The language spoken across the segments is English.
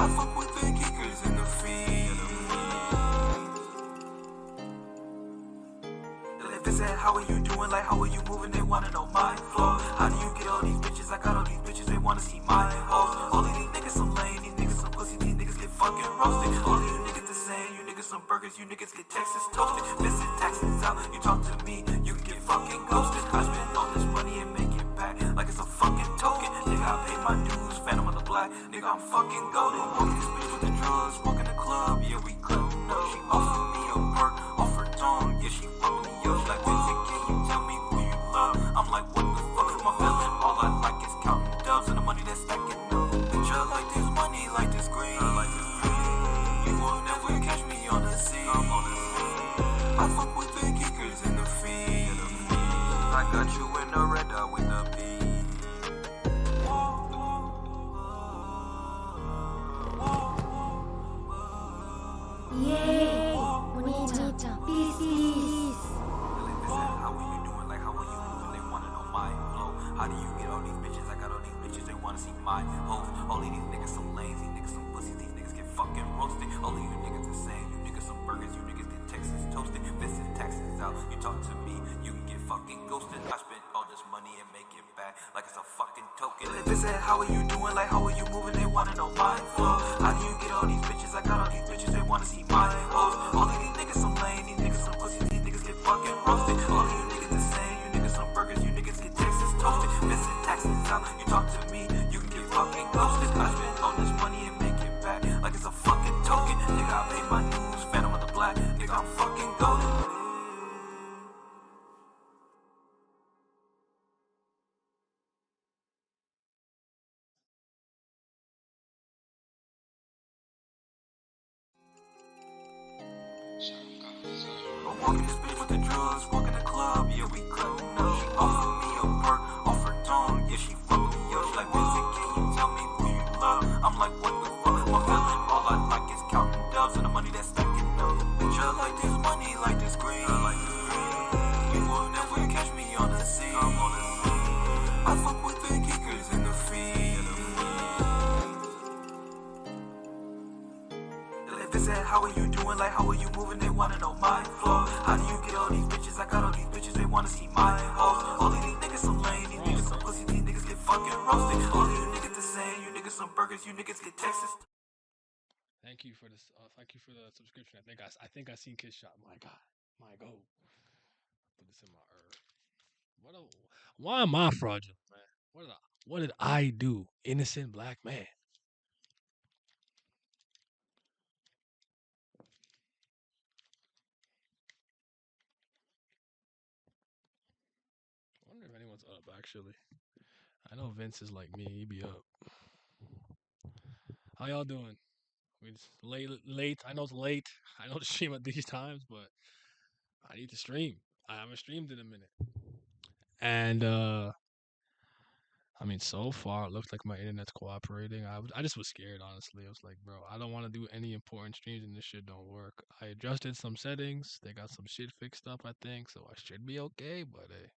I fuck with the geekers and the fiends. If they said, how are you doing? Like, how are you moving? They wanna know my flow. How do you get all these bitches? I got all these bitches, they wanna see my hoes. All of these niggas some lame, these niggas some pussy, these niggas get fucking roasted. All of you niggas the same, you niggas some burgers, you niggas get Texas toasted. Visit taxes out, you talk to me, you can get fucking ghosted. I spend all this money and make it back like it's a fucking token. Nigga, I pay my dues, Phantom of the Black. Nigga, I'm fucking golden. Walking this bitch with the drugs, walking the club, yeah, we cutting up. She offered me a perk, off her tongue, yeah, she fucking me up. She like, Vincent, can you tell me who you love? I'm like, what the fuck is my feeling? All I like is counting dubs and the money that's stacking up. Bitch, I like this money, like this green. You will never catch me on the scene. I fuck with the geekers and the fiends. I got you in the red dot with the beat. Yay! Bonita, peace. How are you doing? Like, how are you moving? They wanna know my flow. How do you get all these bitches? I got all these bitches, they wanna see my hoes. All of these niggas some lazy, niggas some pussy, these niggas get fucking roasted. All of you niggas the same, you niggas some burgers, you niggas get Texas toasted. Visit taxes out, you talk to me, you can get fucking ghosted. I spent all this money and make it back like it's a fucking token. If they said, how are you doing? Like, how are you moving? They wanna know my flow. How do you get all these bitches? I got all these bitches, they wanna see my hoes. All of these niggas some lame, these niggas some pussy, these niggas get fucking roasted. All of you niggas the same, you niggas some burgers, you niggas get Texas toasted. Visit taxes out, you talk to me, you can get fucking ghosted. I spend all this money and make it back like it's a fucking token. Nigga, I pay my dues, Phantom of the Black. Nigga, I'm fucking golden. I'm walking this bitch with the drugs, walking the club, yeah, we cutting up. She offered me a perk, off her tongue, yeah, she fucking me up. She like, Vincent, can you tell me who you love? I'm like, what the fuck is my feeling? All I like is counting dubs and the money that's stacking up. Bitch, I like this money, like this green. You will never catch me on the scene. I fuck with the geekers and the fiends. If they said, how are you doing? Like, how are you moving? They wanna know my flow. How do you get all these bitches? I got all these bitches, they wanna see my hoes. All of these niggas some lame, these niggas some pussy, these niggas get fucking roasted. All of you niggas the same, you niggas some burgers, you niggas get Texas. Thank you for this. Thank you for the subscription. I think I seen Kiss Shot. My God, my go. Put this in my herb. Why am I fraudulent, man? What did I do? Innocent black man. I wonder if anyone's up actually. I know Vince is like me. He be up. How y'all doing? It's late. I know it's late. I know to stream at these times, but I need to stream. I haven't streamed in a minute. And I mean, so far it looks like my internet's cooperating. I just was scared, honestly. I was like, bro, I don't want to do any important streams and this shit don't work. I adjusted some settings. They got some shit fixed up, I think, so I should be okay. But hey,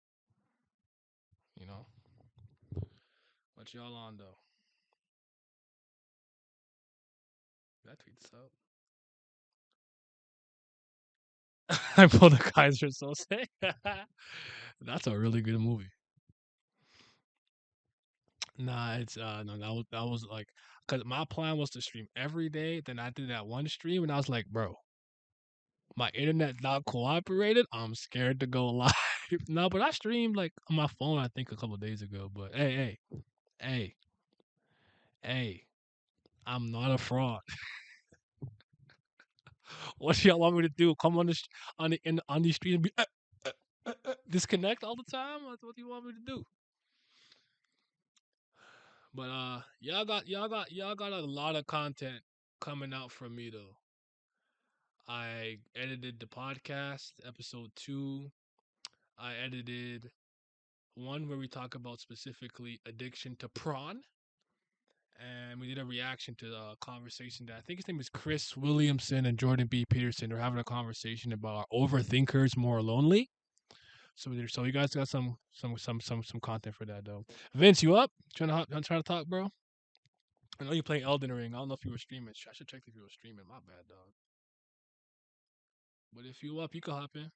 you know, what y'all on though? That tweet this out. I pulled the Kaiser Sose. That's a really good movie. Nah, it's no, that was like, cause my plan was to stream every day. Then I did that one stream, and I was like, bro, my internet's not cooperated. I'm scared to go live. No, but I streamed like on my phone, I think a couple days ago. But hey, hey, I'm not a fraud. What do y'all want me to do? Come on on the street and be disconnect all the time? What do you want me to do? But y'all got a lot of content coming out from me though. I edited the podcast episode 2. I edited one where we talk about specifically addiction to prawn, and we did a reaction to the conversation that I think his name is Chris Williamson and Jordan B. Peterson. They're having a conversation about overthinkers more lonely. So you guys got some content for that though. Vince, you up? Trying to talk, bro? I know you play Elden Ring. I don't know if you were streaming. I should check if you were streaming. My bad, dog. But if you up, you can hop in.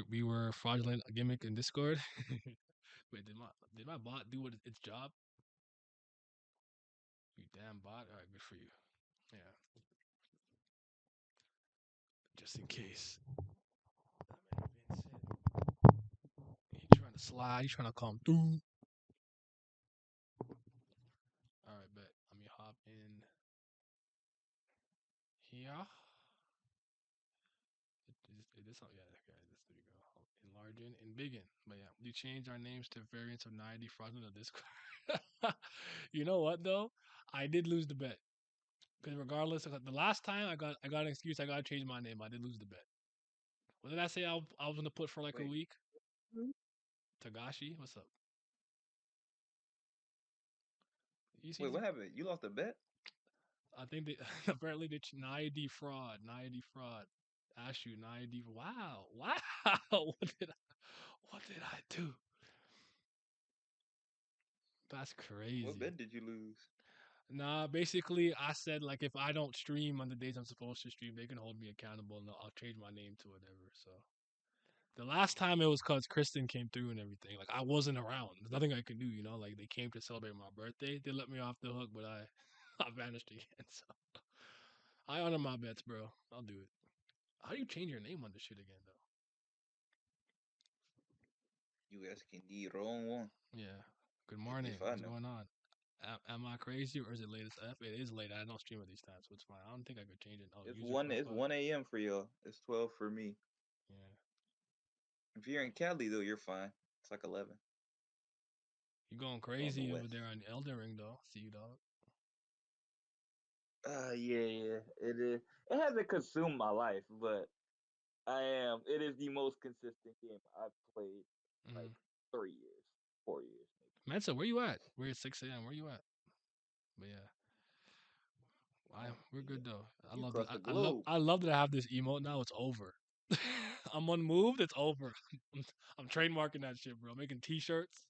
We were fraudulent gimmick in Discord. Wait, did my bot do what its job? You damn bot. All right, good for you. Yeah, just in case. That man Vincent, he trying to slide. He trying to come through. All right, bet. Let me hop in here. This yeah, okay, there you go. Enlarging and biggin. But yeah, we changed our names to variants of 90 fraudulent of Discord. You know what though? I did lose the bet. Because regardless, the last time I got an excuse, I gotta change my name. I did lose the bet. What did I say I was gonna put for like a Wait, week? hmm? Tagashi, what's up? You see Wait, this? what happened? You lost a bet? I think they apparently they Naidi fraud, Naidi fraud. Ask you Naidi. Wow, wow. What did I do? That's What crazy. bet did you lose? Nah, basically, I said like if I don't stream on the days I'm supposed to stream, they can hold me accountable, and I'll change my name to whatever. So the last time it was because Kristen came through and everything. Like I wasn't around. There's nothing I could do, you know. Like they came to celebrate my birthday. They let me off the hook, but I I vanished again. So I honor my bets, bro. I'll do it. How do you change your name on this shit again, though? You asking the wrong one. Yeah. Good If morning. I What's know. going on? Am I crazy or is it late as F? It is late. I don't stream at these times, so it's fine. I don't think I could change it. Oh, It's user one. It's profile. 1 a.m. for y'all. It's 12 for me. Yeah. If you're in Cali though, you're fine. It's like 11 You going on the crazy over west. there on Elden Ring, though. See you, dog. Yeah. It is. It hasn't consumed my life, but I am. It is the most consistent game I've played in like Mm-hmm. 3 years, 4 years Mensa, where you at? We're at 6 a.m. Where you at? But yeah, we're maybe. good though. I You love that. across the globe. I love that I have this emote now. It's over. I'm unmoved. It's over. I'm, I'm trademarking that shit, bro. Making T-shirts.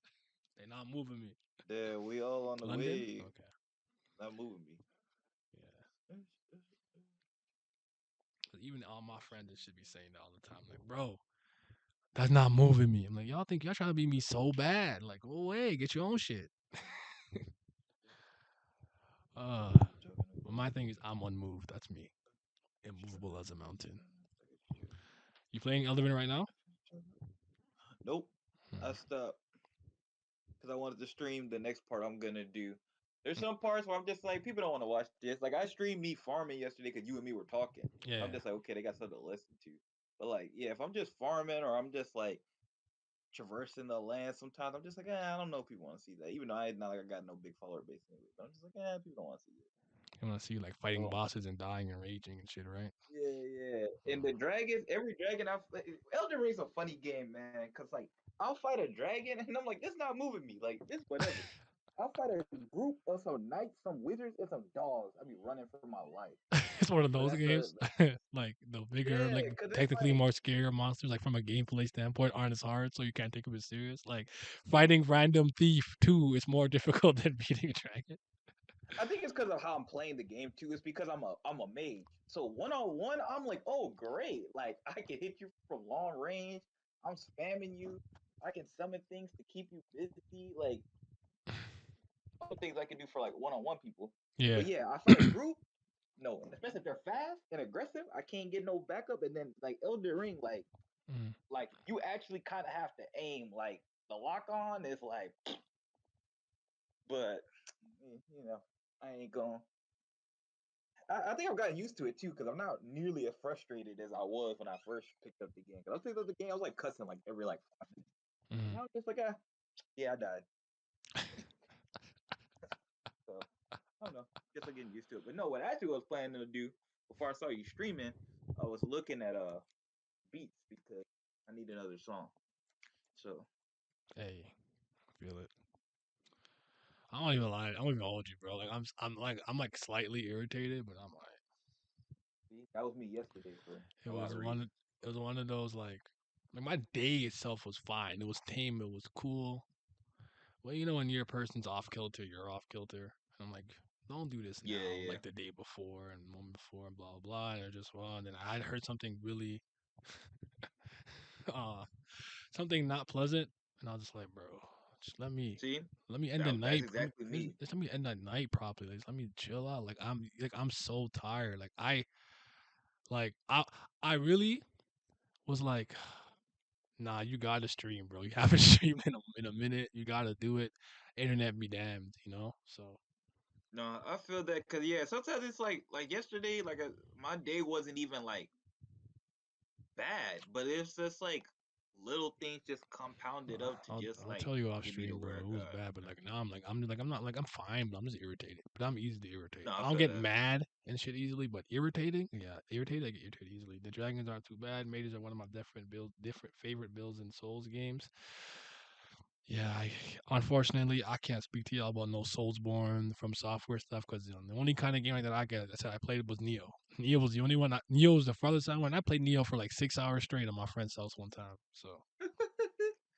They not moving me. Yeah, we all on the London. wave. Okay. Not moving me. Yeah. 'Cause even all my friends should be saying that all the time. Like, bro, that's not moving me. I'm like, y'all think y'all trying to be me so bad? Like, go away, get your own shit. uh, but my thing is, I'm unmoved. That's me, immovable as a mountain. You playing Elden Ring right now? Nope. Hmm. I stopped because I wanted to stream the next part I'm gonna do. There's some parts where I'm just like, people don't want to watch this. Like I streamed me farming yesterday because you and me were talking. I'm Yeah. just like, okay, they got something to listen to. But like, yeah, if I'm just farming or I'm just like traversing the land, sometimes I'm just like, I don't know if people want to see that. Even though I not like I got no big follower base anyway. But I'm just like, people don't want to see it. You want to see you like fighting So bosses and dying and raging and shit, right? yeah. And Uh, the dragons, every dragon Elden Ring's a funny game, man. Cause like I'll fight a dragon and I'm like, this not moving me. Like this, whatever. I'll fight a group of some knights, some wizards, and some dogs. I'll be running for my life. it's one of But those that's the games, like the bigger, yeah, like cause it's technically like more scarier monsters, like from a gameplay standpoint, aren't as hard, so you can't take them as serious. Like fighting random thief too is more difficult than beating a dragon. I think it's because of how I'm playing the game too. It's because I'm a mage. So 1-on-1, I'm like, oh great. Like I can hit you from long range. I'm spamming you. I can summon things to keep you busy. Like other things I can do for like 1-on-one people. But Yeah. yeah, I fight a group. No, especially if they're fast and aggressive, I can't get no backup. And then like Elder Ring, Mm. like you actually kind of have to aim. Like the lock on is like, but I ain't going. I think I've gotten used to it too because I'm not nearly as frustrated as I was when I first picked up the game. Because I picked up the game, I was like cussing like every like 5 minutes. Mm. Now I'm just like, yeah, I died. So I don't know. Guess I'm getting used to it. But no, what I actually was planning to do before I saw you streaming, I was looking at beats because I need another song. So Hey, I feel it. I don't even lie. I don't even hold you, bro. Like I'm like slightly irritated, but I'm like see, that was me yesterday for it a lot was of one. reasons. It was one of those like my day itself was fine. It was tame. It was cool. well, when your person's off kilter, you're off kilter. And I'm like, don't do this Yeah, now, yeah. like the day before and the moment before, and blah blah blah. And they're just well, and then I heard something really, uh, something not pleasant, and I was just like, bro, just See, let me end the that's night. exactly me. Just let me end that night properly. Like, just let me chill out. I'm so tired. Like I really was like, nah, you gotta stream, bro. You haven't streamed in a minute. You gotta do it. Internet be damned, So No, I feel that because yeah, sometimes it's like yesterday, my day wasn't even like bad, but it's just like little things just compounded up to just I'll like tell you off give me the stream, bro. word It was God. bad, but like now I'm not like I'm fine, but I'm just irritated. But I'm easily irritated. No, I I don't feel get that. mad and shit easily, but irritating, yeah, irritated. I get irritated easily. The dragons aren't too bad. Mages are one of my different favorite builds in Souls games. Yeah, unfortunately, I can't speak to y'all about no Soulsborne from software stuff because the only kind of game that I said I played was Neo. Neo was the only one. Neo was the farthest I went. I played Neo for like 6 hours straight at my friend's house one time. So,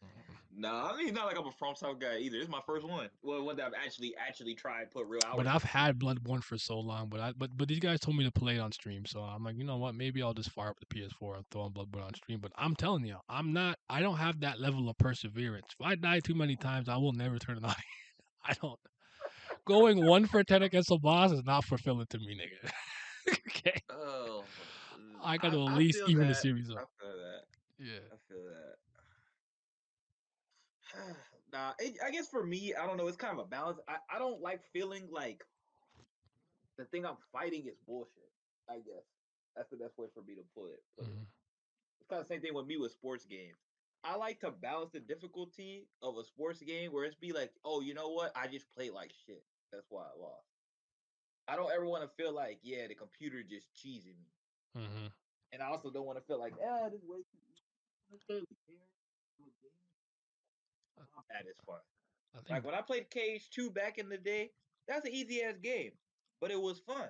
mhm. Nah, I mean, it's not like I'm a From South guy either. It's my first one. Well, one that I've actually tried and put real But hours I've into. had Bloodborne for so long. But these guys told me to play it on stream, so I'm like, you know what? Maybe I'll just fire up the PS4 and throw on Bloodborne on stream. But I'm telling you, I'm not. I don't have that level of perseverance. If I die too many times, I will never turn it on. I don't. Going 1 for 10 against a boss is not fulfilling to me, nigga. Okay, Oh, I got to at I least feel even the that. series I up. feel that. Yeah. I feel that. Nah, I guess for me, I don't know. It's kind of a balance. I don't like feeling like the thing I'm fighting is bullshit. I guess that's the best way for me to put it. Mhm. It's kind of the same thing with me with sports games. I like to balance the difficulty of a sports game where it's be like, oh, you know what? I just played like shit. That's why I lost. I don't ever want to feel like, yeah, the computer just cheesing me. Mhm. And I also don't want to feel like, this way too necessarily care. I, Combat is fun. I Like think. when I played Cage 2 back in the day, that's an easy ass game, but it was fun.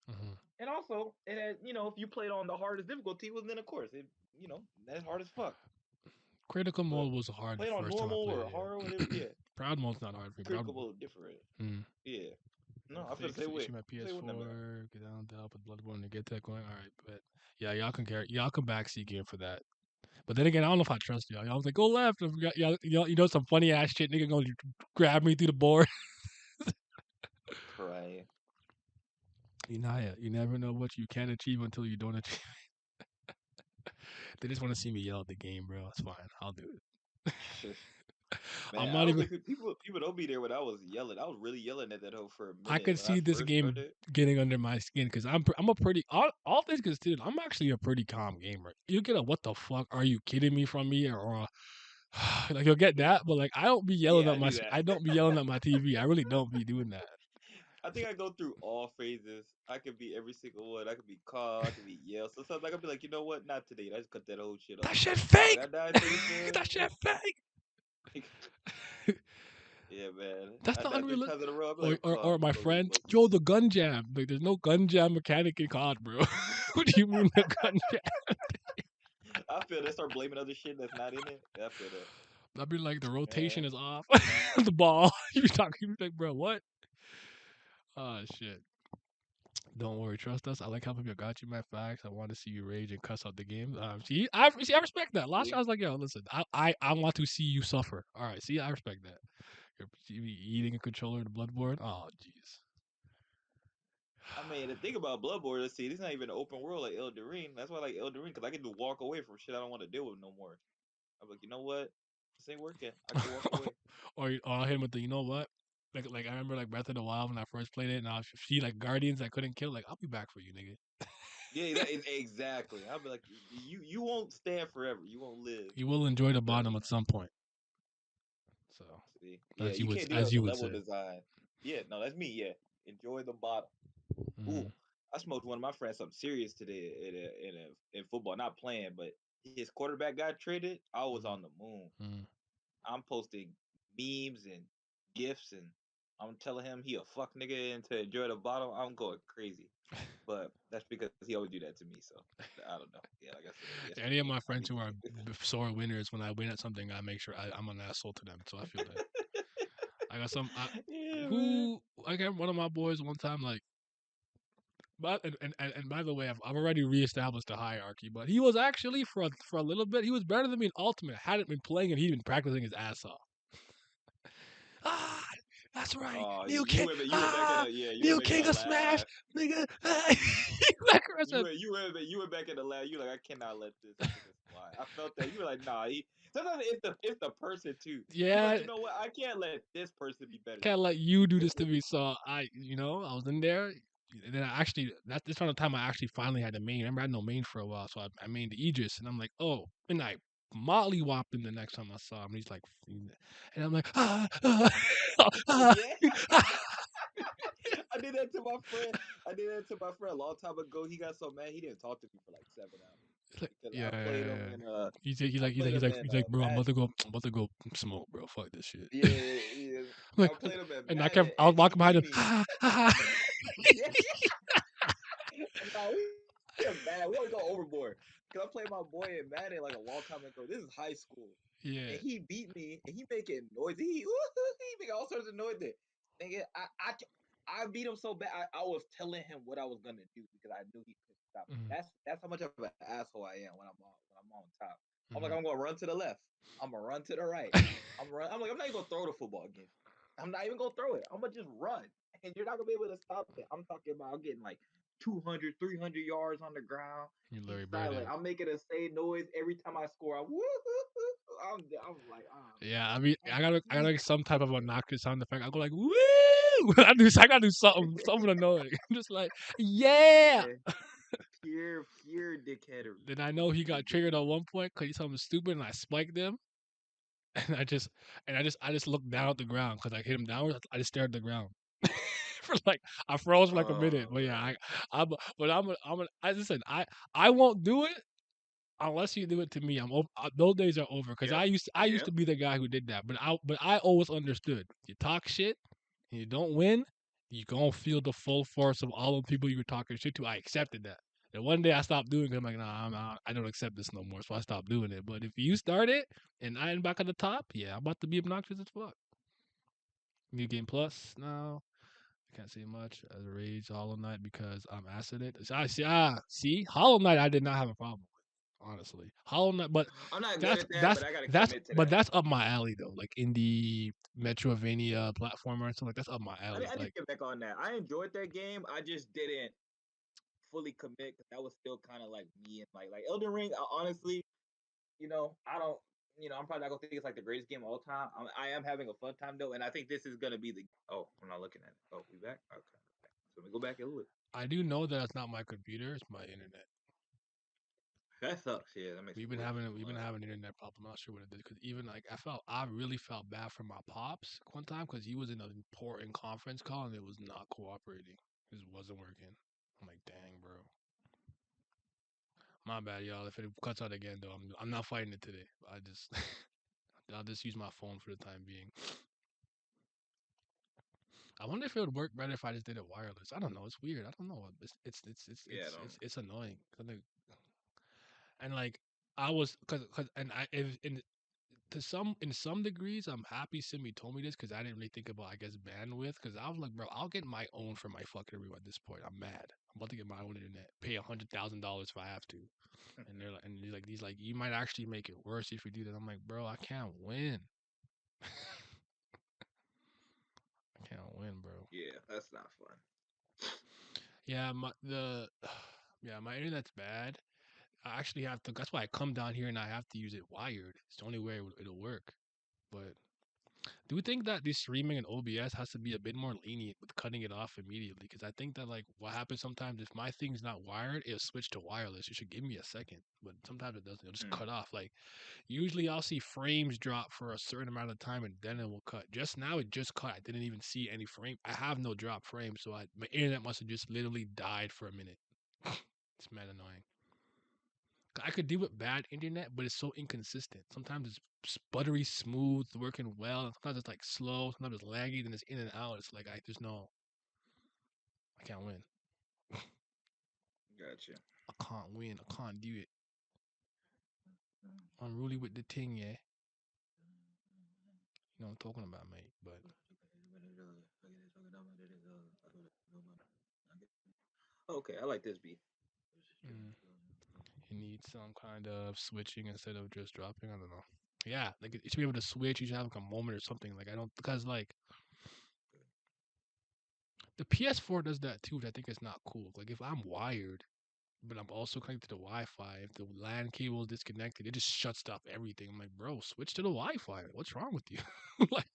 Mhm. And also, it had, if you played on the hardest difficulty, well, then of course, that's hard as fuck. Critical But mode was hard the playing on first time I normal played or it. hard or whatever, Yeah. yeah, Proud mode's not hard for me. critical mode different. Mm. Yeah. Gotta No, I feel the fix same the way. issue with my Same with them, man. PS4. Get down, up with Bloodborne to get that going. All right, but yeah, y'all can backseat game for that. But then again, I don't know if I trust y'all. Y'all was like, go left. Y'all, some funny ass shit. Nigga gonna grab me through the board. Crying. You never know what you can achieve until you don't achieve. They just want to see me yell at the game, bro. It's fine. I'll do it. I'm Man, I not don't even. think people don't be there when I was yelling. I was really yelling at that hoe for a I minute could when I see this first game started. getting under my skin because I'm a pretty all things considered. I'm actually a pretty calm gamer. You get a what the fuck are you kidding me from me or like you'll get that, but like Yeah, I knew I that. don't be yelling at my TV. I really don't be doing that. I think I go through all phases. I could be every single one. I could be calm. I could be yell. Sometimes I could be like, you know what? Not today. I just cut that old shit That off. shit Like I fake. died pretty good. That shit fake. Yeah, man. That's I not died three unrealistic. times in a row. I'll be like, Or calm. Let me my go read friend a book. Joe the gun jam. Like there's no gun jam mechanic in COD, bro. What do you mean the gun jam? I feel that. Start blaming other shit that's not in it. Yeah, I feel that. I'd be like the rotation Man. is off. The ball. You be talking you be like, bro, what? Oh shit. Don't worry, trust us. I like helping you. I got you my facts. I want to see you rage and cuss out the game. I respect that. Last year See? I was like, yo, listen, I want to see you suffer. All right, see, I respect that. You be eating a controller in the bloodborne. Oh, jeez. I mean, the thing about Bloodborne, let's see, this not even an open world like Elden Ring. That's why I like Elden Ring, because I get to walk away from shit I don't want to deal with no more. I'm like, you know what? This ain't working. I can walk away. Or I'll hit him with the, you know what? Like I remember like Breath of the Wild when I first played it, and I see like guardians I couldn't kill. Like I'll be back for you, nigga. Yeah, that is exactly. I'll be like, you won't stand forever. You won't live You will enjoy the forever. bottom at some point. So See? Yeah, you can't do that as with you the would level say. design. Yeah, no, that's me. Yeah, enjoy the bottom. Ooh, Mm, I smoked one of my friends something serious today in football. Not playing, but his quarterback got traded. I was mm, on the moon. mm. I'm posting memes and gifs, and I'm telling him he a fuck nigga and to enjoy the bottom. I'm going crazy, but that's because he always do that to me. So I don't know. Yeah, like I said Any of yesterday, my I'll friends be who are thinking. sore winners, when I win at something, I make sure I'm an asshole to them. So I feel that. I got some. Yeah, man. Who I got one of my boys one time like. But and by the way, I've already reestablished the hierarchy. But he was actually for a little bit, he was better than me in Ultimate. Hadn't been playing and he'd been practicing his ass off. Ah, that's right. Oh, New king. you went back in the you went New back in king the of Smash, lab. nigga. Like I said, You went back in the lab. You were like, I cannot let this nigga slide. I felt that. You were like, nah. Sometimes it's the person too. You yeah, like, you know what? I can't let this person be better than can't me. let you do this to me. So I was in there. And then I actually, this around the time I actually finally had the main. Remember, I had no main for a while, so I mained the Aegis, and I'm like, oh, and I molly whopped him the next time I saw him. He's like, and I'm like, Oh ah, yeah. I did that to my friend. I did that to my friend a long time ago. He got so mad he didn't talk to me for like 7 hours It's like, because yeah, I yeah, played yeah, him yeah. in He's I like, he's played like, him in bro, I'm Madden. about to go smoke, bro. Fuck this shit. Yeah, yeah. I'm I like, played him in and Madden I was and he walking behind beat him. me. Yeah, nah, we was bad. We always go overboard. Cause I played my boy in Madden like a long time ago. This is high school, Yeah. and he beat me, and he making noise. He making all sorts of noise. There, nigga, I beat him so bad. I was telling him what I was gonna do because I knew he couldn't stop me. Mm-hmm. That's how much of an asshole I am when I'm on top. I'm like Mm-hmm. I'm gonna run to the left. I'm gonna run to the right. I'm like I'm not even gonna throw the football against you. I'm not even gonna throw it. I'm gonna just run, and you're not gonna be able to stop it. I'm talking about getting like 200, 300 yards on the ground. You He's Larry silent. Birding. I'm making a same noise every time I score. I'm like, oh Yeah, I man, mean, I'm I got geeked like some type of over there. obnoxious sound effect. I go like, woo! I gotta do something annoying. I'm just like, yeah. Yeah, pure dickheadery. Then I know he Pure got triggered at dickheadery. one point because he something stupid, and I spiked him, and I just looked down at the ground because I hit him downwards. I just stared at the ground for like I froze for like a minute. Oh But yeah, man. I listen. I won't do it unless you do it to me. those days are over because Yep. I used Yep. to be the guy who did that. But I always understood. You talk shit, and you don't win, you gonna feel the full force of all the people you were talking shit to. I accepted that. And one day I stopped doing it. I'm like, nah, I don't accept this no more. So I stopped doing it. But if you start it and I am back at the top, yeah, I'm about to be obnoxious as fuck. New Game Plus now. I can't say much as a Rage Hollow Knight because I'm acid it. See, Hollow Knight I did not have a problem with, honestly. Hollow Knight, but I'm not good at that, but I gotta commit to but that. that's up my alley though. Like indie Metrovania platformer and stuff like that's up my alley. I need Like to get back on that. I enjoyed that game. I just didn't fully commit because that was still kind of like me and like Elden Ring. Honestly, I don't. I'm probably not gonna think it's like the greatest game of all time. I am having a fun time though, and I think this is gonna be the. Oh, I'm not looking at it. Oh, we back? Okay. So let me go back and look. I do know that it's not my computer, it's my internet. That sucks. Yeah, that makes it worse. We've been having an internet problem. I'm not sure what it is because even like I really felt bad for my pops one time because he was in an important conference call and it was not cooperating. It just wasn't working. I'm like, dang, bro. My bad, y'all. If it cuts out again, though, I'm not fighting it today. I just I'll just use my phone for the time being. I wonder if it would work better if I just did it wireless. I don't know. It's weird. I don't know. Yeah, I don't. It's annoying. And like I was cause and I if in to some in some degrees I'm happy Simi told me this because I didn't really think about I guess bandwidth because I was like bro I'll get my own for my fucking room at this point. I'm mad. I'm about to get my own internet. Pay $100,000 if I have to. And they're like and he's like you might actually make it worse if you do that. I'm like bro I can't win. I can't win, bro. Yeah, that's not fun. Yeah, my internet's bad. I actually have to. That's why I come down here and I have to use it wired. It's the only way it'll work. But do you think that this streaming and OBS has to be a bit more lenient with cutting it off immediately? Because I think that like what happens sometimes if my thing's not wired, it'll switch to wireless. It should give me a second, but sometimes it doesn't. It'll just Mm. cut off. Like usually I'll see frames drop for a certain amount of time and then it will cut. Just now it just cut. I didn't even see any frame. I have no drop frame, so my internet must have just literally died for a minute. It's mad annoying. I could deal with bad internet, but it's so inconsistent. Sometimes it's buttery smooth, working well. Sometimes it's like slow. Sometimes it's laggy. Then it's in and out. It's like I can't win. Gotcha. I can't win. I can't do it. I'm really with the thing, yeah. You know what I'm talking about, mate. But Okay, I like this beat. Mm. You need some kind of switching instead of just dropping. I don't know. Yeah, like you should be able to switch. You should have like a moment or something. Like I don't because like the PS4 does that too, which I think is not cool. Like if I'm wired, but I'm also connected to Wi-Fi, if the LAN cable is disconnected, it just shuts off everything. I'm like, bro, switch to the Wi-Fi. What's wrong with you? Like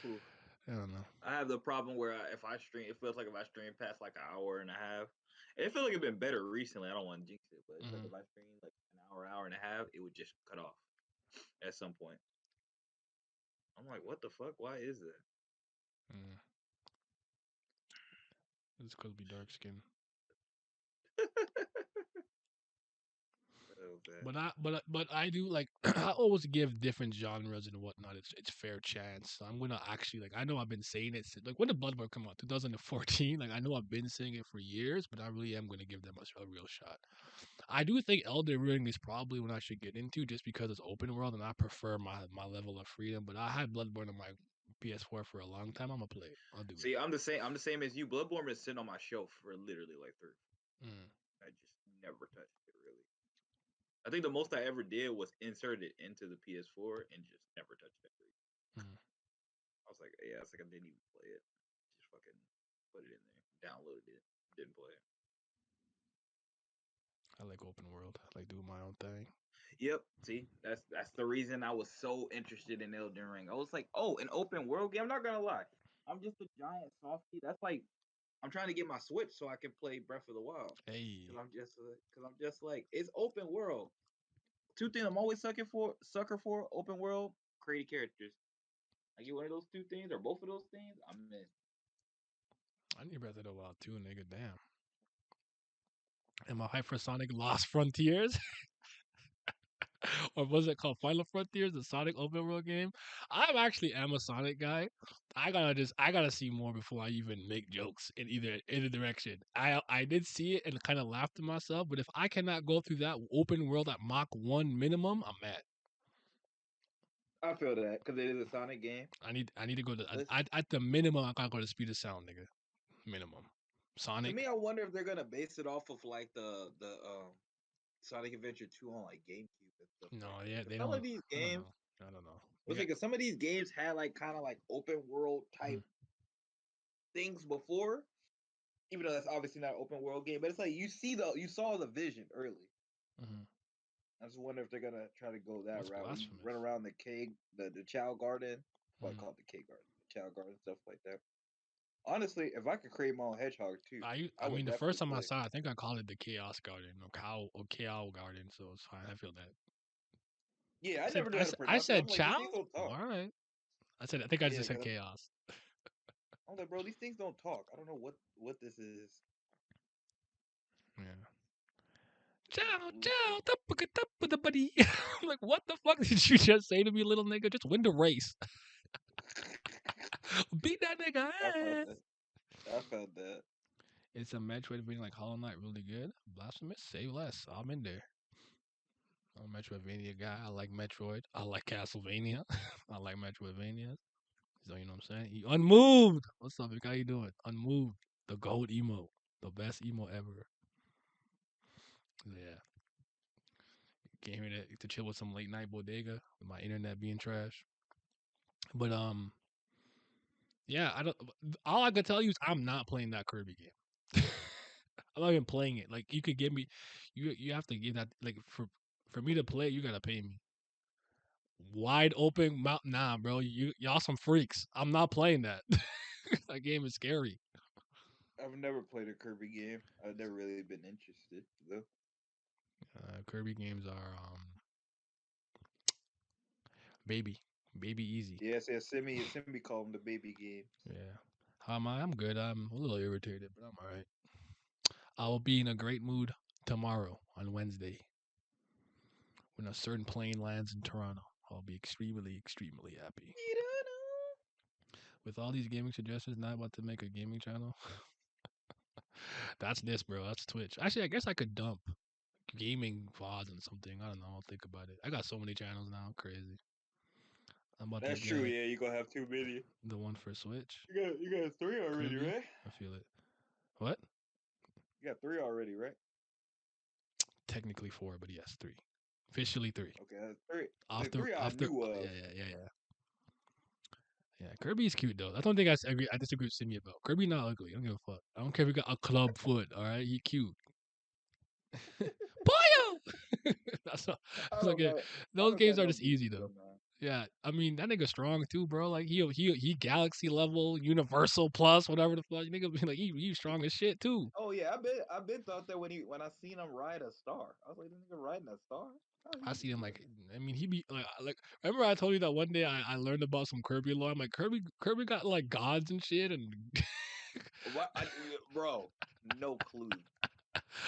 Ooh. I don't know. I have the problem where if I stream, it feels like if I stream past like an hour and a half, it feels like it's been better recently. I don't want to jinx it, but it's like Mm-hmm. if I stream like an hour and a half, it would just cut off at some point. I'm like, what the fuck? Why is that? Mm. It's because we dark skin. Oh, man. But I do like I always give different genres and whatnot. It's fair chance. So I'm gonna actually like I know I've been saying it since, like when did Bloodborne come out? 2014. Like I know I've been saying it for years, but I really am gonna give them a real shot. I do think Elden Ring is probably what I should get into just because it's open world and I prefer my level of freedom. But I had Bloodborne on my PS4 for a long time. I'm gonna play it. I'll do it. See, I'm the same. I'm the same as you. Bloodborne been sitting on my shelf for literally like 3. Mm, I just never touched it really. I think the most I ever did was insert it into the PS4 and just never touched it. mm. I was like, yeah, it's like I didn't even play it. Just fucking put it in there, downloaded it, didn't play it. I like open world. I like doing my own thing. Yep. See, that's the reason I was so interested in Elden Ring. I was like, oh, an open world game. I'm not gonna lie. I'm just a giant softie. That's like I'm trying to get my Switch so I can play Breath of the Wild. Hey, Because I'm just like it's open world. Two things I'm always sucker for open world creative characters. I get one of those two things or both of those things. I'm in. I need Breath of the Wild too, nigga. Damn. Am I hypersonic Lost Frontiers? Or was it called Final Frontiers, the Sonic open world game? I'm actually am a Sonic guy. I gotta see more before I even make jokes in either direction. I did see it and kind of laughed to myself, but if I cannot go through that open world at Mach 1 minimum, I'm mad. I feel that because it is a Sonic game. I need to go to Let's at the minimum I gotta go to speed of sound, nigga. Minimum. to Sonic. me, I wonder if they're gonna base it off of like the Sonic Adventure 2 on like GameCube and stuff like No, that. yeah, Because they some of don't. these I don't games, know. I don't know. let's Yeah. say, because some of these games had like kind of like open world Mm-hmm. type things before, even though that's obviously not an open world game. But it's like you saw the vision early. Mm-hmm. I just wonder if they're gonna try to go that What's route where you run blasphemous? around the cave, the Chow Garden. Well, I Mm-hmm. call it the Cave Garden, the Chow Garden, stuff like that. Honestly, if I could create my own hedgehog too, I I would mean, the first definitely time I play. saw it, I think I called it the Chaos Garden or Chaos Garden, so it's fine. I feel that. Yeah, I never knew how to I pronounce it. I'm said like, these Chow. things don't Oh, talk. all right. I think I Yeah, just said because Chaos. I'm like, bro, these things don't talk. I don't know what this is. Yeah. Like Chow, blue chow, thing. the buddy. I'm like, what the fuck did you just say to me, little nigga? Just win the race. Beat that nigga. I felt Eh. that. I felt that. It's a Metroidvania like Hollow Knight, really good. Blasphemous, say less. I'm in there. I'm a Metroidvania guy. I like Metroid. I like Castlevania. I like Metroidvania. So you know what I'm saying? Unmoved. What's up, Vic? How you doing? Unmoved. The gold emo. The best emo ever. Yeah. Came here to chill with some late night bodega with my internet being trash. But yeah, I don't all I can tell you is I'm not playing that Kirby game. I'm not even playing it. Like you could give me you have to give that like for me to play it, you gotta pay me. Wide open mouth nah, bro. Y'all some freaks. I'm not playing that. That game is scary. I've never played a Kirby game. I've never really been interested though. Kirby games are baby, baby easy. Yes, yeah, Simi call them the baby games. Yeah. How am I? I'm good. I'm a little irritated, but I'm all right. I will be in a great mood tomorrow on Wednesday when a certain plane lands in Toronto. I'll be extremely, extremely happy. With all these gaming suggestions, not about to make a gaming channel. That's this, bro. That's Twitch. Actually, I guess I could dump gaming VODs and something. I don't know. I'll think about it. I got so many channels now. Crazy. I'm about to That's true. get Yeah, you gonna have too many. the one for Switch. You got three already, Kirby. right? I feel it. What? You got three already, right? Technically four, but yes, three. Officially three. Okay, that's three. The After three I after knew yeah of. yeah yeah yeah. Yeah, Kirby's cute though. I don't think I disagree with Simi about Kirby. Not ugly. I don't give a fuck. I don't care if he got a club foot. All right, he cute. Boyo. I that's don't okay. got. I Those don't games got are no just beef easy with though. him, man. Yeah, I mean that nigga strong too, bro. Like he galaxy level, universal plus, whatever the fuck. Nigga be like he strong as shit too. Oh yeah, I been thought that when I seen him ride a star, I was like, this nigga riding a star. How I he see him doing like I mean he be like remember I told you that one day I learned about some Kirby lore. I'm like Kirby got like gods and shit and What, bro? No clue.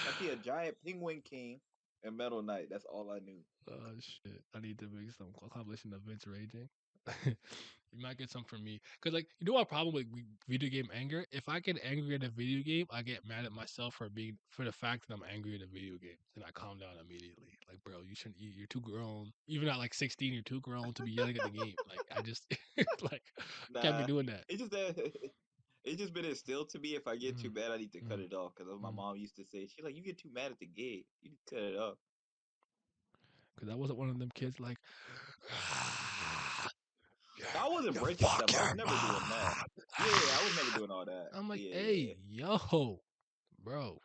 I see a giant penguin king and Metal Knight. That's all I knew. oh shit! I need to make some compilation events raging. You might get some from me, cause like you know what problem with video game anger? If I get angry at a video game, I get mad at myself for the fact that I'm angry at a video game, and I calm down immediately. Like, bro, you shouldn't. You're too grown. Even at like 16, you're too grown to be yelling at the game. Like, I just like can't be Nah, doing that. it just that it's just been instilled to me. If I get too Mm, mad, I need to cut mm, it off. Because my mm. mom used to say, she's like, "You get too mad at the game, you need to cut it off." Cause I wasn't one of them kids like, you're, I wasn't you're breaking stuff. I was fucking never doing that. mad. Yeah, I was never doing all that. I'm like, Yeah, yeah. hey, yo, bro.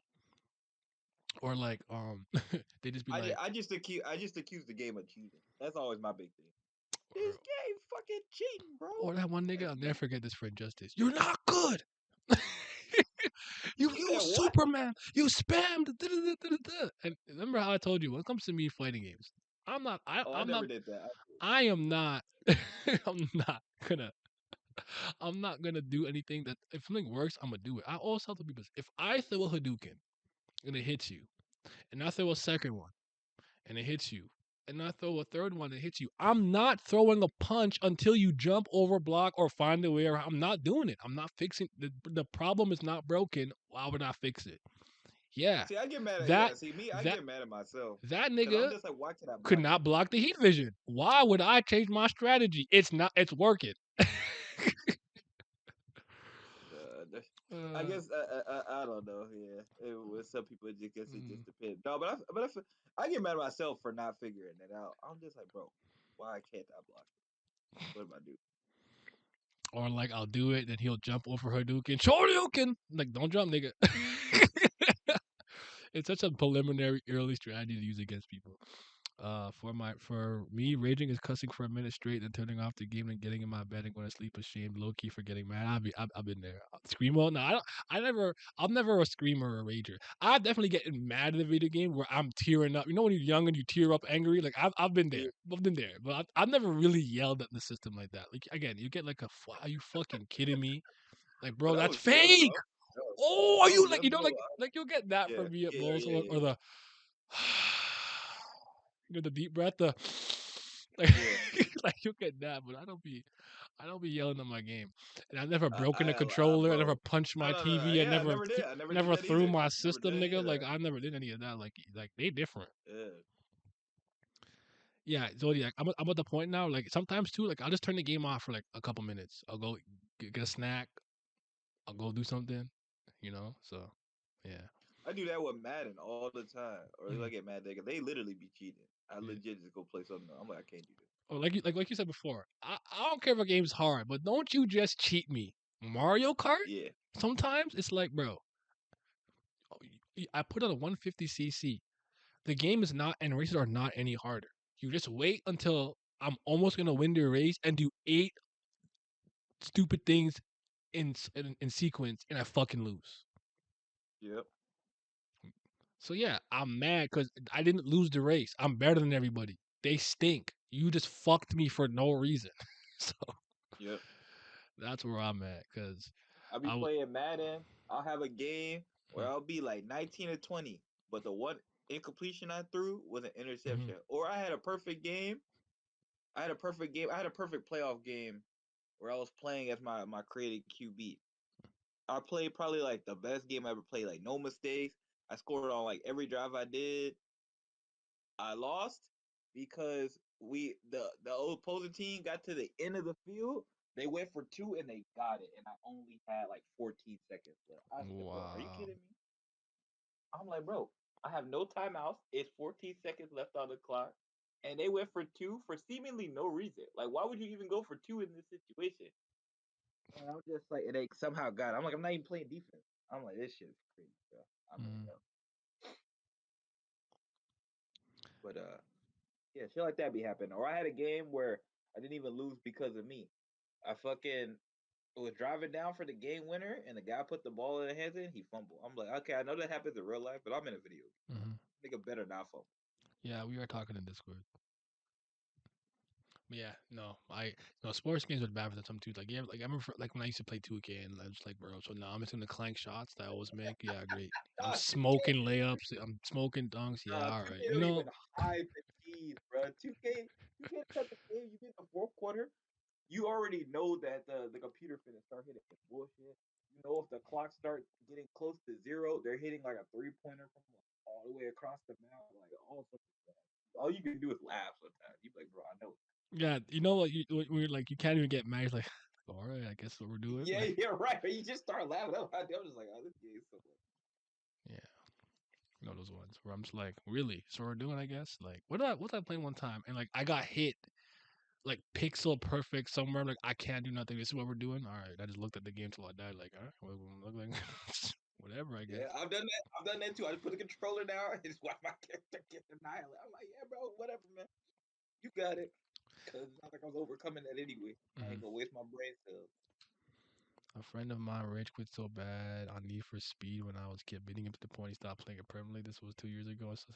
Or like, they just be like, I just accuse the game of cheating. That's always my big thing. or, This game fucking cheating, bro. or that one nigga, That's I'll never me. forget this for Injustice. You're not good. You You said use what? Superman. You spammed. And remember how I told you when it comes to me fighting games, I'm not. Oh, I I'm not. never did that. I am not. I'm not gonna. I'm not gonna do anything that if something works, I'm gonna do it. I always tell the people if I throw a Hadouken and it hits you, and I throw a second one and it hits you, and I throw a third one and it hits you, I'm not throwing a punch until you jump over block or find a way around. I'm not doing it. I'm not fixing the problem is not broken. Why would I fix it? Yeah, See, I get mad at that See me, I that get mad at myself that because I'm nigga just like, why can't I could block not this? block the heat vision. Why would I change my strategy? It's not. It's working. I uh, guess I don't know. Yeah, with some people, I guess it mm. just depends. No, I get mad at myself for not figuring it out. I'm just like, bro, why can't I block it? What am I doing? Or like I'll do it, then he'll jump over Hadouken. Shoryuken! Like, don't jump, nigga. It's such a preliminary early strategy to use against people. For me, raging is cussing for a minute straight, then turning off the game and getting in my bed and going to sleep ashamed, low key for getting mad. I've been there. Screamo? No, I don't. I'm never a screamer or a rager. I definitely getting mad at a video game where I'm tearing up. You know when you're young and you tear up angry? Like I've been there. Yeah, I've been there, but I've never really yelled at the system like that. Like again, you get like are you fucking kidding me? Like, but bro, I that's was young fake. though. Oh, are I was you like young though. like you'll get that Yeah, from me at yeah, most, yeah, or yeah, the the deep breath, the like, yeah. like you'll get that, but I don't be yelling at my game, and I've never broken a I controller, I never bro. punched No, my no, no, no. TV, Yeah, I never did. I never did never that threw either. my Never did system, any nigga. of Like that. I never did any of that. Like they different. Yeah. Yeah, Zodiac. I'm at the point now. Like sometimes too, like I'll just turn the game off for like a couple minutes. I'll go get a snack. I'll go do something. So yeah. I do that with Madden all the time, or if I Mhm. get mad, they literally be cheating. I Yeah. legit just go play something. I'm like, I can't do this. Oh, like you said before, I don't care if a game's hard, but don't you just cheat me. Mario Kart? Yeah, Sometimes it's like, bro, I put on a 150cc. The game is not, and races are not any harder. You just wait until I'm almost gonna win the race and do 8 stupid things in sequence, and I fucking lose. yep, So yeah, I'm mad because I didn't lose the race. I'm better than everybody. They stink. You just fucked me for no reason. So yep. that's where I'm at because I'll be I would. playing Madden. I'll have a game where I'll be like 19 or 20, but the one incompletion I threw was an Mhm. interception. Or I had a perfect game. I had a perfect game. I had a perfect playoff game where I was playing as my created QB. I played probably like the best game I ever played. Like no mistakes. I scored on like every drive I did. I lost because The opposing team got to the end of the field. They went for two and they got it, and I only had like 14 seconds left. I said, "Bro, are you Wow. kidding me?" I'm like, "Bro, I have no timeouts. It's 14 seconds left on the clock." And they went for two for seemingly no reason. Like, why would you even go for two in this situation? And I'm just like, and they somehow got it. I'm like, I'm not even playing defense. I'm like, this shit is crazy, bro. I'm like, Mm. no. But yeah, shit like that be happening. Or I had a game where I didn't even lose because of me. I fucking was driving down for the game winner, and the guy put the ball in the hands and he fumbled. I'm like, okay, I know that happens in real life, but I'm in a video game. Hmm. Nigga better not fumble. Yeah, we are talking in Discord. But yeah, no, sports games are bad for that some too. Like yeah, like I remember like when I used to play 2K and I was like, bro, so now I'm just gonna clank shots that I always make. Yeah, great. I'm Nah, 2K, smoking layups. I'm smoking dunks. Yeah, all right. 2K don't even hide the keys, bro. 2K, the type of game you get in the fourth quarter, you already know that the computer finna start hitting bullshit. You know if the clock starts getting close to zero, they're hitting like a 3 pointer from like, all the way across the map, like all sorts of stuff. All you can do is laugh sometimes. You be like, bro, I know. yeah, you know what? We're like you can't even get mad. It's like, all right, I guess what we're doing. Yeah, Like, yeah, right. You just start laughing. I'm just like, oh, this game is so funny. yeah, you know those ones where I'm just like, really? So we're doing, I guess. Like, what did I play one time and like I got hit like pixel perfect somewhere. Like I can't do nothing. This is what we're doing. All right. I just looked at the game till I died. Like, all right, well, look like whatever. I guess. Yeah, I've done that. I've done that too. I just put the controller down and just watch my character get annihilated. I'm like, yeah, bro, whatever, man. You got it. Cause it's not like I was overcoming that anyway. I Hmm. ain't gonna waste my brain cells. A friend of mine rage quit so bad on Need for Speed when I was kid, beating him to the point he stopped playing it permanently. This was 2 years ago. So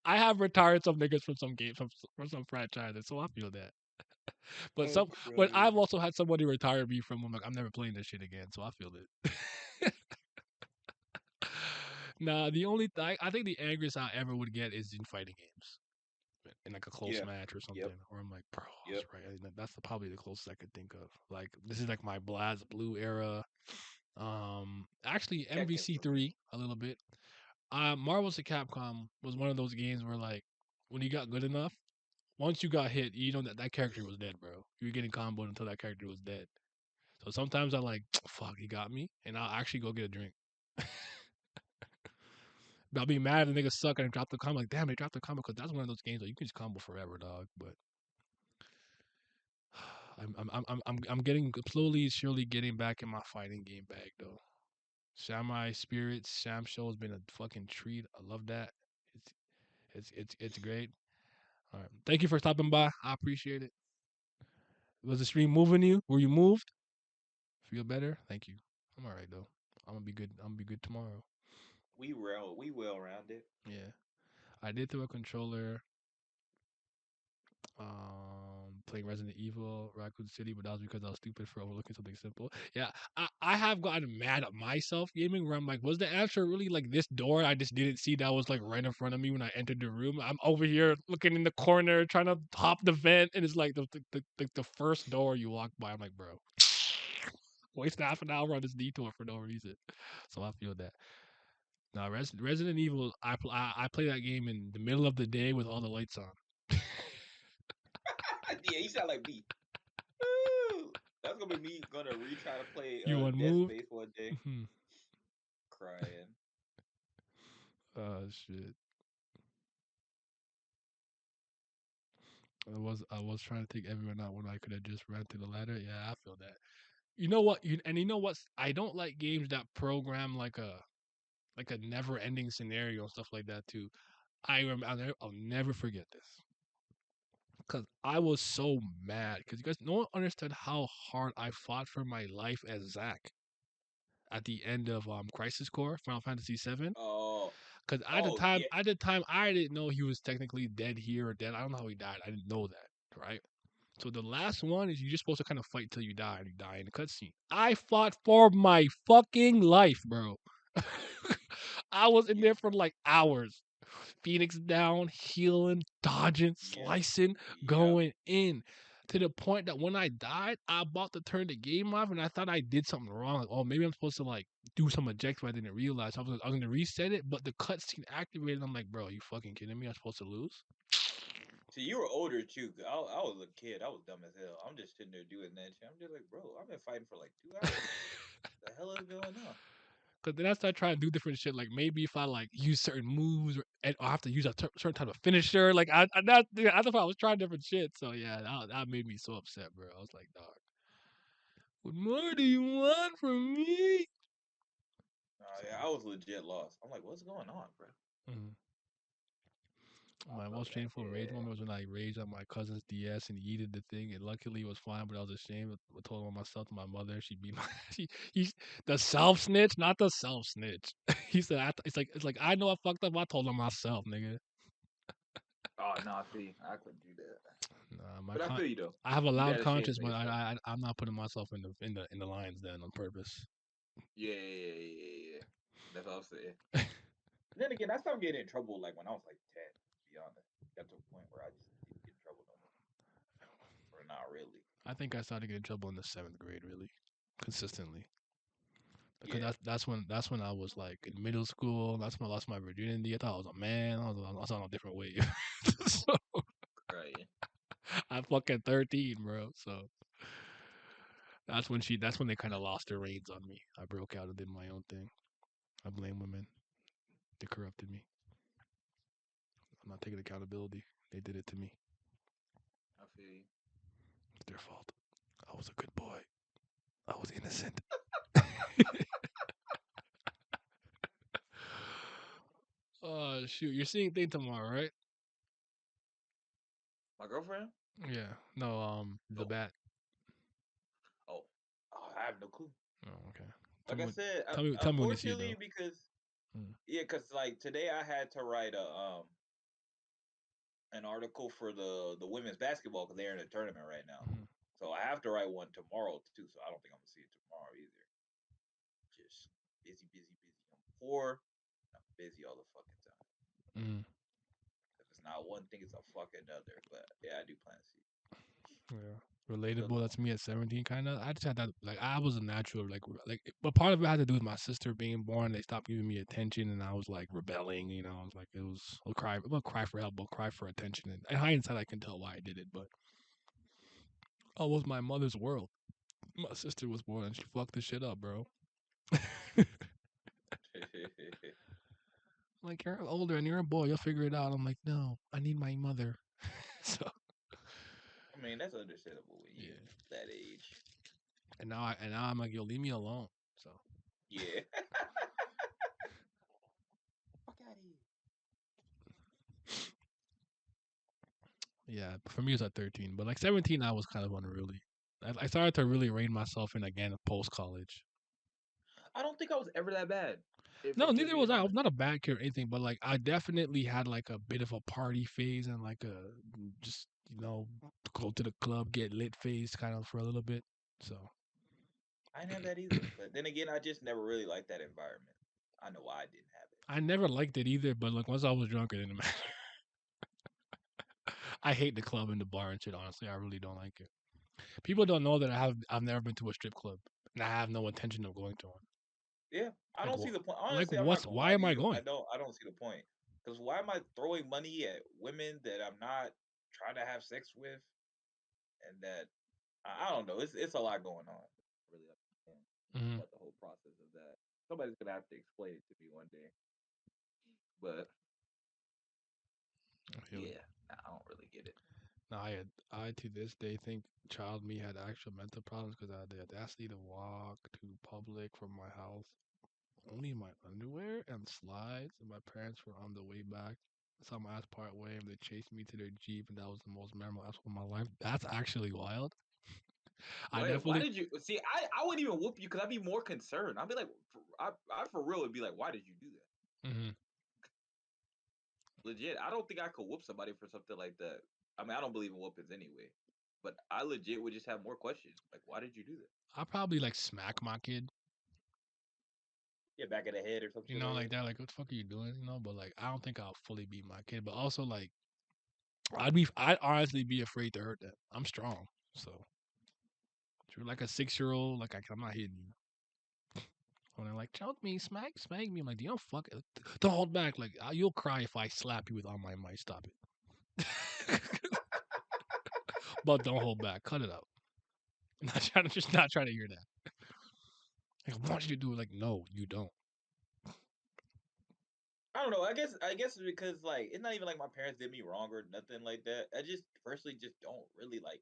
I have retired some niggas from some games from some franchises, so I feel that. But I'm some, but crying. I've also had somebody retire me from. I'm like, I'm never playing this shit again, so I feel it. Nah, the only I think the angriest I ever would get is in fighting games, in like a close Yeah. match or Yep. something, or I'm like, bro, I was Yep. right. That's probably the closest I could think of. Like this is like my Blaz Blue era. Actually Tekken MVC for me. three a little bit. Marvel's to Capcom was one of those games where like when you got good enough, once you got hit, you know that character was dead, bro. You were getting comboed until that character was dead. So sometimes I like, fuck, he got me, and I'll actually go get a drink. But I'll be mad if the niggas suck and drop the combo. Like, damn, they dropped the combo because that's one of those games where you can just combo forever, dog. But I'm getting slowly, surely getting back in my fighting game bag though. Samurai Spirits, Sam Show has been a fucking treat. I love that. It's it's great. All right, thank you for stopping by. I appreciate it. Was the stream moving you? Were you moved? Feel better? Thank you. I'm all right though. I'm gonna be good. I'm gonna be good tomorrow. We well rounded. Yeah, I did throw a controller. Playing Resident Evil, Raccoon City, but that was because I was stupid for overlooking something simple. Yeah, I have gotten mad at myself gaming where I'm like, was the answer really like this door I just didn't see that was like right in front of me when I entered the room? I'm over here looking in the corner trying to hop the vent, and it's like the first door you walk by. I'm like, bro, waste half an hour on this detour for no reason. So I feel that. Now, Resident Evil, I play that game in the middle of the day with all the lights on. Yeah, you sound like me. Woo! That's gonna be me gonna retry to play You Dead unmoved? Space one day. Hmm. Crying. Shit. I was trying to take everyone out when I could have just ran through the ladder. Yeah, I feel that. You know what? You know what? I don't like games that program like a never ending scenario and stuff like that too. I remember I'll never forget this because I was so mad because you guys no one understood how hard I fought for my life as Zack at the end of Crisis Core Final Fantasy VII. Oh, Because oh yeah, at the time, I didn't know he was technically dead here or dead. I don't know how he died. I didn't know that, right? So the last one is you're just supposed to kind of fight till you die, and you die in the cutscene. I fought for my fucking life, bro. I was in yeah, there for like hours. Phoenix down, healing, dodging, yeah, slicing, yeah. going in. To the point that when I died, I about to turn the game off and I thought I did something wrong. Like, oh, maybe I'm supposed to like do some objective I didn't realize. I was gonna reset it, but the cutscene activated. I'm like, bro, are you fucking kidding me? I'm supposed to lose? See, you were older too. 'Cause I was a kid. I was dumb as hell. I'm just sitting there doing that shit. I'm just like, bro, I've been fighting for like 2 hours. The hell is going on? Cause then I start trying to do different shit. Like maybe if I like use certain moves, and I have to use a certain type of finisher. Like I thought I was trying different shit. So yeah, that made me so upset, bro. I was like, dog, what more do you want from me? So, Yeah, I was legit lost. I'm like, what's going on, bro? mhm. I My felt most that. painful rage Yeah. moment was when I raged on my cousin's DS and he yeeted the thing. And luckily it was fine, but I was ashamed. I told on myself to my mother. She beat my. He's the self snitch, not the self snitch. He said, it's like I know I fucked up. I told on myself, nigga. Oh no, see, I couldn't do that. Nah, But I feel you though. I have a You loud gotta stand conscience, by but yourself. I'm not putting myself in the lion's den on purpose. Yeah. That's what I'm saying. Then again, I stopped getting in trouble like when I was like 10. To be honest, got to a point where I just didn't get in trouble no more, or not really. I think I started getting in trouble in the 7th grade, really, consistently. Because Yeah, that's when I was like in middle school. That's when I lost my virginity. I thought I was a man. I was on a different wave. So right. I'm fucking 13, bro. So that's when they kind of lost their reins on me. I broke out and did my own thing. I blame women. They corrupted me. I'm not taking accountability. They did it to me. I feel you. It's their fault. I was a good boy. I was innocent. Oh shoot, you're seeing thing tomorrow, right? My girlfriend? Yeah. No, the No. bat. Oh, I have no clue. Oh, okay. Tell Like me I what. said, Tell me when you see it unfortunately, though. because Mm, yeah, because like today I had to write a an article for the women's basketball because they're in a tournament right now. mhm. So I have to write one tomorrow too. So I don't think I'm gonna see it tomorrow either. Just busy. I'm poor. I'm busy all the fucking time. Mm, If it's not one thing, it's a fucking other. But yeah, I do plan to see. yeah. Still Relatable. don't That's know. me at 17, kind of. I just had that. Like I was a natural. But part of it had to do with my sister being born. They stopped giving me attention, and I was like rebelling. I was like, it was. I'll cry for help. I'll cry for attention. And in hindsight, I can tell why I did it. But I was my mother's world. My sister was born, and she fucked the shit up, bro. Like you're older and you're a boy, you'll figure it out. I'm like, no, I need my mother. So I mean, that's understandable when you yeah, that age. and now I'm like, yo, leave me alone. So Yeah. Fuck out of here. yeah, for me it was at 13, but like 17, I was kind of unruly. I started to really rein myself in again post college. I don't think I was ever that bad. If No, I'm just neither was being I. I was honest. not a bad kid or anything, but like I definitely had like a bit of a party phase and like a just go to the club, get lit phase kind of for a little bit. So I didn't have that either. But then again, I just never really liked that environment. I know why I didn't have it. I never liked it either, but like once I was drunk, it didn't matter. I hate the club and the bar and shit. Honestly, I really don't like it. People don't know that I've never been to a strip club and I have no intention of going to one. Yeah, I Like don't see what? the point. Like Honestly, I'm not what's? gonna Why lie to am I you. going? I don't see the point. Because why am I throwing money at women that I'm not trying to have sex with, and that I don't know. It's a lot going on. Really understand Hmm. about the whole process of that. Somebody's gonna have to explain it to me one day. But I feel you. yeah, I don't really get it. Now I to this day think child me had actual mental problems because I had the audacity to walk to public from my house only in my underwear and slides, and my parents were on the way back. Saw my ass part way, and they chased me to their jeep, and that was the most memorable episode of my life. That's actually wild. I Why definitely. did you see? I wouldn't even whoop you because I'd be more concerned. I'd be like, I for real would be like, why did you do that? Hmm. Legit, I don't think I could whoop somebody for something like that. I mean, I don't believe in whoopings anyway, but I legit would just have more questions. Like, why did you do that? I probably like smack my kid, Yeah, back of the head or some shit like like that. that. Like, what the fuck are you doing? But like, I don't think I'll fully beat my kid. But also, like, I'd honestly be afraid to hurt them. I'm strong, so if you're like a 6-year-old, like I'm not hitting you. When they're like, choke me, smack me, I'm like, you don't don't hold back. Like, you'll cry if I slap you with all my might. Stop it. But don't hold back. Cut it out. Just not trying to hear that. Like, I want you to do it. Like, no, you don't. I don't know. I guess it's because like it's not even like my parents did me wrong or nothing like that. I just personally just don't really like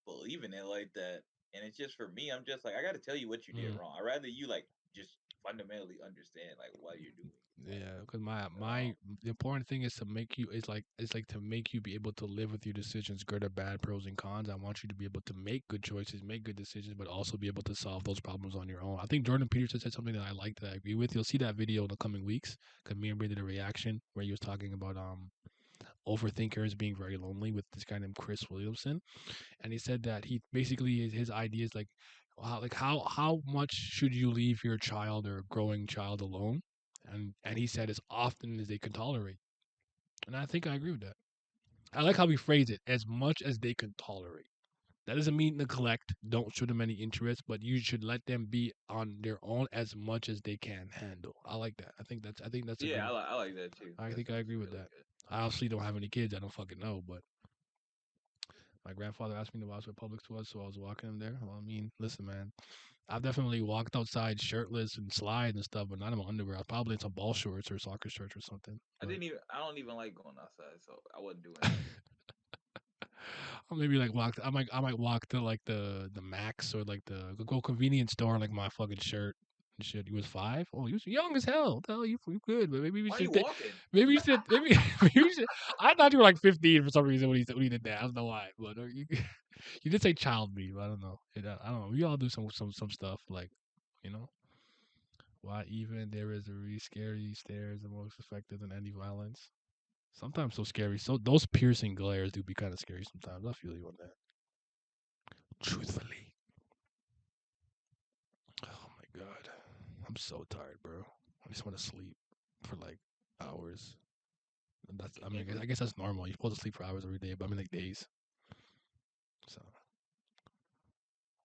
believe in it like that. And it's just for me, I'm just like I got to tell you what you did Mm. wrong. I rather you like just fundamentally understand like what you're doing. Like, Yeah, because my the important thing is to make you it's like to make you be able to live with your decisions, good or bad, pros and cons. I want you to be able to make good choices, make good decisions, but also be able to solve those problems on your own. I think Jordan Peterson said something that I like that I agree with. You'll see that video in the coming weeks because me and Bray did a reaction where he was talking about overthinkers being very lonely with this guy named Chris Williamson, and he said that he basically his idea is how much should you leave your child or growing child alone, and he said as often as they can tolerate, and I think I agree with that. I like how he phrased it, as much as they can tolerate. That doesn't mean neglect, don't show them any interest, but you should let them be on their own as much as they can handle. I like that. I think that's a yeah, good. I like that too. I think I That's agree with really that. good. I obviously don't have any kids. I don't fucking know, but my grandfather asked me to watch what Publix was, so I was walking him there. Well, I mean, listen, man, I've definitely walked outside shirtless and slide and stuff, but not in my underwear. I was probably in some ball shorts or soccer shorts or something. I But didn't even. I don't even like going outside, so I wasn't doing that. Or maybe like I might walk to like the Max or like the go convenience store in like my fucking shirt and shit. You was 5? Oh, you was young as hell. Hell, you good, but maybe we Why are you should walking? maybe you should maybe maybe you should. I thought you were like 15 for some reason when he did that. I don't know why, but you you did say child me, but I don't know. I don't know. We all do some stuff like you know why even there is a really scary stares the most effective than any violence. Sometimes so scary. So those piercing glares do be kind of scary sometimes. I feel you on that. Truthfully. Oh my god. I'm so tired, bro. I just want to sleep for like hours. And that's I mean I guess that's normal. You're supposed to sleep for hours every day, but I mean like days. So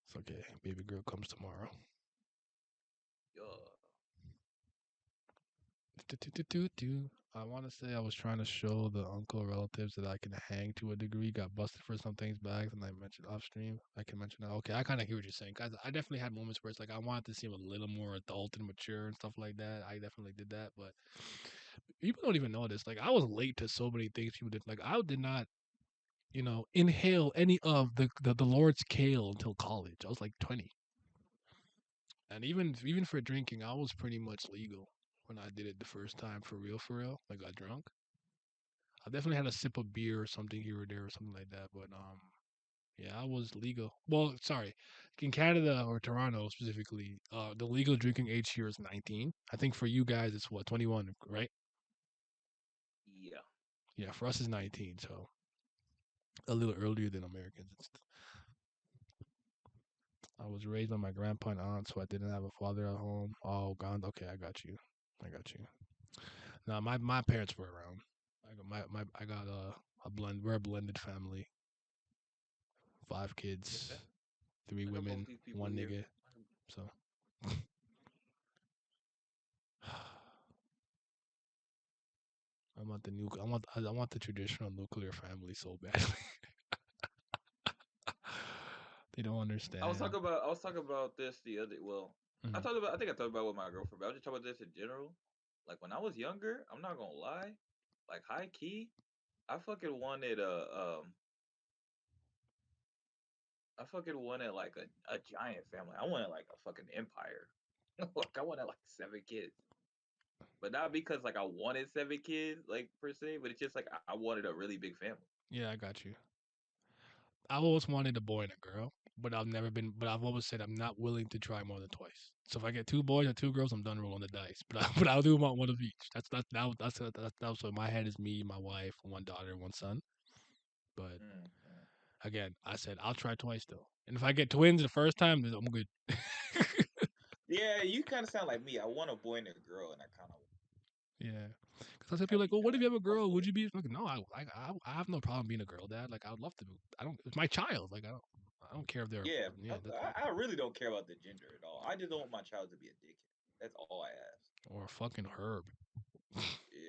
it's okay. Baby girl comes tomorrow. Yeah. Do. I want to say I was trying to show the uncle relatives that I can hang to a degree. Got busted for some things back, and I mentioned off stream. I can mention that. Okay, I kind of hear what you're saying. Guys, I definitely had moments where it's like I wanted to seem a little more adult and mature and stuff like that. I definitely did that, but people don't even know this. Like I was late to so many things people did. Like I did not, inhale any of the Lord's kale until college. I was like 20, and even for drinking, I was pretty much legal when I did it the first time for real, for real. Like got drunk. I definitely had a sip of beer or something here or there or something like that, but yeah, I was legal. Well, sorry, in Canada or Toronto specifically, the legal drinking age here is 19. I think for you guys it's what 21, right? Yeah. Yeah, for us it's 19, so a little earlier than Americans. I was raised by my grandpa and aunt, so I didn't have a father at home. Oh, God. Okay, I got you. I got you. No, my parents were around. I got a blend. We're a blended family. 5 kids, Okay. 3 I got both women, these people 1 here. nigga. So I want the new. I want the traditional nuclear family so badly. They don't understand. I was talking about this the other. Well, Mhm. I think I talked about it with my girlfriend. But I was just talking about this in general. Like when I was younger, I'm not gonna lie. Like high key, I fucking wanted I fucking wanted like a giant family. I wanted like a fucking empire. Like I wanted like 7 kids. But not because like I wanted 7 kids, like per se, but it's just like I wanted a really big family. Yeah, I got you. I always wanted a boy and a girl, but I've never been. But I've always said I'm not willing to try more than twice. So if I get 2 boys or 2 girls, I'm done rolling the dice. But I'll do one of each. That's what my head is. Me, my wife, 1 daughter, 1 son. But Mm. again, I said I'll try twice though. And if I get twins the first time, then I'm good. Yeah, you kind of sound like me. I want a boy and a girl, and I kind of Yeah. Because I said have people like, you well, what if done. you have a girl? Would Hopefully, you be like, no? I have no problem being a girl dad. Like I would love to. I don't. It's my child. Like I don't care if they're. yeah. Yeah. That's I really don't care about the gender at all. I just don't want my child to be a dickhead. That's all I ask. or a fucking herb.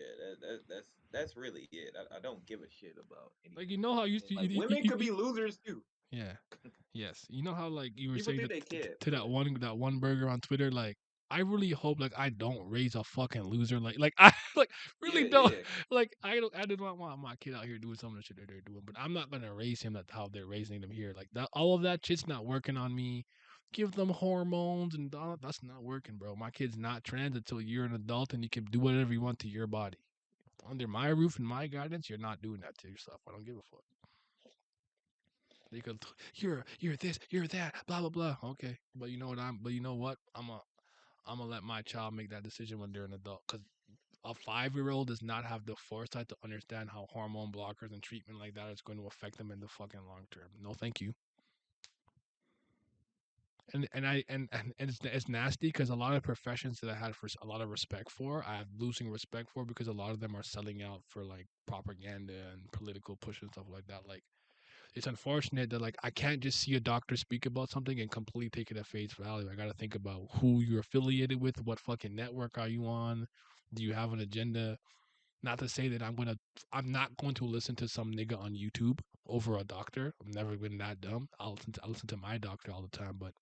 yeah, that's really it. I don't give a shit about Like anything you know how else. you used And to, like women could be losers too. yeah. Yes, you know how like you were People saying think that they can't, to but that one burger on Twitter. Like I really hope like I don't raise a fucking loser. Like I like really yeah, don't yeah, like I didn't want my kid out here doing some of the shit that they're doing. But I'm not gonna raise him that how they're raising him here. Like that all of that shit's not working on me. Give them hormones and all that's not working, bro. My kid's not trans until you're an adult and you can do whatever you want to your body. Under my roof and my guidance, you're not doing that to yourself. I don't give a fuck. They could, you're this, you're that, blah blah blah. Okay, but you know what but you know what? I'm gonna let my child make that decision when they're an adult. Cause a 5-year-old does not have the foresight to understand how hormone blockers and treatment like that is going to affect them in the fucking long term. No, thank you. And it's nasty because a lot of professions that I had for a lot of respect for, I have losing respect for because a lot of them are selling out for like propaganda and political push and stuff like that. Like it's unfortunate that like I can't just see a doctor speak about something and completely take it at face value. I got to think about who you're affiliated with, what fucking network are you on, do you have an agenda? Not to say that I'm not going to listen to some nigga on YouTube over a doctor. I've never been that dumb. I listen to my doctor all the time, but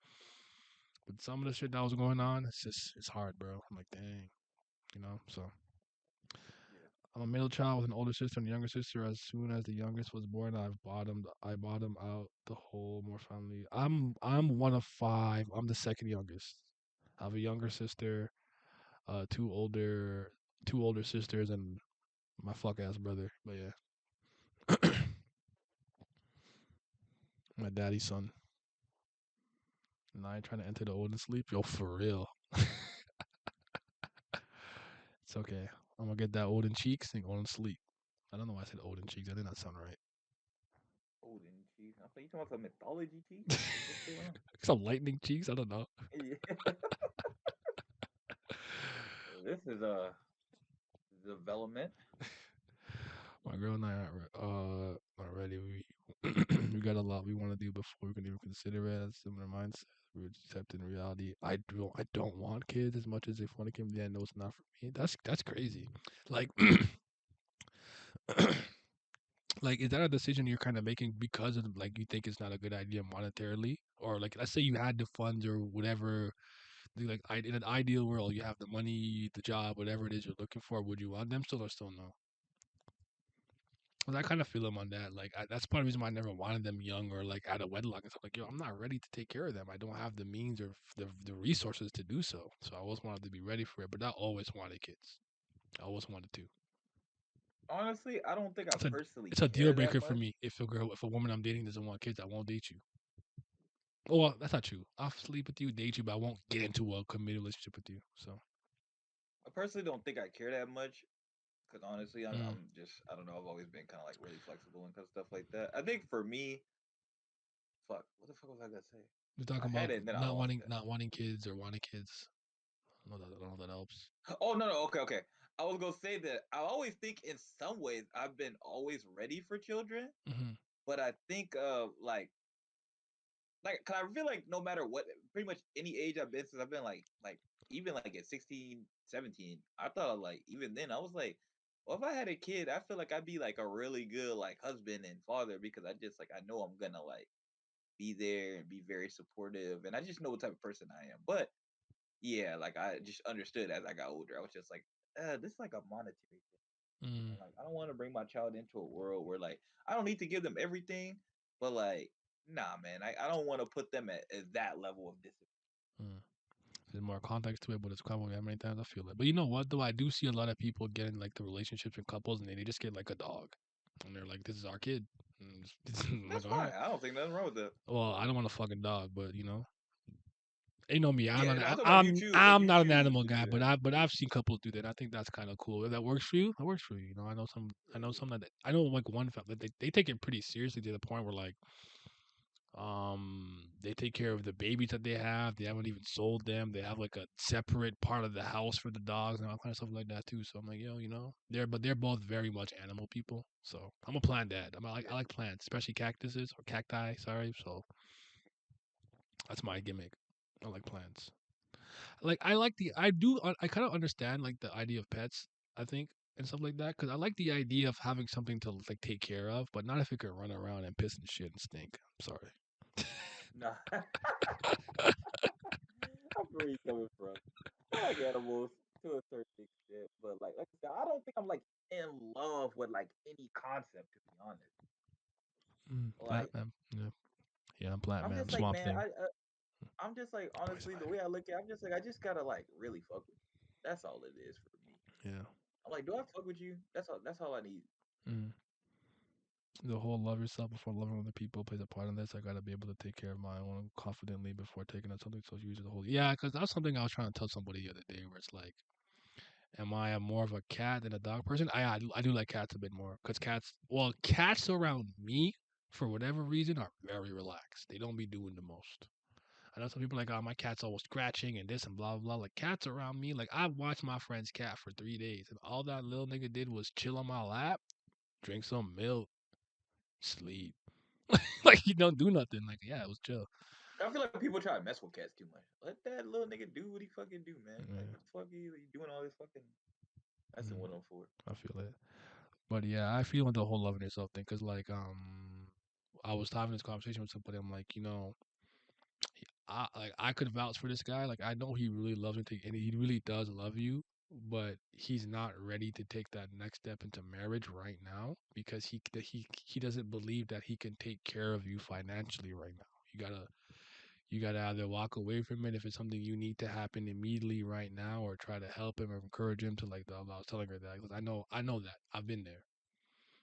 with some of the shit that was going on, it's hard, bro. I'm like, dang, you know. So yeah, I'm a middle child with an older sister and a younger sister. As soon as the youngest was born, I bottomed out the whole more family. I'm one of five. I'm the second youngest. I have a younger sister, uh, two older two older sisters, and my fuck ass brother. But yeah, my daddy's son. And I ain't trying to enter the olden sleep. Yo, for real. It's okay. I'm gonna get that olden cheeks and go and sleep. I don't know why I said olden cheeks. I did not sound right. golden cheese. I thought you talking about some mythology cheese. Like what's going on? Some lightning cheeks. I don't know. Yeah. This is a development. My girl and I are ready. We we got a lot we want to do before we can even consider it. As similar mindset. We're accepting reality. I don't want kids as much as if want to kids. Yeah, no, it's not for me. That's crazy. Like like is that a decision you're kind of making because of like you think it's not a good idea monetarily, or like let's say you had the funds or whatever. Like in an ideal world, you have the money, the job, whatever it is you're looking for. Would you want them still or still no? 'Cause I kind of feel them on that. Like that's part of the reason why I never wanted them young or like out of wedlock and stuff. Like yo, I'm not ready to take care of them. I don't have the means or the resources to do so. So I always wanted to be ready for it. But I always wanted kids. I always wanted to. Honestly, I don't think I It's a personally it's a deal care that breaker for much. me. If a woman I'm dating doesn't want kids, I won't date you. Oh, well, that's not true. I'll sleep with you, date you, but I won't get into a committed relationship with you. So, I personally don't think I care that much because honestly, mm. I'm just I don't know. I've always been kind of like really flexible and kind of stuff like that. I think for me, fuck, what the fuck was I gonna say? We're I talking had about it and then I lost it. not wanting kids or wanting kids. I don't know if that helps. Oh no, no, okay, okay. I was gonna say that I always think in some ways I've been always ready for children, Hmm. but I think like, cause I feel like no matter what, pretty much any age I've been since I've been like even like at 16, 17, I thought like even then I was like, well, if I had a kid, I feel like I'd be like a really good like husband and father because I just like I know I'm gonna like be there and be very supportive and I just know what type of person I am. But yeah, like I just understood as I got older. I was just like, this is like a monetary thing. Mm, And like I don't want to bring my child into a world where like I don't need to give them everything, but like nah man, I don't want to put them at that level of discipline. mm. There's more context to it, but it's probably how many times I feel it. But you know what though? I do see a lot of people getting like the relationships in couples, and they just get like a dog, and they're like, "This is our kid." I'm That's like, all right. fine. I don't think nothing wrong with that. Well, I don't want a fucking dog, but you know, you know me. Yeah, no, I'm talking about if you choose if I'm you not an choose animal to do guy, that. but I've seen couples do that. I think that's kind of cool. If that works for you, that works for you. You know, I know Yeah, some that I know like one family they take it pretty seriously to the point where like they take care of the babies that they have. They haven't even sold them. They have like a separate part of the house for the dogs and all kind of stuff like that too. So I'm like, yo, you know, they're both very much animal people. So I'm a plant dad. yeah. I like plants, especially cactuses or cacti. Sorry, so that's my gimmick. I like plants. Like I like the I do I kind of understand like the idea of pets. I think and stuff like that. Because I like the idea of having something to like take care of, but not if it could run around and piss and shit and stink. I'm sorry. Nah, I'm where you coming from. I like animals to a certain extent, but like I said, I don't think I'm like in love with like any concept to be honest. Plant Like man. Yeah. Yeah, I'm plant I'm man. just like, Swamp man, thing. I'm just like Poison honestly the way ivy. I look at, it, I'm just like I just gotta like really fuck with you. That's all it is for me. Yeah. I'm like, do I fuck with you? That's all. That's all I need. Mm. The whole love yourself before loving other people plays a part in this. I gotta be able to take care of my own confidently before taking on something so huge as the whole. Yeah, because that's something I was trying to tell somebody the other day, where it's like, am I a more of a cat than a dog person? I do like cats a bit more because cats around me for whatever reason are very relaxed. They don't be doing the most. I know some people are like, oh, my cat's always scratching and this and blah blah blah. Like cats around me, like I've watched my friend's cat for 3 days, and all that little nigga did was chill on my lap, drink some milk, sleep. Like he don't do nothing. Like yeah, it was chill. I feel like people try to mess with cats too much. Let that little nigga do what he fucking do, man. Like Yeah, what the fuck are you doing all this fucking messing mm, with him for? I feel it. But yeah, I feel the whole loving yourself thing because like I was having this conversation with somebody. I'm like, I could vouch for this guy. Like I know he really loves me, and he really does love you, but he's not ready to take that next step into marriage right now because he doesn't believe that he can take care of you financially right now. You gotta either walk away from it if it's something you need to happen immediately right now, or try to help him or encourage him to like. I was telling her that because I know that I've been there.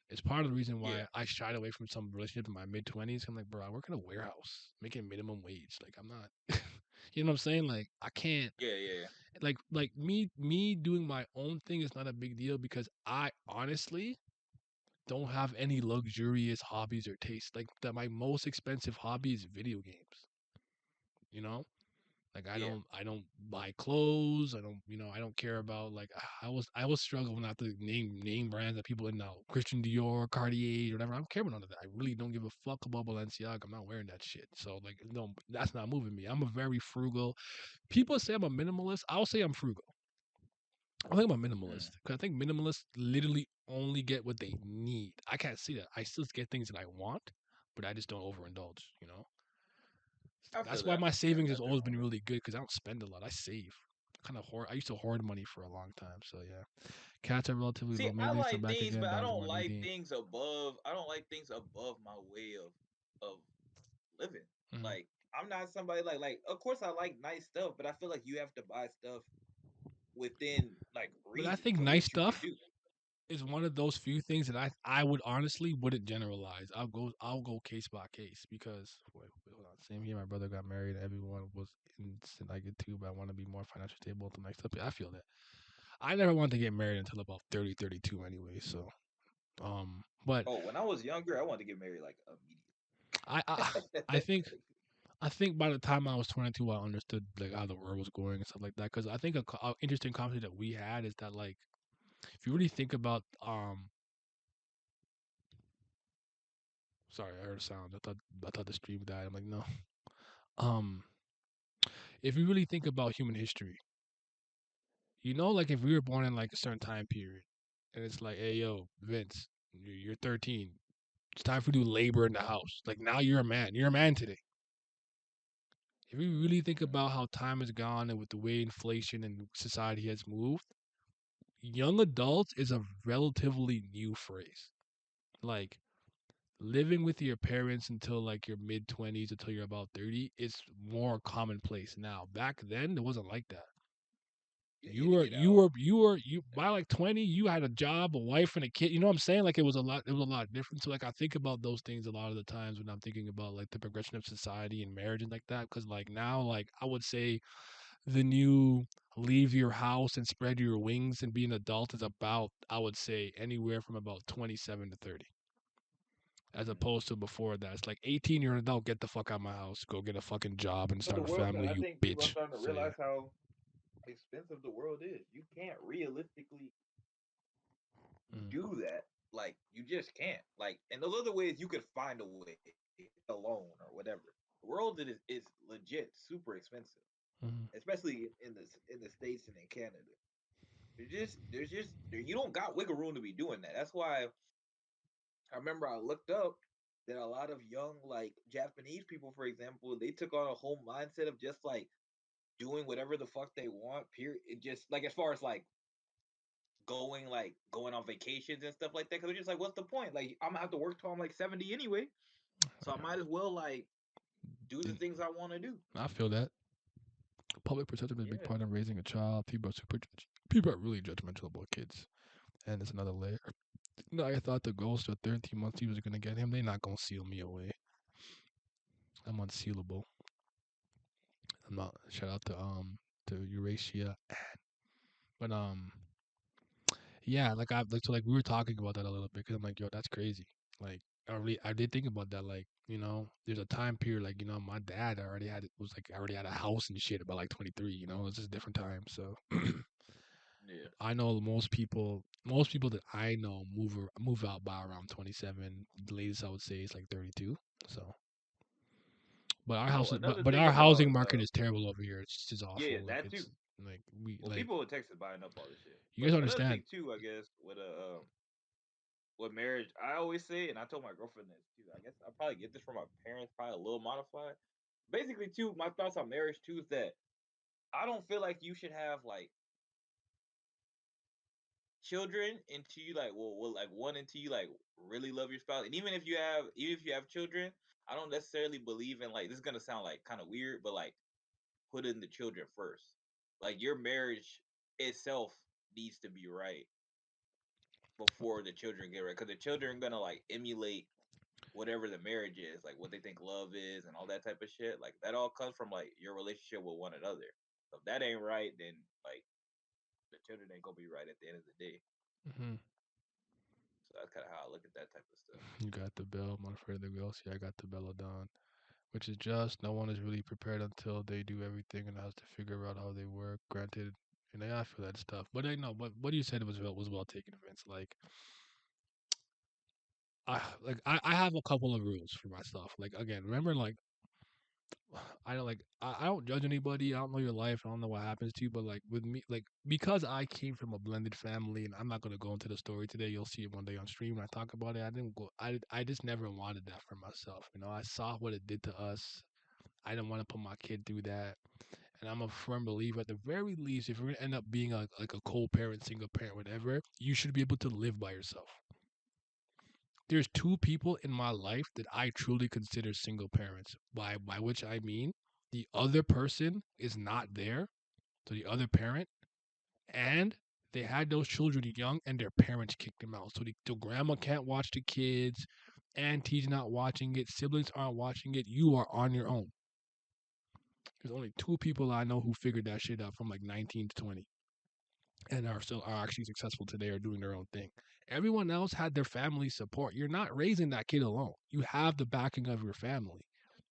It's part of the reason Yeah, why I shied away from some relationship in my mid 20s. I'm like, bro, I work in a warehouse making minimum wage. Like, I'm not, you know what I'm saying? Like, I can't, yeah. me doing my own thing is not a big deal because I honestly don't have any luxurious hobbies or tastes. Like, that my most expensive hobby is video games, you know? Like Yeah. I don't buy clothes. I don't care about like I was struggling not to name brands that people in now Christian Dior, Cartier, whatever. I don't care about none of that. I really don't give a fuck about Balenciaga. I'm not wearing that shit. So like no, that's not moving me. I'm a very frugal. People say I'm a minimalist. I'll say I'm frugal. I think I'm a Mm, minimalist because I think minimalists literally only get what they need. I can't see that. I still get things that I want, but I just don't overindulge. I feel That's that. why I my feel that. savings has Nothing always wrong been with really good because I don't spend a lot. I save. Kind of hoard. I used to hoard money for a long time. So yeah, cats are relatively See, low I maintenance. I'm like back things, again. but I Dogs are don't more like needy. things above. I don't like things above my way of living. Hmm. Like I'm not somebody like. Of course, I like nice stuff, but I feel like you have to buy stuff within like But I reason think to nice what you can stuff do. is one of those few things that I would honestly wouldn't generalize. I'll go case by case because hold on. Same here. My brother got married. Everyone was in I get too, but I want to be more financially stable at the next step. I feel that. I never wanted to get married until about 30, 32 anyway. So but Oh, when I was younger, I wanted to get married like I I, I immediately. think I think by the time I was 22, I understood like how the world was going and stuff like that. Because I think a interesting conversation that we had is that like if you really think about sorry, I heard a sound. I thought the stream died. I'm like no. Um, if you really think about human history, like if we were born in like a certain time period, and it's like, hey yo, Vince, you're 13. It's time for you to labor in the house. Like now you're a man. You're a man today. If you really think Mhm. about how time has gone and with the way inflation and society has moved, young adults is a relatively new phrase. Like living with your parents until like your mid 20s until you're about 30 is more commonplace now. Back then it wasn't like that. Yeah, you You had to were get you out. were you were you by like 20 you had a job, a wife and a kid. You know what I'm saying? Like it was a lot different. So like I think about those things a lot of the times when I'm thinking about like the progression of society and marriage and like that cuz like now like I would say the new leave your house and spread your wings and be an adult is about I would say anywhere from about 27 to 30 as Mhm. opposed to before that it's like 18 you're an adult, get the fuck out of my house, go get a fucking job and But start the a world, family, I you think people are bitch. starting to So yeah. realize how expensive the world is. You can't realistically Mm, do that. Like you just can't. Like, and those other ways you could find a way alone or whatever. The world is legit super expensive, mm, especially in the states and in Canada. you don't got wiggle room to be doing that. That's why I remember I looked up that a lot of young like Japanese people, for example, they took on a whole mindset of just like doing whatever the fuck they want. Period. It just like as far as going on vacations and stuff like that. Because they're just like, what's the point? Like I'm gonna have to work till I'm like 70 anyway, so I might as well like do the And things I want to do. I feel that public perception is a big Yeah, part of raising a child. People are really judgmental about kids, and it's another layer. No, I thought the ghost of 13 months he was gonna get him. They not gonna seal me away. I'm unsealable. I'm not. Shout out to Eurasia, but yeah, like we were talking about that a little bit because I'm like, yo, that's crazy. Like I did think about that. Like there's a time period like my dad already had a house and shit about like 23. It's just a different time. So yeah. I know most people that I know move out by around 27. The latest I would say is like 32. So, but our Oh, house, another but thing our about housing market is terrible over here. It's just yeah, awful. Like that too. it's like we Well, like people in Texas buying up all this shit. you guys But don't another understand. thing too, I guess, with marriage, I always say, and I told my girlfriend this too. I guess I probably get this from my parents, probably a little modified. Basically, too, my thoughts on marriage too is that I don't feel like you should have like children until you like like one until you like really love your spouse. And even if you have children, I don't necessarily believe in like this is gonna sound like kind of weird, but like putting the children first. Like your marriage itself needs to be right before the children get right, because the children are gonna like emulate whatever the marriage is, like what they think love is and all that type of shit. Like that all comes from like your relationship with one another. So if that ain't right, then like the children ain't gonna be right at the end of the day. Hmm. So that's kind of how I look at that type of stuff. You got the bell, my friend the girl. See, I got the belladon, which is just no one is really prepared until they do everything and has to figure out how they work. Granted, and I feel that stuff, but I know. But what you said was well taken, Vince. Like I have a couple of rules for myself. Like again, remember like I don't judge anybody. I don't know your life. I don't know what happens to you. But like with me, like because I came from a blended family, and I'm not gonna go into the story today. You'll see it one day on stream when I talk about it. I didn't go. I just never wanted that for myself. I saw what it did to us. I didn't want to put my kid through that. And I'm a firm believer, at the very least, if you're gonna end up being like a co-parent, single parent, whatever, you should be able to live by yourself. There's two people in my life that I truly consider single parents. By which I mean the other person is not there, so the other parent, and they had those children young and their parents kicked them out. So grandma can't watch the kids, auntie's not watching it, siblings aren't watching it. You are on your own. There's only two people I know who figured that shit out from like 19 to 20 and are actually successful today or doing their own thing. Everyone else had their family support. You're not raising that kid alone. You have the backing of your family.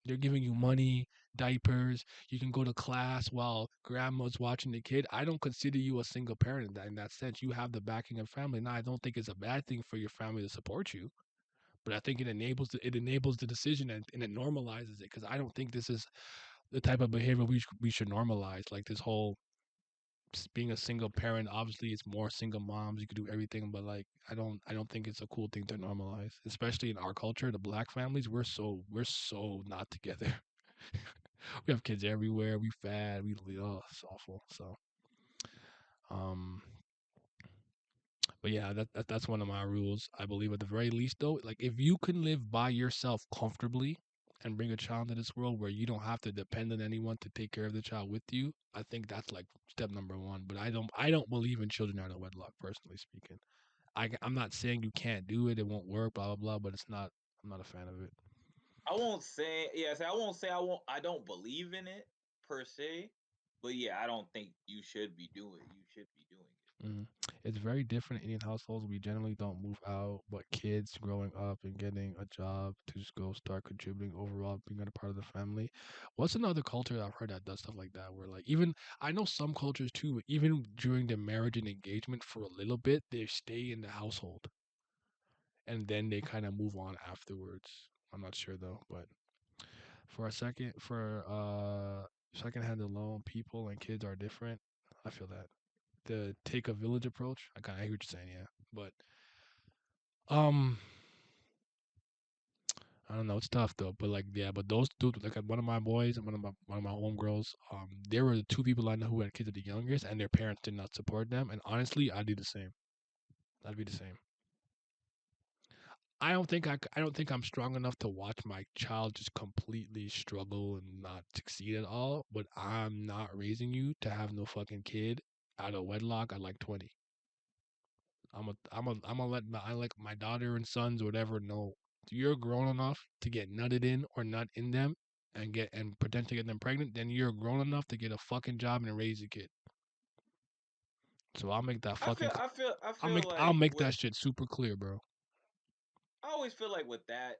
They're giving you money, diapers. You can go to class while grandma's watching the kid. I don't consider you a single parent in that sense. You have the backing of family. Now, I don't think it's a bad thing for your family to support you, but I think it enables the decision and it normalizes it because I don't think this is the type of behavior we should normalize. Like this whole being a single parent, obviously it's more single moms, you could do everything, but like I don't think it's a cool thing to normalize, especially in our culture. The black families, we're so not together. We have kids everywhere, we fat, oh, it's awful. So um but yeah, that's one of my rules. I believe at the very least though, like if you can live by yourself comfortably and bring a child into this world where you don't have to depend on anyone to take care of the child with you, I think that's like step number one. But I don't believe in children out of wedlock, personally speaking. I'm not saying you can't do it, it won't work, blah blah blah, but I'm not a fan of it. I won't say yes. I won't say I won't. I don't believe in it per se, but yeah, I don't think you should be doing. You should be doing it. Mhm. It's very different in Indian households. We generally don't move out, but kids growing up and getting a job to just go start contributing overall, being a part of the family. What's another culture I've heard that does stuff like that? Where like even I know some cultures too, but even during their marriage and engagement for a little bit, they stay in the household and then they kind of move on afterwards. I'm not sure though, but for second hand alone, people and kids are different. I feel that. the take a village approach. I hear what you're saying, yeah. But um, I don't know. It's tough though. But like, yeah. But those two, like one of my boys and one of my homegirls, they were the two people I know who had kids at the youngest, and their parents did not support them. And honestly, I'd do the same. I'd be the same. I don't think I'm strong enough to watch my child just completely struggle and not succeed at all. But I'm not raising you to have no fucking kid out of wedlock at like 20. I'm gonna let I like my daughter and sons or whatever know you're grown enough to get nutted in or nut in them and get and pretend to get them pregnant. Then you're grown enough to get a fucking job and raise a kid. So I'll make that I fucking feel I feel I I'll feel I'll like make with that shit super clear, bro. I always feel like with that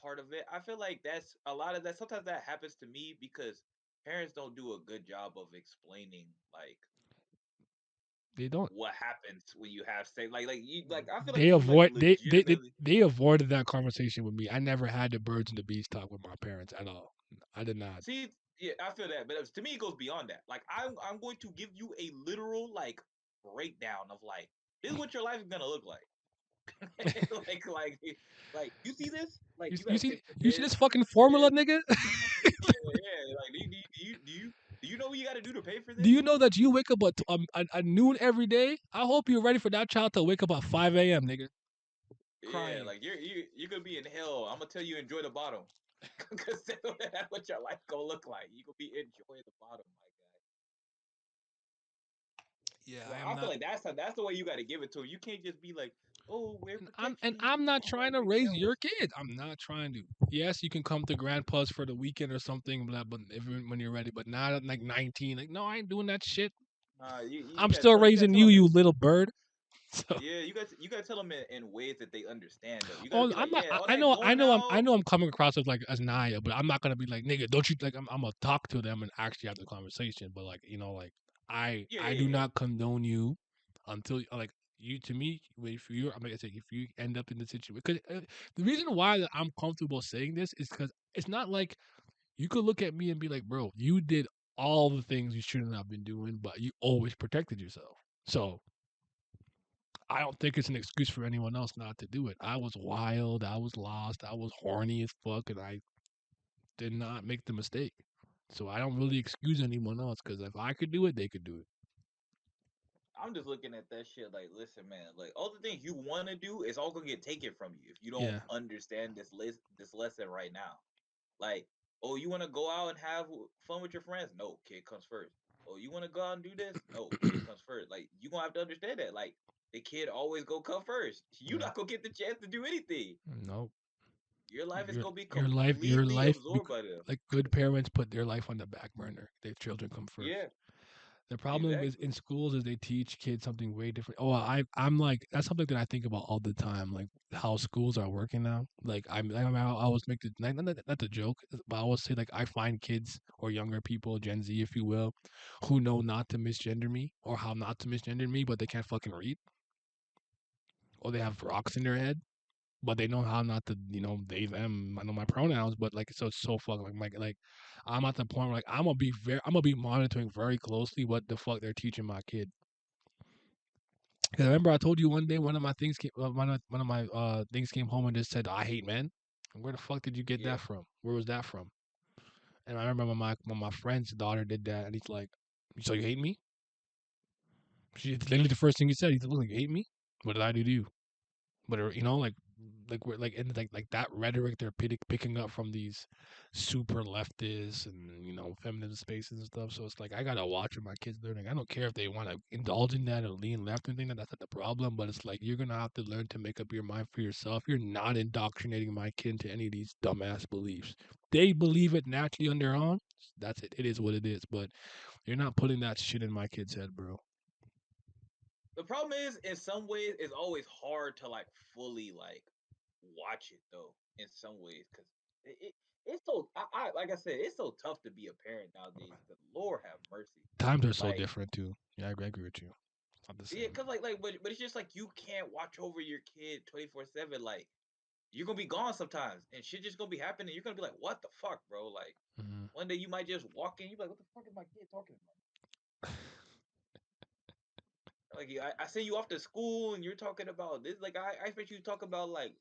part of it, I feel like that's a lot of that. Sometimes that happens to me because parents don't do a good job of explaining like They don't. what happens when you have sex. Like you like I feel like They you like avoid legitimately they avoided that conversation with me. I never had the birds and the bees talk with my parents at all. I did not. see. Yeah, I feel that, but to me, it goes beyond that. Like I'm going to give you a literal like breakdown of like this is what your life is gonna look like. Like you see this? Like you gotta pay for You see this. this fucking Yeah, formula, nigga? yeah. Like do you know what you got to do to pay for Do this? you know that you wake up at noon every day? I hope you're ready for that child to wake up at 5 a.m., nigga. Yeah, Crying. like you're gonna be in hell. I'm gonna tell you enjoy the bottom, because that's what your life gonna look like. You gonna be enjoying the bottom, my guy. Yeah, So I am I feel not. like that's the way you got to give it to him. You can't just be like, oh, wear And protection. I'm not Oh, like trying to like raise no. your kid. I'm not trying to. Yes, you can come to grandpa's for the weekend or something, blah, but if when you're ready, but not at like 19. Like, no, I ain't doing that shit. You I'm gotta still tell raising you, him you little bird. So, yeah, you gotta tell them in ways that they understand though. You gotta oh, be like, I'm not. yeah, all I that know. going I out. know. I'm coming across as like as Naya, but I'm not gonna be like, nigga, don't you like? I'm gonna talk to them and actually have the conversation. But like, like Yeah, I yeah, do yeah. not condone you until like you to me. If you, I'm like I said, if you end up in the situation, because the reason why that I'm comfortable saying this is because it's not like you could look at me and be like, bro, you did all the things you shouldn't have been doing, but you always protected yourself. So I don't think it's an excuse for anyone else not to do it. I was wild, I was lost, I was horny as fuck, and I did not make the mistake. So I don't really excuse anyone else because if I could do it, they could do it. I'm just looking at that shit like, listen, man, like all the things you want to do is all gonna get taken from you if you don't Yeah. understand this lesson right now. Like, oh, you want to go out and have fun with your friends? No, kid comes first. Oh, you want to go out and do this? No, kid comes first. Like, you gonna have to understand that. Like, the kid always go come first. You Yeah. not gonna get the chance to do anything. Nope. Your life is Your gonna be your completely life absorbed by them. like good parents put their life on the back burner. Their children come first. Yeah, The problem is exactly. in schools is they teach kids something way different. Oh, I'm like that's something that I think about all the time, like how schools are working now. Like I always make the not the joke, but I always say like I find kids or younger people, Gen Z if you will, who know not to misgender me or how not to misgender me, but they can't fucking read or they have rocks in their head. But they know how not to, they them. I know my pronouns, but like so it's so fucking like I'm at the point where like I'm gonna be monitoring very closely what the fuck they're teaching my kid. Because I remember I told you one day one of my things came home and just said I hate men. Where the fuck did you get Yeah, that from? Where was that from? And I remember when my friend's daughter did that, and he's like, "So you hate me?" She literally the first thing he said. He said, "Look, you hate me? What did I do to you?" But like we're like in like that rhetoric they're picking up from these super leftists and feminist spaces and stuff. So it's like I gotta watch what my kids learning. I don't care if they want to indulge in that or lean left or anything. That's not the problem. But it's like you're gonna have to learn to make up your mind for yourself. You're not indoctrinating my kid into any of these dumbass beliefs. They believe it naturally on their own. That's it. It is what it is. But you're not putting that shit in my kid's head, bro. the problem is in some ways it's always hard to like fully like watch it though. In some ways, because it's so I like I said, it's so tough to be a parent nowadays. Because Lord have mercy. Times are so Like different too. Yeah, I agree with you. It's not the yeah, same. cause but it's just like you can't watch over your kid 24/7. Like you're gonna be gone sometimes, and shit just gonna be happening. You're gonna be like, what the fuck, bro? Like Mhm. one day you might just walk in, you be like, what the fuck is my kid talking about? Like I send you off to school and you're talking about this. Like I expect you to talk about like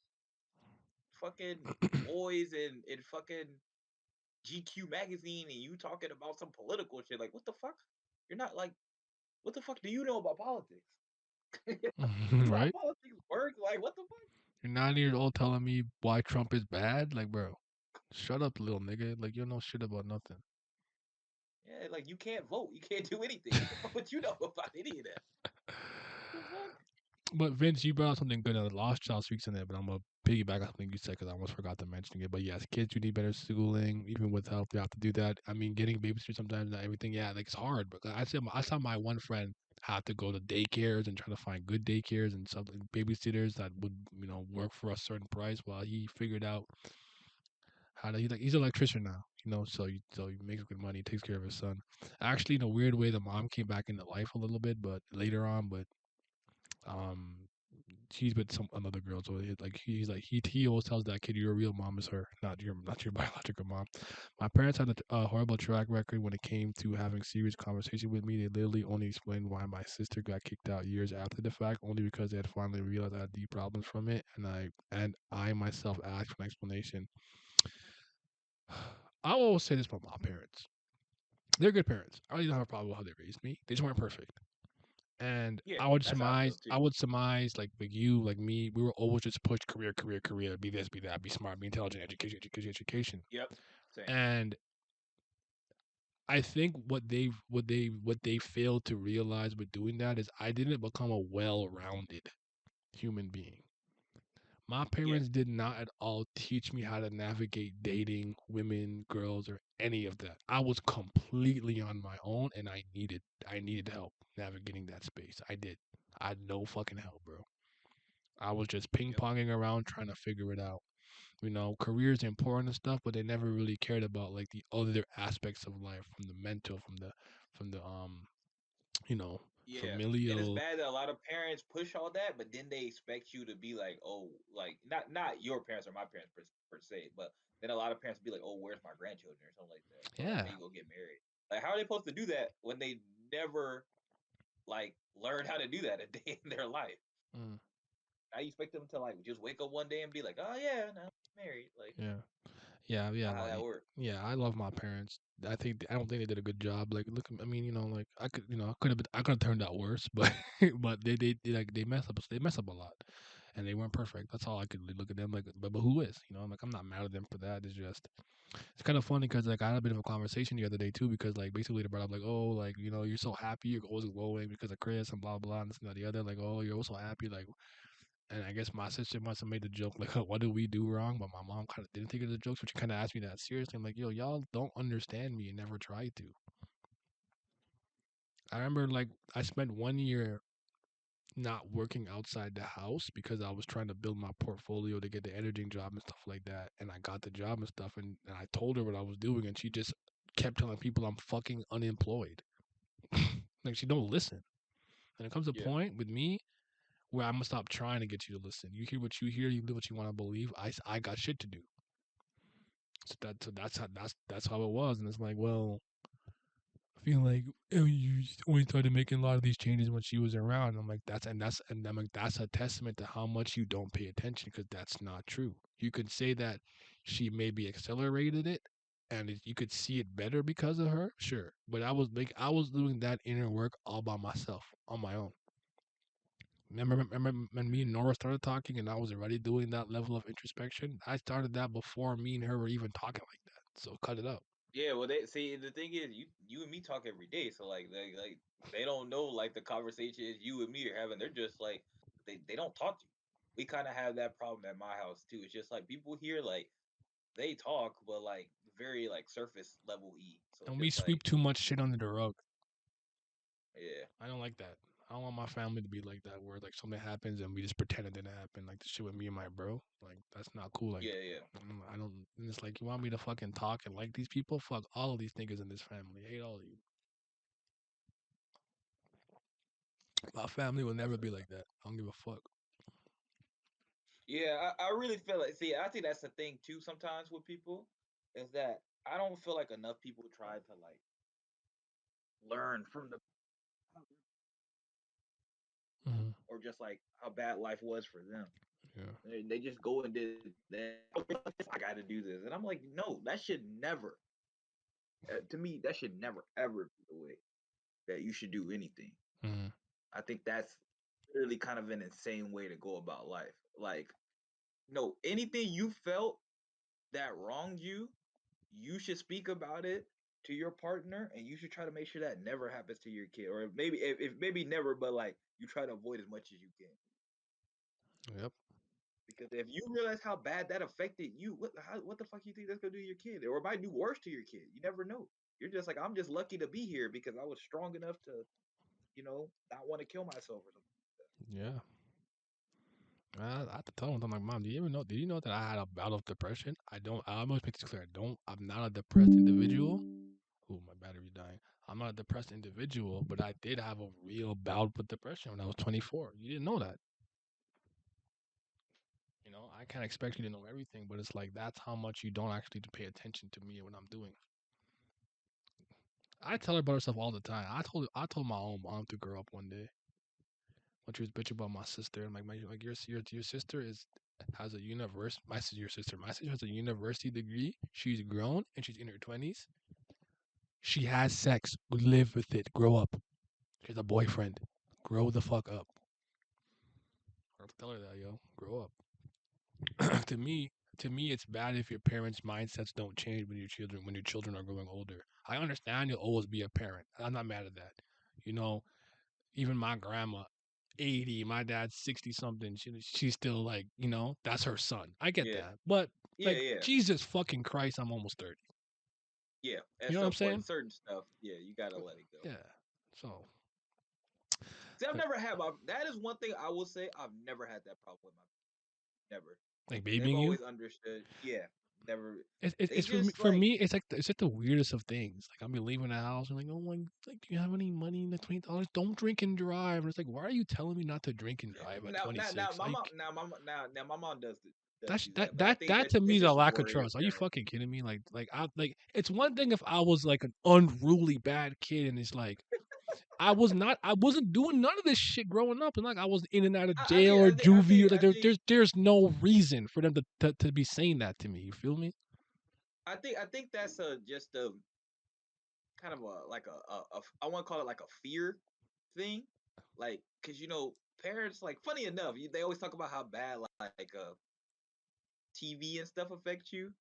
fucking boys and fucking GQ magazine and you talking about some political shit. Like what the fuck? You're not like what the fuck do you know about politics? You know how Right? politics work? Like what the fuck? You're 9 years old telling me why Trump is bad? Like, bro, shut up, little nigga. Like, you don't know shit about nothing. Yeah, like you can't vote. You can't do anything. What the fuck would you know about any of that? The fuck? But Vince, you brought up something good. The Lost Child speaks in there, but I'm gonna piggyback on something you said because I almost forgot to mention it. But yes, kids do need better schooling, even with help. They have to do that. I mean, getting babysitters sometimes, not everything. Yeah, like it's hard. But I saw my one friend have to go to daycares and try to find good daycares and something babysitters that would work for a certain price while he figured out how to. He's an electrician now. So he makes good money, takes care of his son. Actually, in a weird way, the mom came back into life a little bit, but later on, but um he's with some another girl. So he's like he always tells that kid, "Your real mom is her, not your biological mom." My parents had a horrible track record when it came to having serious conversation with me. They literally only explained why my sister got kicked out years after the fact, only because they had finally realized I had deep problems from it, and I myself asked for an explanation. I always say this about my parents. They're good parents. I really don't have a problem with how they raised me. They just weren't perfect. And Yeah, I would that's how I surmise, feel too. I would surmise, like you, like me, we were always just pushed career, career, career, be this, be that, be smart, be intelligent, education, education, education. Yep. Same. And I think what they failed to realize with doing that is I didn't become a well-rounded human being. My Yeah. parents did not at all teach me how to navigate dating women, girls, or any of that. I was completely on my own, and I needed help navigating that space. I did. I had no fucking help, bro. I was just ping Yep. ponging around trying to figure it out. Careers are important and stuff, but they never really cared about like the other aspects of life, from the mental, from the you know, Yeah. And it's familial. bad that a lot of parents push all that, but then they expect you to be like, oh, like not your parents or my parents per se, but then a lot of parents be like, oh, where's my grandchildren or something like that. So like Yeah. now you go get married. Like how are they supposed to do that when they never like learned how to do that a day in their life? Mm, Now you expect them to like just wake up one day and be like, oh yeah, now I'm married. Like yeah. Yeah, yeah, not how that works. yeah. I love my parents. I don't think they did a good job. Like, look, I mean, like I could have turned out worse, but but they mess up. They mess up a lot, and they weren't perfect. That's all I could look at them like. But who is? Like I'm not mad at them for that. It's kind of funny because like I had a bit of a conversation the other day too because like basically they brought up like, oh, like you're so happy, your goals are glowing because of Chris and blah blah and this and that, the other, like, oh, you're so happy, like. And I guess my sister must have made the joke like, "What did we do wrong?" But my mom kind of didn't take it as a joke, so she kind of asked me that seriously. I'm like, "Yo, y'all don't understand me and never tried to." I remember like I spent 1 year not working outside the house because I was trying to build my portfolio to get the editing job and stuff like that. And I got the job and stuff, and I told her what I was doing, and she just kept telling people I'm fucking unemployed. Like she don't listen. And it comes a Yeah. point with me where I'm gonna stop trying to get you to listen. You hear what you hear, you live what you want to believe. I got shit to do. So that's how it was, and it's like, well, I feel like you only started making a lot of these changes when she was around. And I'm like, and I'm like, that's a testament to how much you don't pay attention because that's not true. You could say that she maybe accelerated it, and you could see it better because of her, sure. But I was doing that inner work all by myself on my own. Remember when me and Nora started talking, and I was already doing that level of introspection. I started that before me and her were even talking like that. So cut it out. Yeah, well, they see the thing is, you and me talk every day, so like they don't know like the conversations you and me are having. They're just like they don't talk to you. We kind of have that problem at my house too. It's just like people here like they talk, but like very like surface level e. So it's And we just sweep like too much shit under the rug. yeah, I don't like that. I don't want my family to be like that, where like something happens and we just pretend it didn't happen. Like the shit with me and my bro, like that's not cool. Like yeah, yeah, I don't. And it's like you want me to fucking talk and like these people. Fuck all of these niggas in this family. I hate all of you. My family will that's never a be like that. I don't give a fuck. yeah. I really feel like see, I think that's the thing too. Sometimes with people is that I don't feel like enough people try to like learn from the Mhm. or just like how bad life was for them. Yeah. They just go and did that. I got to do this, and I'm like, no, that should never. To me, that should never ever be the way that you should do anything. Mhm. I think that's really kind of an insane way to go about life. Like, no, anything you felt that wronged you should speak about it to your partner, and you should try to make sure that never happens to your kid, or maybe if maybe never, but like you try to avoid as much as you can. Yep. Because if you realize how bad that affected you, what the fuck you think that's gonna do to your kid, or it might do worse to your kid? You never know. You're just like, I'm just lucky to be here because I was strong enough to, not want to kill myself or something. Yeah. I have to tell him. I'm like, Mom, do you ever know? Did you know that I had a bout of depression? I don't. I almost make this clear. I don't. I'm not a depressed individual. Ooh, my battery's dying. I'm not a depressed individual, but I did have a real bout with depression when I was 24. You didn't know that. I can't expect you to know everything, but it's like that's how much you don't actually pay attention to me and what I'm doing. I tell her about herself all the time. I told my own mom to grow up one day when she was bitching about my sister. I'm like your sister has a university. My sister has a university degree. She's grown and she's in her 20s. She has sex. Live with it. Grow up. She has a boyfriend. Grow the fuck up. I have to tell her that, yo. Grow up. To me, it's bad if your parents' mindsets don't change when your children are growing older. I understand you'll always be a parent. I'm not mad at that. You know, even my grandma, 80, my dad's 60 something. She's still like, that's her son. I get Yeah, that. But yeah, like yeah, Jesus fucking Christ, I'm almost 30. yeah. You At know what I'm some point, saying? certain stuff, yeah, you gotta let it go. Yeah. So, See, I've like, never had that is one thing I will say. I've never had that problem with my never. like They've babying you. always understood. Yeah, never. It's They for me. just For like me, it's like the weirdest of things. Like I'll be leaving the house and like, oh my, like, do you have any money in the $20? Don't drink and drive. And it's like, why are you telling me not to drink and drive at now 26? my Like mom now my mom does that's do that that, but I that think that to me it's is a just lack of more your trust. Are you parents. fucking kidding me? Like it's one thing if I was like an unruly bad kid and it's like I wasn't doing none of this shit growing up and like I was in and out of I jail think or I think I juvie think or like I there's think there's there's no reason for them to be saying that to me. You feel me? I think that's a just a kind of a like a I want to call it like a fear thing, like because parents like funny enough they always talk about how bad TV and stuff affect you.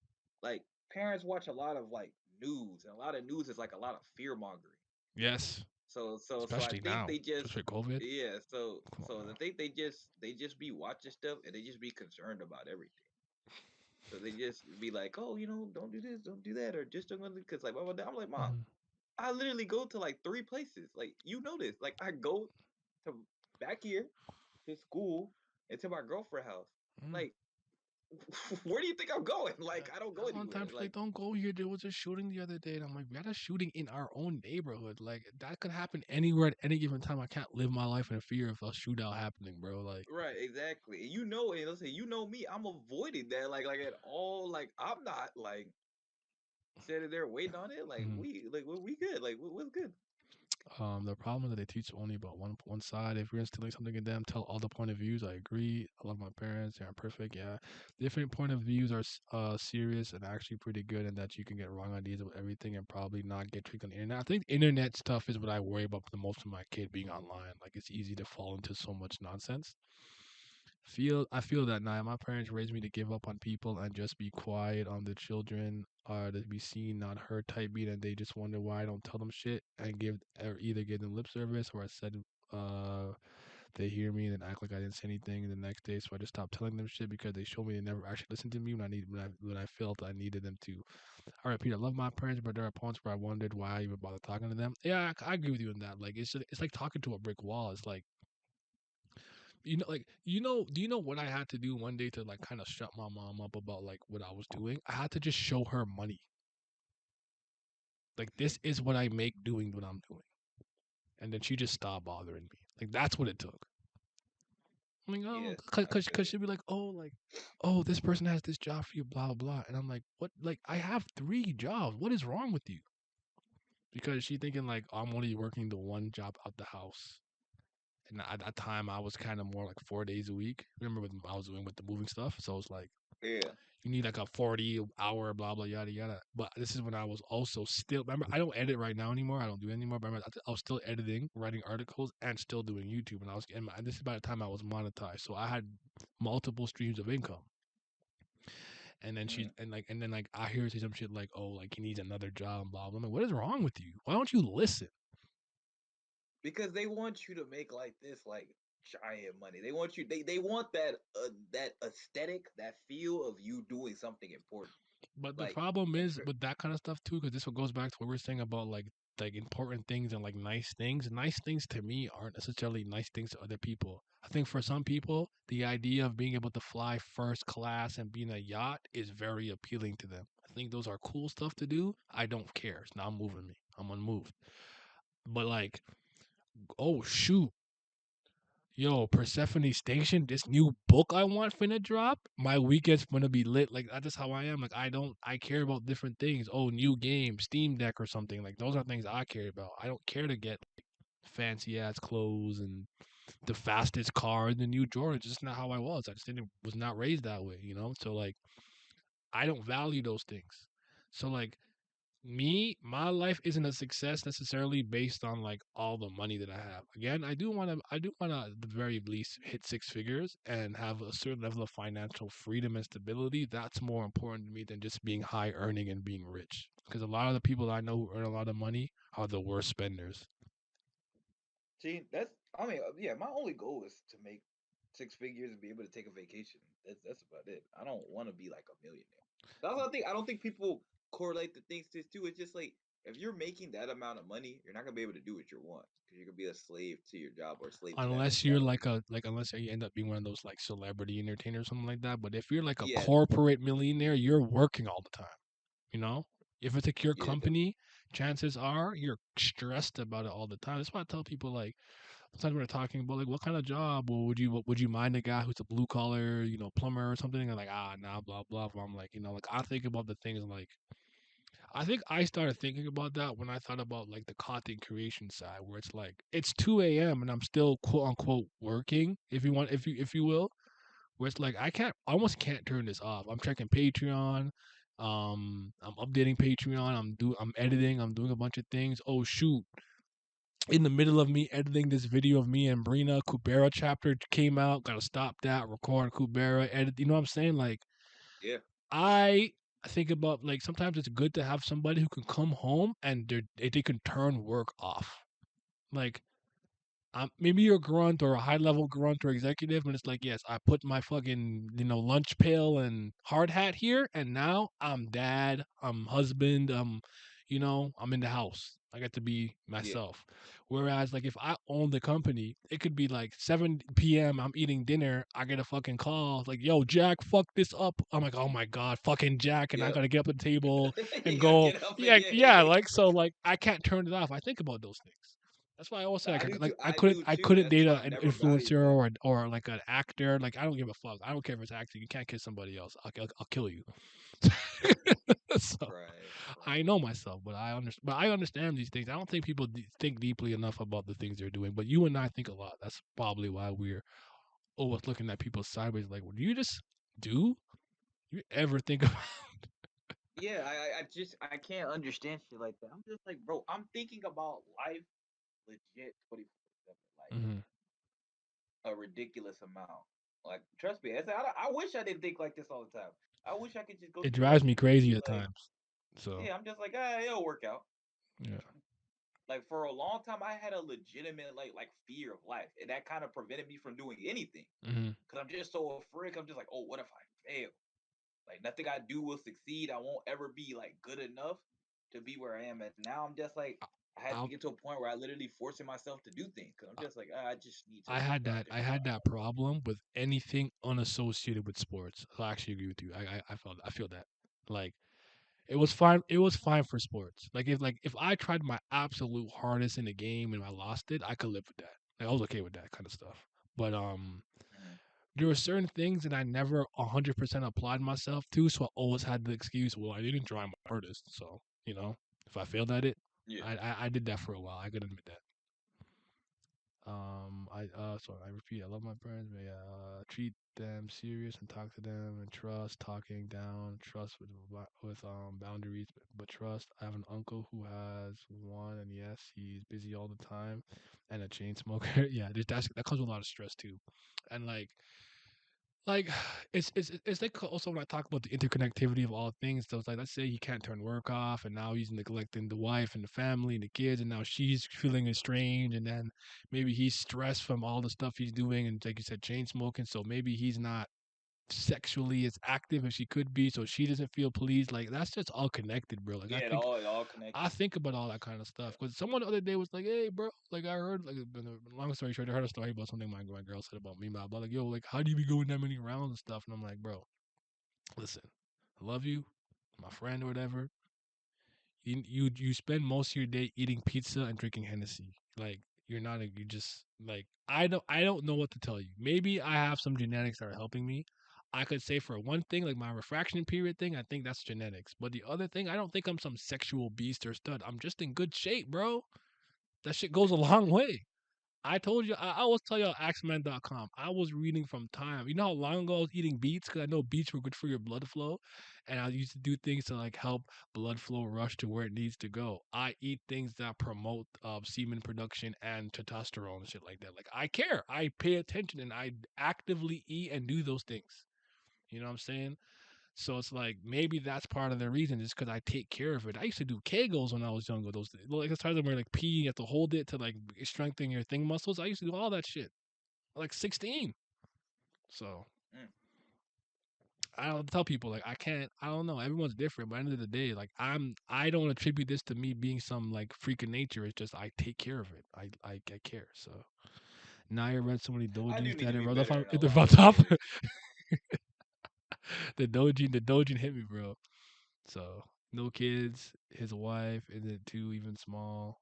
Like parents watch a lot of like news, and a lot of news is like a lot of fear mongering. Yes. So I Especially think now. they just Especially COVID. yeah. So Come on so I now. think they just be watching stuff and they just be concerned about everything. So they just be like, oh, don't do this, don't do that, or just don't go because like blah, blah, blah. I'm like, mom, Mhm. I literally go to like three places. Like this. Like I go to back here to school and to my girlfriend house. Mm. Like where do you think I'm going? Like I don't go That one anywhere. time she's like, "Don't go here." There was a shooting the other day, and I'm like, "We had a shooting in our own neighborhood. Like that could happen anywhere at any given time. I can't live my life in fear of a shootout happening, bro. Like, Right, exactly. And let's say me, I'm avoiding that like at all. Like I'm not like sitting there waiting on it. Like mhm. we good. Like what's good? The problem is that they teach only about one side. If you're instilling something in them, tell all the point of views. I agree. I love my parents. They aren't perfect. Yeah, different point of views are serious and actually pretty good, and that you can get wrong ideas with everything and probably not get tricked on the internet. I think internet stuff is what I worry about the most with my kid being online. Like it's easy to fall into so much nonsense. I feel that now. My parents raised me to give up on people and just be quiet on the children, or to be seen, not heard type beat, and they just wonder why I don't tell them shit and either give them lip service or I said uh they hear me and then act like I didn't say anything the next day. So I just stopped telling them shit because they showed me they never actually listened to me when I felt I needed them to. All right, Peter, I love my parents, but there are points where I wondered why I even bother talking to them. Yeah, I agree with you on that. Like it's like talking to a brick wall. It's like do you know what I had to do one day to like kind of shut my mom up about like what I was doing? I had to just show her money. Like this is what I make doing what I'm doing. And then she just stopped bothering me. Like that's what it took. I'm like, oh, Yeah, cause, I cause, feel cause you. she'd be like, oh, this person has this job for you, blah blah. And I'm like, what? Like, I have 3 jobs. What is wrong with you? Because she thinking like I'm only working the one job out the house. And at that time, I was kind of more like 4 days a week. Remember when I was doing with the moving stuff? So it's like Yeah. you need like a 40 hour blah blah yada yada. But this is when I was also still remember I don't edit right now anymore. I don't do it anymore. But remember, I was still editing, writing articles, and still doing YouTube. And I was and this is by the time I was monetized. So I had multiple streams of income. And then Mm. I hear her say some shit like, "Oh, like he needs another job." Blah blah. I'm like, what is wrong with you? Why don't you listen? Because they want you to make like this like giant money. They want you. They want that aesthetic, that feel of you doing something important. But the Like problem and is with that kind of stuff too, because this one goes back to what we are saying about like important things and like nice things. Nice things to me aren't necessarily nice things to other people. I think for some people, the idea of being able to fly first class and be in a yacht is very appealing to them. I think those are cool stuff to do. I don't care. It's not moving me. I'm unmoved. But like, oh shoot, yo, Persephone Station, this new book I want finna drop. My weekend's gonna be lit. Like that's just how I am. Like I care about different things. Oh, new game, Steam Deck or something. Like those are things I care about. I don't care to get like, fancy ass clothes and the fastest car and the new Jordan. It's just not how I was. I just didn't was not raised that way, you know. So like I don't value those things. So like me, my life isn't a success necessarily based on like all the money that I have. Again, I do want to at the very least hit six figures and have a certain level of financial freedom and stability. That's more important to me than just being high earning and being rich. Because a lot of the people I know who earn a lot of money are the worst spenders. see, that's I mean, yeah. My only goal is to make 6 figures and be able to take a vacation. That's about it. I don't want to be like a millionaire. That's what I think. I don't think people correlate the things to too. It's just like if you're making that amount of money, you're not gonna be able to do what you want because you're gonna be a slave to your job or a slave to that Unless you're mentality. like unless you end up being one of those like celebrity entertainers or something like that. But if you're like a Yeah, corporate millionaire, you're working all the time. You know, if it's like your yeah, company, chances are you're stressed about it all the time. That's why I tell people like sometimes when they're talking about like what kind of job, well, would you mind a guy who's a blue collar, you know, plumber or something? And they're like, nah, blah blah. But I'm like, you know, like I think about the things like I think I started thinking about that when I thought about like the content creation side, where it's like it's 2 a.m. and I'm still quote unquote working, if you want, if you will, where it's like I almost can't turn this off. I'm checking Patreon, I'm updating Patreon, I'm editing, I'm doing a bunch of things. Oh shoot, in the middle of me editing this video of me and Brina, Kubera chapter came out. Gotta stop that, record Kubera, edit. You know what I'm saying? Like yeah, I think about like sometimes it's good to have somebody who can come home and they can turn work off. Like maybe you're a grunt or a high level grunt or executive, and it's like, yes, I put my fucking lunch pail and hard hat here, and now I'm dad, I'm husband, I'm in the house. I get to be yeah, myself. Whereas, like, if I own the company, it could be like 7 p.m. I'm eating dinner. I get a fucking call like, "Yo, Jack, fuck this up." I'm like, "Oh my god, fucking Jack!" And I yeah. gotta get up at the table and You gotta go, get up and yeah, yeah, yeah. Like so, like I can't turn it off. I think about those things. That's why I always say I do too. I I couldn't do too. That's date why I've an never valued influencer that. or like an actor. Like I don't give a fuck. I don't care if it's acting. You can't kiss somebody else. I'll kill you. So Right, I right. know myself, but I understand these things. I don't think people think deeply enough about the things they're doing. But you and I think a lot. That's probably why we're always looking at people sideways. Like, what do you just do? You ever think about? Yeah, I just I can't understand shit like that. I'm just like, bro, I'm thinking about life legit 24/7, like Mhm. a ridiculous amount. Like, trust me, I wish I didn't think like this all the time. I wish I could just go It through life drives me and just crazy be at like, times. So yeah, I'm just like, ah, it'll work out. yeah. Like for a long time, I had a legitimate like fear of life, and that kind of prevented me from doing anything Mhm. because I'm just so afraid. I'm just like, oh, what if I fail? Like nothing I do will succeed. I won't ever be like good enough to be where I am. And now I'm just like I had to I'll get to a point where I literally forcing myself to do things because I'm just like I just need to try I different had that life. problem with anything unassociated with sports. I actually agree with you. I feel that. Like it was fine for sports. Like if I tried my absolute hardest in a game and I lost it, I could live with that. Like, I was okay with that kind of stuff. But Mhm. there were certain things that I never 100% applied myself to, so I always had the excuse, well, I didn't try my hardest, so if I failed at it, Yeah. I did that for a while. I could admit that. I repeat, I love my parents, but yeah, treat them serious and talk to them and trust, talking down, trust with boundaries, but trust. I have an uncle who has one, and yes, he's busy all the time, and a chain smoker. Yeah, that comes with a lot of stress too, and like it's like also when I talk about the interconnectivity of all things. So it's like let's say he can't turn work off, and now he's neglecting the wife and the family and the kids, and now she's feeling estranged, and then maybe he's stressed from all the stuff he's doing, and like you said, chain smoking. So maybe he's not sexually as active as she could be, so she doesn't feel pleased. Like that's just all connected, bro. Like Yeah, it all connected. I think about all that kind of stuff because someone the other day was like, "Hey, bro, like I heard, like, long story short, I heard a story about something my girl said about me, blah blah. Like, yo, like, how do you be going that many rounds and stuff?" And I'm like, "Bro, listen, I love you, my friend or whatever. You spend most of your day eating pizza and drinking Hennessy. Like, you're not a, you just like I don't know what to tell you. Maybe I have some genetics that are helping me. I could say for one thing, like my refraction period thing, I think that's genetics. But the other thing, I don't think I'm some sexual beast or stud. I'm just in good shape, bro. That shit goes a long way. I told you, I always tell you on axeman.com. I was reading from time. You know how long ago I was eating beets? Because I know beets were good for your blood flow. And I used to do things to like help blood flow rush to where it needs to go. I eat things that promote semen production and testosterone and shit like that. Like, I care. I pay attention and I actively eat and do those things. You know what I'm saying? So it's like maybe that's part of the reason is because I take care of it. I used to do Kegels when I was younger. Those like exercises where like pee, you have to hold it to like strengthen your thing muscles. I used to do all that shit. Like 16. So Mm. I don't tell people like I can't. I don't know. Everyone's different. But at the end of the day, like I don't attribute this to me being some like freak of nature. It's just I take care of it. I care. So now I read so many I do dojis need that to it be rubbed off better on in a it lot rubbed of off. ways. The dojin hit me, bro. So no kids, his wife isn't too even small.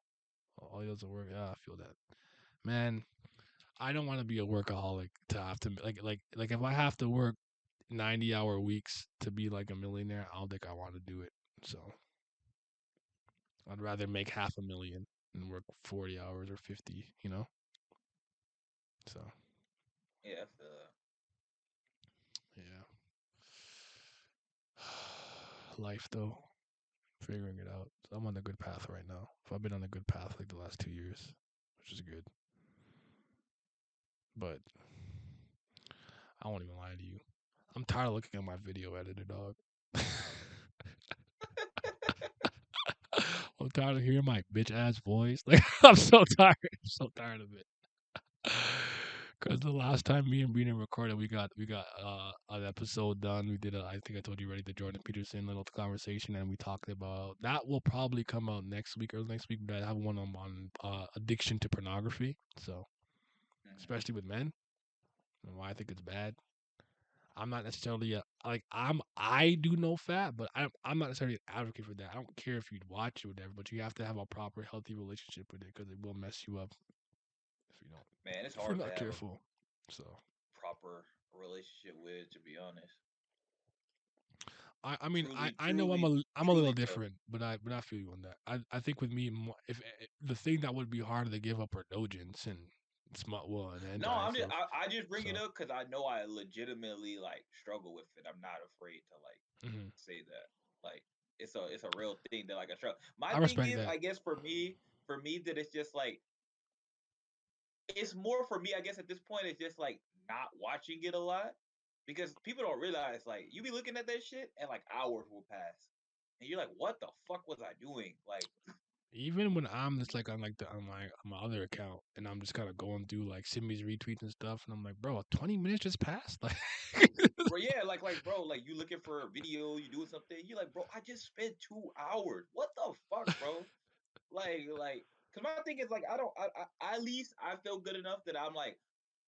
All he does is work. Yeah, I feel that. Man, I don't want to be a workaholic to have to like if I have to work 90-hour weeks to be like a millionaire, I don't think I want to do it. So I'd rather make half a million and work 40 hours or 50, you know? So Yeah, I feel that. yeah. Life though, figuring it out. So I'm on a good path right now. I've been on a good path like the last 2 years, which is good. But I won't even lie to you. I'm tired of looking at my video editor, dog. I'm tired of hearing my bitch ass voice. Like I'm so tired. I'm so tired of it. Cause the last time me and Brina recorded, we got an episode done. We did I think I told you already the Jordan Peterson little conversation, and we talked about that will probably come out next week or next week. But I have one on addiction to pornography. So Mhm. especially with men and why I think it's bad. I'm not necessarily I do know fat, but I'm not necessarily an advocate for that. I don't care if you watch it or whatever, but you have to have a proper healthy relationship with it because it will mess you up if you don't Man, it's if you're hard to not have a careful. So proper relationship with it, to be honest. I mean Truly, I know truly, I'm a little truly tough. different, but I feel you on that. I think with me if the thing that would be harder to give up are dojins and smart one and No, I'm just so I just bring it so up because I know I legitimately like struggle with it. I'm not afraid to like mhm. say that. Like it's a real thing that like I struggle. My I thing respect is, that. I guess for me that it's just like it's more for me. I guess at this point, it's just like not watching it a lot because people don't realize like you be looking at that shit and like hours will pass, and you're like, what the fuck was I doing? Like, Even when I'm just like on my other account and I'm just kind of going through like Simi's retweets and stuff, and I'm like, bro, 20 minutes just passed. Like, bro, yeah, like, bro, like you looking for a video, you doing something, you like, bro, I just spent 2 hours. What the fuck, bro? Cause my thing is like, I at least I feel good enough that I'm like,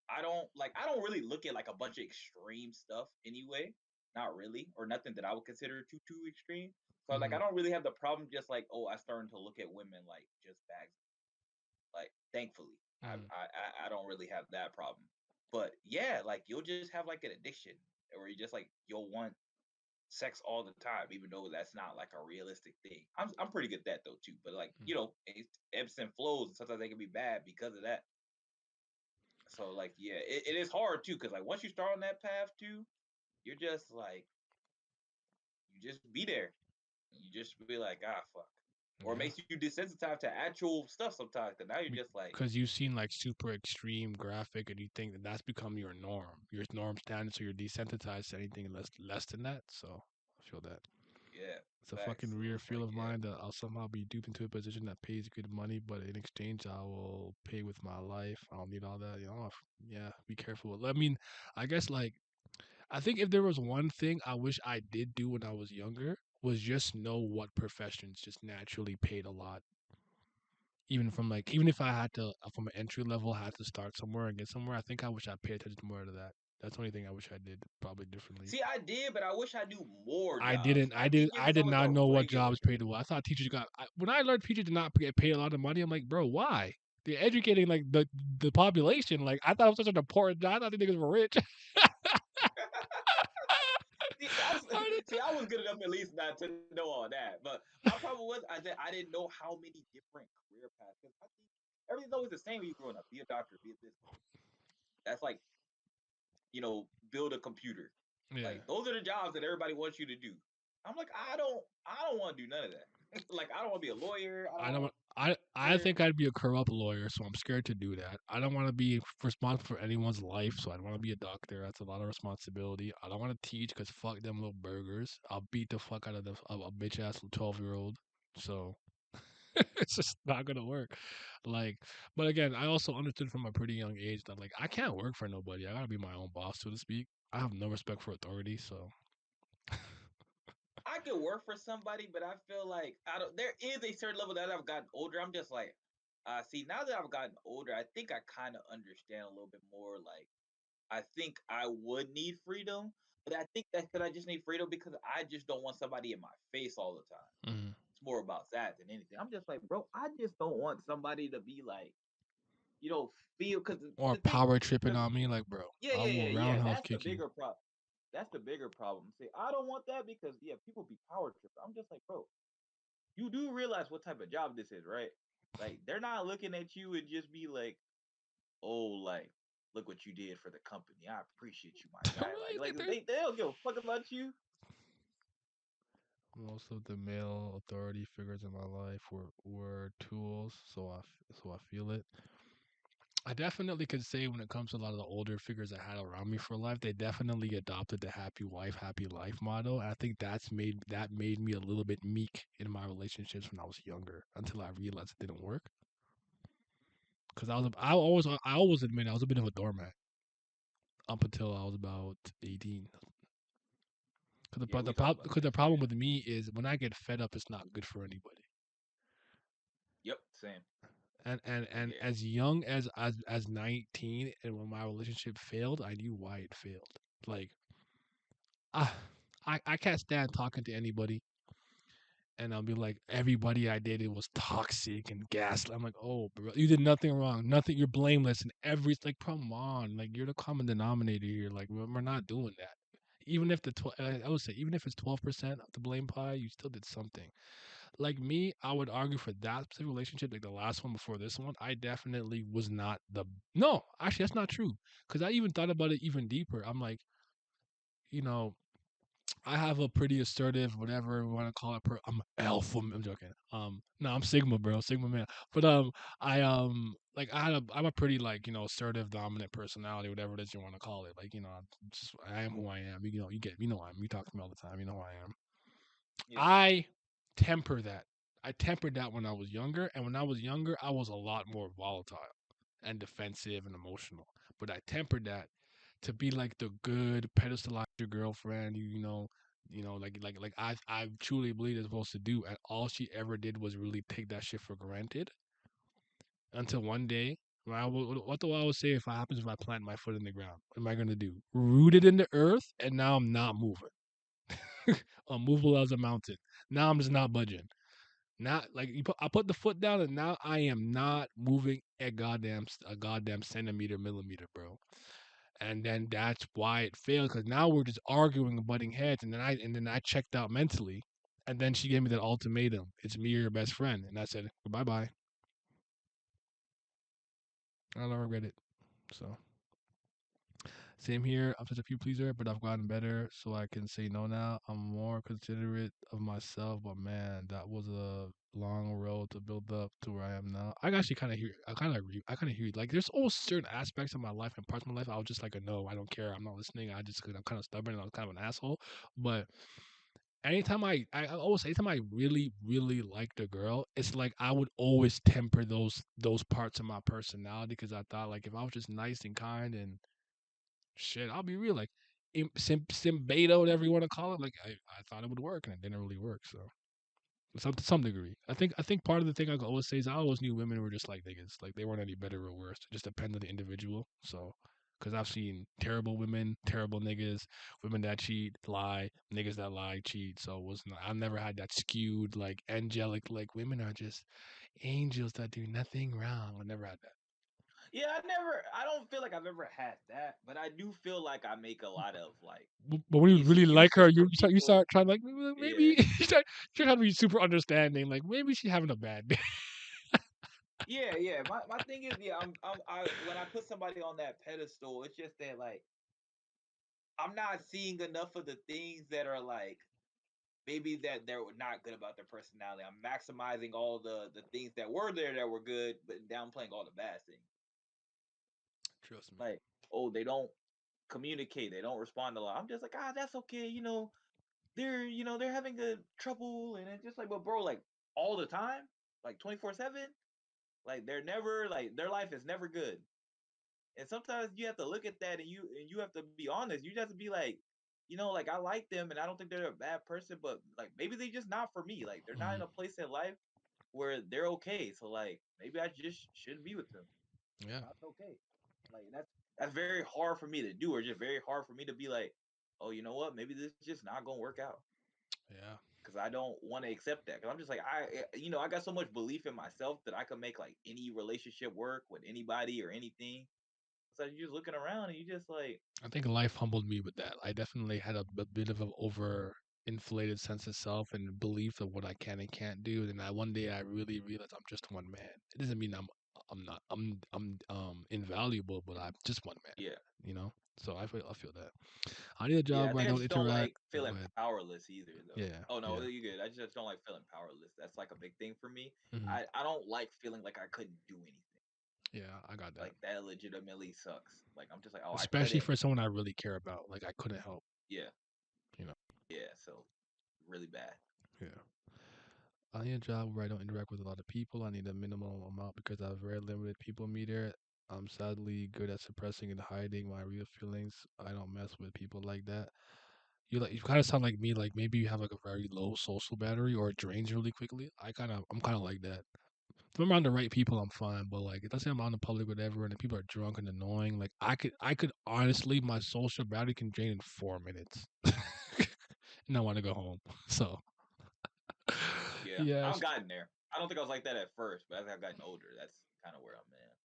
I don't really look at like a bunch of extreme stuff anyway. Not really, or nothing that I would consider too extreme. So like, mhm, I don't really have the problem. Just like, oh, I starting to look at women like just bags. Like, thankfully, mhm, I don't really have that problem. But yeah, like you'll just have like an addiction, or you just like you'll want sex all the time, even though that's not like a realistic thing. I'm pretty good at that though too. But like mhm. it ebbs and flows, and sometimes they can be bad because of that. So like, yeah, it is hard too, because like once you start on that path too, you're just like you just be there. You just be like, ah, fuck, or it Yeah. makes you desensitized to actual stuff sometimes. Because now you're just like, Because you've seen like super extreme graphic, and you think that that's become your norm standard, so you're desensitized to anything less than that. So I feel that yeah, it's a facts. fucking So weird it's feel like, of yeah, mine that I'll somehow be duped into a position that pays good money, but in exchange I will pay with my life. I don't need all that. Yeah, be careful. I mean, I guess like I think if there was one thing I wish I did do when I was younger was just know what professions just naturally paid a lot. Even if I had to from an entry level had to start somewhere and get somewhere, I think I wish I paid attention more to that. That's the only thing I wish I did probably differently. see, I did, but I wish I knew more I jobs. didn't. I think it I was did always not a know what regular jobs job. paid well. I thought teachers when I learned teachers did not get paid a lot of money. I'm like, bro, why? They're educating like the population. Like I thought it was such an important job. I thought the niggas were rich. See, I was good enough at least not to know all that. But my problem was I didn't know how many different career paths. Because I think everything's always the same when you growing up. Be a doctor, be a this. That's like, build a computer. Yeah. Like those are the jobs that everybody wants you to do. I'm like, I don't want to do none of that. Like I don't want to be a lawyer. I don't I want don't. to I lawyer. think I'd be a corrupt lawyer, so I'm scared to do that. I don't want to be responsible for anyone's life, so I don't want to be a doctor. That's a lot of responsibility. I don't want to teach because fuck them little burgers. I'll beat the fuck out of a bitch ass 12-year-old. So it's just not gonna work. Like, but again, I also understood from a pretty young age that like I can't work for nobody. I gotta be my own boss, so to speak. I have no respect for authority, so I could work for somebody, but I feel like I don't. There is a certain level that I've gotten older. I'm just like, see, now that I've gotten older, I think I kind of understand a little bit more. Like, I think I would need freedom, but I think that could I just need freedom because I just don't want somebody in my face all the time. mm. It's more about that than anything. I'm just like, bro, I just don't want somebody to be like, feel because Or the thing, power tripping because on me. Like, bro, yeah, I yeah, will yeah, yeah. roundhouse That's the kick you. bigger problem. That's the bigger problem. See, I don't want that because yeah, people be power tripping. I'm just like, bro, you do realize what type of job this is, right? Like they're not looking at you and just be like, "Oh, like look what you did for the company. I appreciate you, my guy." Like, Right? like Like, they're they don't give a fuck about you. most of the male authority figures in my life were tools, so I feel it. I definitely could say when it comes to a lot of the older figures I had around me for life, they definitely adopted the happy wife, happy life motto. And I think that made me a little bit meek in my relationships when I was younger until I realized it didn't work. Because I always admit I was a bit of a doormat up until I was about 18. Yeah, we talked about Because that the too. problem Yeah. with me is when I get fed up, it's not good for anybody. Yep. Same. And Yeah. as young as 19, and when my relationship failed, I knew why it failed. Like ah, I can't stand talking to anybody, and I'll be like, everybody I dated was toxic and gas. I'm like, oh, bro, you did nothing wrong, nothing. You're blameless, and like, come on, like you're the common denominator here. Like we're not doing that. Even if I would say, even if it's 12% of the blame pie, you still did something. Like me, I would argue for that specific relationship, like the last one before this one. I definitely was not the no. Actually, that's not true. Because I even thought about it even deeper. I'm like, you know, I have a pretty assertive, whatever you want to call it. I'm alpha. I'm joking. No, I'm Sigma, bro, Sigma man. But like I'm a pretty like assertive, dominant personality, whatever it is you want to call it. Like I am who I am. You talk to me all the time. You know who I am. Yeah. I temper that. I tempered that when I was younger, and when I was younger, I was a lot more volatile and defensive and emotional. But I tempered that to be like the good pedestalize your girlfriend. Like I truly believe it's supposed to do. And all she ever did was really take that shit for granted until one day. What do I always say if it happens if I plant my foot in the ground? What am I gonna do? Rooted in the earth, and now I'm not moving. Unmovable as a mountain. Now I'm just not budging. Not like I put the foot down, and now I am not moving a goddamn centimeter, millimeter, bro. And then that's why it failed because now we're just arguing and butting heads, and then I checked out mentally, and then she gave me that ultimatum: it's me or your best friend, and I said bye bye. I don't regret it. So same here. I'm such a people pleaser, but I've gotten better, so I can say no now. I'm more considerate of myself, but man, that was a long road to build up to where I am now. I actually kind of hear. I kind of agree. I kind of hear you. Like, there's always certain aspects of my life and parts of my life I was just like, no, I don't care. I'm not listening. I just, cause I'm kind of stubborn and I'm kind of an asshole. But anytime I always anytime I really really liked a girl, it's like I would always temper those parts of my personality because I thought like if I was just nice and kind and shit, I'll be real like sim beta whatever you want to call it. Like I thought it would work and it didn't really work. So to some degree, I think part of the thing I could always say is I always knew women were just like niggas. Like they weren't any better or worse. It just depends on the individual. So. Because I've seen terrible women, terrible niggas, women that cheat, lie, niggas that lie, cheat. So it was not, I never had that skewed, like angelic, like women are just angels that do nothing wrong. I never had that. Yeah, I don't feel like I've ever had that, but I do feel like I make a lot of like But when you really like her, excuses for you people. start trying like Yeah. maybe you try to be super understanding. Like maybe she's having a bad day. Yeah. My thing is, yeah, I when I put somebody on that pedestal, it's just that like I'm not seeing enough of the things that are like maybe that they're not good about their personality. I'm maximizing all the things that were there that were good, but downplaying all the bad things. Trust me. Like, oh, they don't communicate, they don't respond a lot. I'm just like, that's okay, they're having a trouble, and it's just like, but bro, like all the time, like 24/7, like they're never like their life is never good. And sometimes you have to look at that, and you have to be honest. You have to be like, like I like them, and I don't think they're a bad person, but like maybe they just not for me. Like they're not Mm, in a place in life where they're okay. So like maybe I just shouldn't be with them. yeah, That's okay. Like that's very hard for me to do, or just very hard for me to be like, oh, you know what? Maybe this is just not gonna work out yeah. because I don't want to accept that. Because I'm just like I got so much belief in myself that I can make like any relationship work with anybody or anything. So you're just looking around and you just like, I think life humbled me with that. I definitely had a bit of an over inflated sense of self and belief of what I can and can't do. And I one day I really realized I'm just one man. It doesn't mean I'm not I'm invaluable, but I'm just one man. yeah, You know. So I feel that I need a yeah. job I where I think I don't just don't interact. like Oh, go feeling ahead. powerless either, though. Yeah, Oh no, yeah. you good. I just don't like feeling powerless. That's like a big thing for me. Hmm. I don't like feeling like I couldn't do anything. Yeah, I got that. Like that legitimately sucks. Like I'm just like, oh, I Especially couldn't. for someone I really care about. Like I couldn't help. Yeah, You know. yeah. So really bad. Yeah. I need a job where I don't interact with a lot of people. I need a minimal amount because I have very limited people meter. I'm sadly good at suppressing and hiding my real feelings. I don't mess with people like that. You kind of sound like me. Like maybe you have like a very low social battery or it drains really quickly. I'm kind of like that. If I'm around the right people, I'm fine. But like, let's say I'm out in the public, whatever, and the people are drunk and annoying. Like I could honestly, my social battery can drain in 4 minutes, and I want to go home. So Yeah, yeah, I've gotten there. I don't think I was like that at first, but as I've gotten older, that's kind of where I'm at.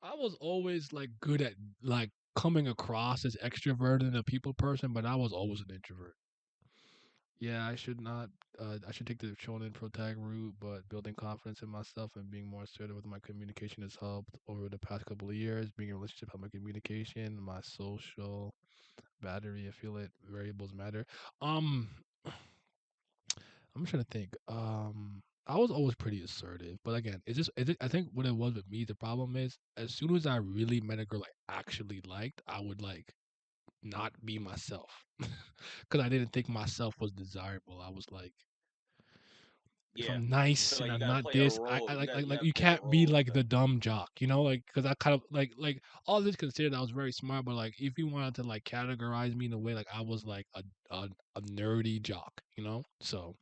I was always like good at like coming across as extroverted and a people person, but I was always an introvert. Yeah, I should not. I should take the shonen protag route, but building confidence in myself and being more assertive with my communication has helped over the past couple of years. Being in a relationship, helped my communication, my social battery. I feel it. Variables matter. Um, I'm trying to think. I was always pretty assertive, but again, I think what it was with me, the problem is, as soon as I really met a girl I actually liked, I would like not be myself because I didn't think myself was desirable. I was like, if Yeah, I'm you feel nice and like you I'm got to not play a this, role. I You like got to you play a can't be role like to. the dumb jock, like because I kind of like all this considered, I was very smart, but like if you wanted to like categorize me in a way, like I was like a nerdy jock, so.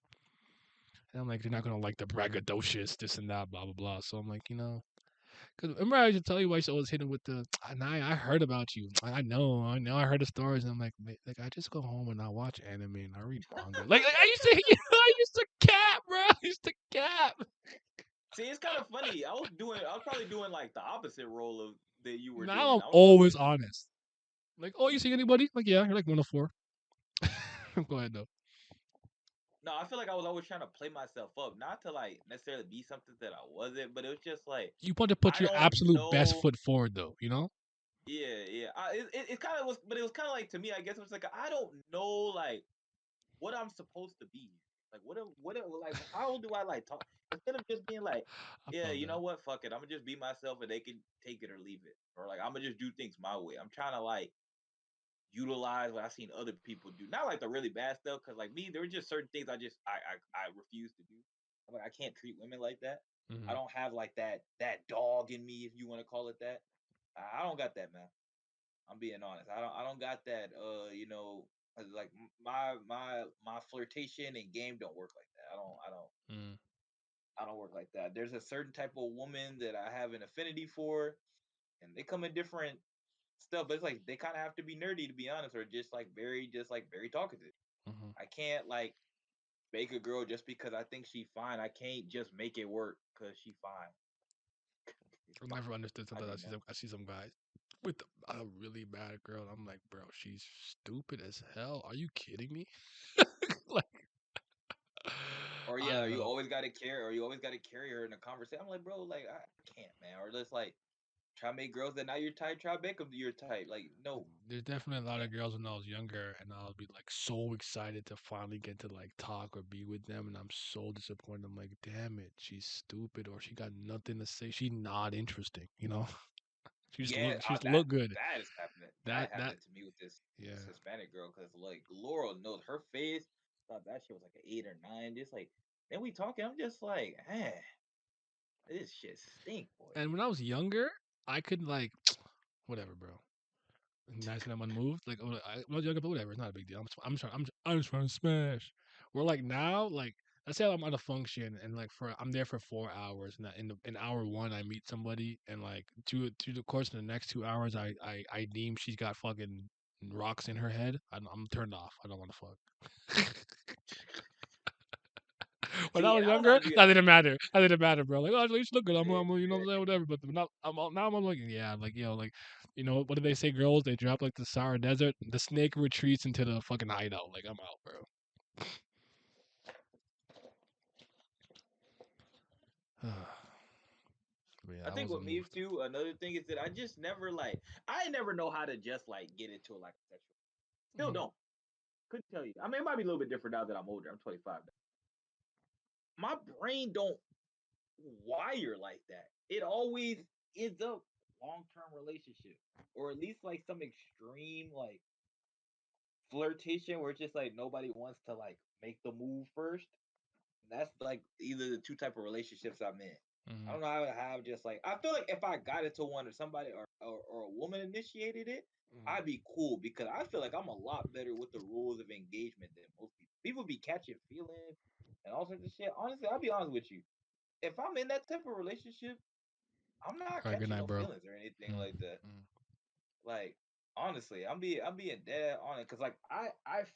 And I'm like, they're not gonna like the braggadocious, this and that, blah blah blah. So I'm like, because remember I used to tell you I used to always hit him with the, I heard about you. I heard the stories. And I'm like I just go home and I watch anime and I read manga. Like I used to, I used to cap, bro. I used to cap. See, it's kind of funny. I was probably doing like the opposite role of that you were Now doing. I'm I was always probably honest. Like, oh, you see anybody? Like, yeah, you're like 104. Go ahead though. no. I feel like I was always trying to play myself up, not to like necessarily be something that I wasn't, but it was just like You want to put I your don't absolute best know. foot forward though. Yeah, yeah. It kind of was, but it was kind of like to me. I guess it was like I don't know like what I'm supposed to be. Like like how do I like talk instead of just being like, I yeah, feel you that. know what, fuck it, I'm gonna just be myself and they can take it or leave it, or like I'm gonna just do things my way. I'm trying to like utilize what I've seen other people do, not like the really bad stuff, because like me, there were just certain things I refuse to do. I'm like I can't treat women like that. I Hmm. don't have like that dog in me, if you want to call it that. I don't got that, man. I'm being honest. I don't got that. Like my flirtation and game don't work like that. Mm. I don't work like that. There's a certain type of woman that I have an affinity for, and they come in different stuff. But it's like they kind of have to be nerdy to be honest, or just like very talkative. Hmm. I can't like make a girl just because I think she fine. I can't just make it work because she fine. I never understood I something. do not. I see some guys with a really bad girl. And I'm like, bro, she's stupid as hell. Are you kidding me? Like, Or I yeah, don't you know. always got to carry, or you always got to carry her in a conversation. I'm like, bro, like I can't, man. Or let's like try to make girls that not your type, try to make them your type. Like, no, There's definitely a lot can't. of girls when I was younger, and I'll be like so excited to finally get to like talk or be with them, and I'm so disappointed. I'm like, damn it, she's stupid, or she got nothing to say. She's not interesting, you know. Yeah, She just that look good. that is happening. That That that happened to me with this yeah. Hispanic girl because like Laurel knows her face. Thought that shit was like an 8 or 9. Just like then we talking. I'm just like, man, this shit stink, boy. And when I was younger, I could like whatever, bro. Nice when I'm unmoved. Like when I was younger, but whatever, it's not a big deal. I'm just trying to smash. We're like now, like let's say I'm at a function and like I'm there for 4 hours, and in hour one I meet somebody, and like through the course of the next 2 hours, I deem she's got fucking rocks in her head. I'm turned off. I don't want to fuck. When I See, was and I don't know how younger, to do that it. didn't matter. That didn't matter, bro. Like, oh, you look good. You know, what I'm saying, Yeah. whatever. But not, now I'm like, yeah, like, like, what do they say? Girls, they drop like the Sahara Desert. The snake retreats into the fucking hideout. Like, I'm out, bro. But yeah, I I think wasn't with me moved. too, another thing is that I just never like I never know how to just like get into it like a sexual. Still Mm, don't. Couldn't tell you. I mean, it might be a little bit different now that I'm older. I'm 25 now. My brain don't wire like that. It always ends up long term relationship, or at least like some extreme like flirtation where it's just like nobody wants to like make the move first. That's like either the two type of relationships I'm in. I mm, don't know how to have just like I feel like if I got into one or somebody or a woman initiated it, mm. I'd be cool because I feel like I'm a lot better with the rules of engagement than most people. People be catching feelings and all sorts of shit. Honestly, I'll be honest with you. If I'm in that type of relationship, I'm not All right, good catching night, no bro. feelings or anything Mm, like that. mm. Like honestly, I'm being dead on it because like I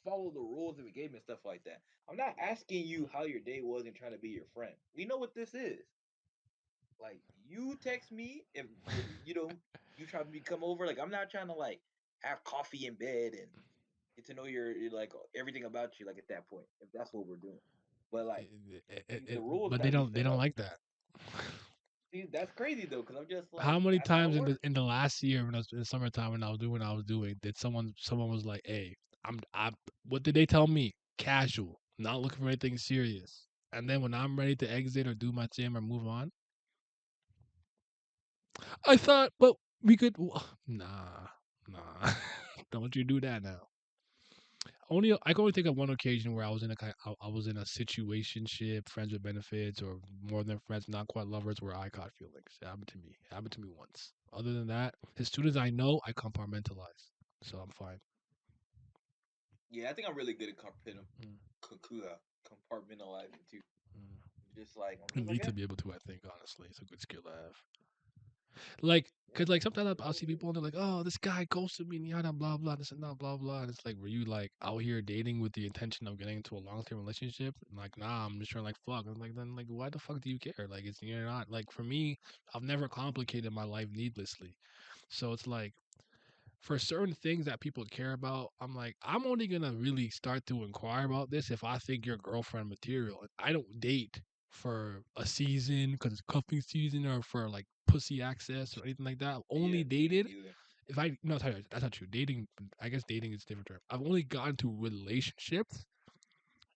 follow the rules of engagement stuff like that. I'm not asking you how your day was and trying to be your friend. We know what this is. Like you text me if when you try to come over. Like I'm not trying to like have coffee in bed and get to know your like everything about you like at that point if that's what we're doing. But like the rules But gotta be they set don't up. like that. See, that's crazy though because I'm just How like many that's how it times works. in the last year when I was in the summertime when I was doing what I was doing, did someone was like, "Hey, I what did they tell me? Casual, not looking for anything serious." And then when I'm ready to exit or do my gym or move on, I thought, but we could. Nah, nah. Don't you do that now. I can only think of one occasion where I was in I was in a situationship, friends with benefits, or more than friends, not quite lovers, where I caught feelings. It happened to me. It happened to me once. Other than that, as soon as I know, I compartmentalize, so I'm fine. Yeah, I think I'm really good at Mm, compartmentalizing too. mm. I'm You just like need yeah, to be able to, I think, honestly, it's a good skill to have. Like, yeah, cause like sometimes I'll that's see good. people and they're like, "Oh, this guy ghosted me, and yada blah blah, this and that blah blah." And it's like, were you like out here dating with the intention of getting into a long term relationship? And like, nah, I'm just trying to like fuck. I'm like, then like, why the fuck do you care? Like, it's you're not like for me, I've never complicated my life needlessly. So it's like for certain things that people care about, I'm like, I'm only gonna really start to inquire about this if I think you're girlfriend material. I don't date for a season because it's cuffing season or for like pussy access or anything like that. I've Yeah, only me dated neither. if I no, sorry, that's not true. Dating, I guess dating is a different term. I've only gotten to relationships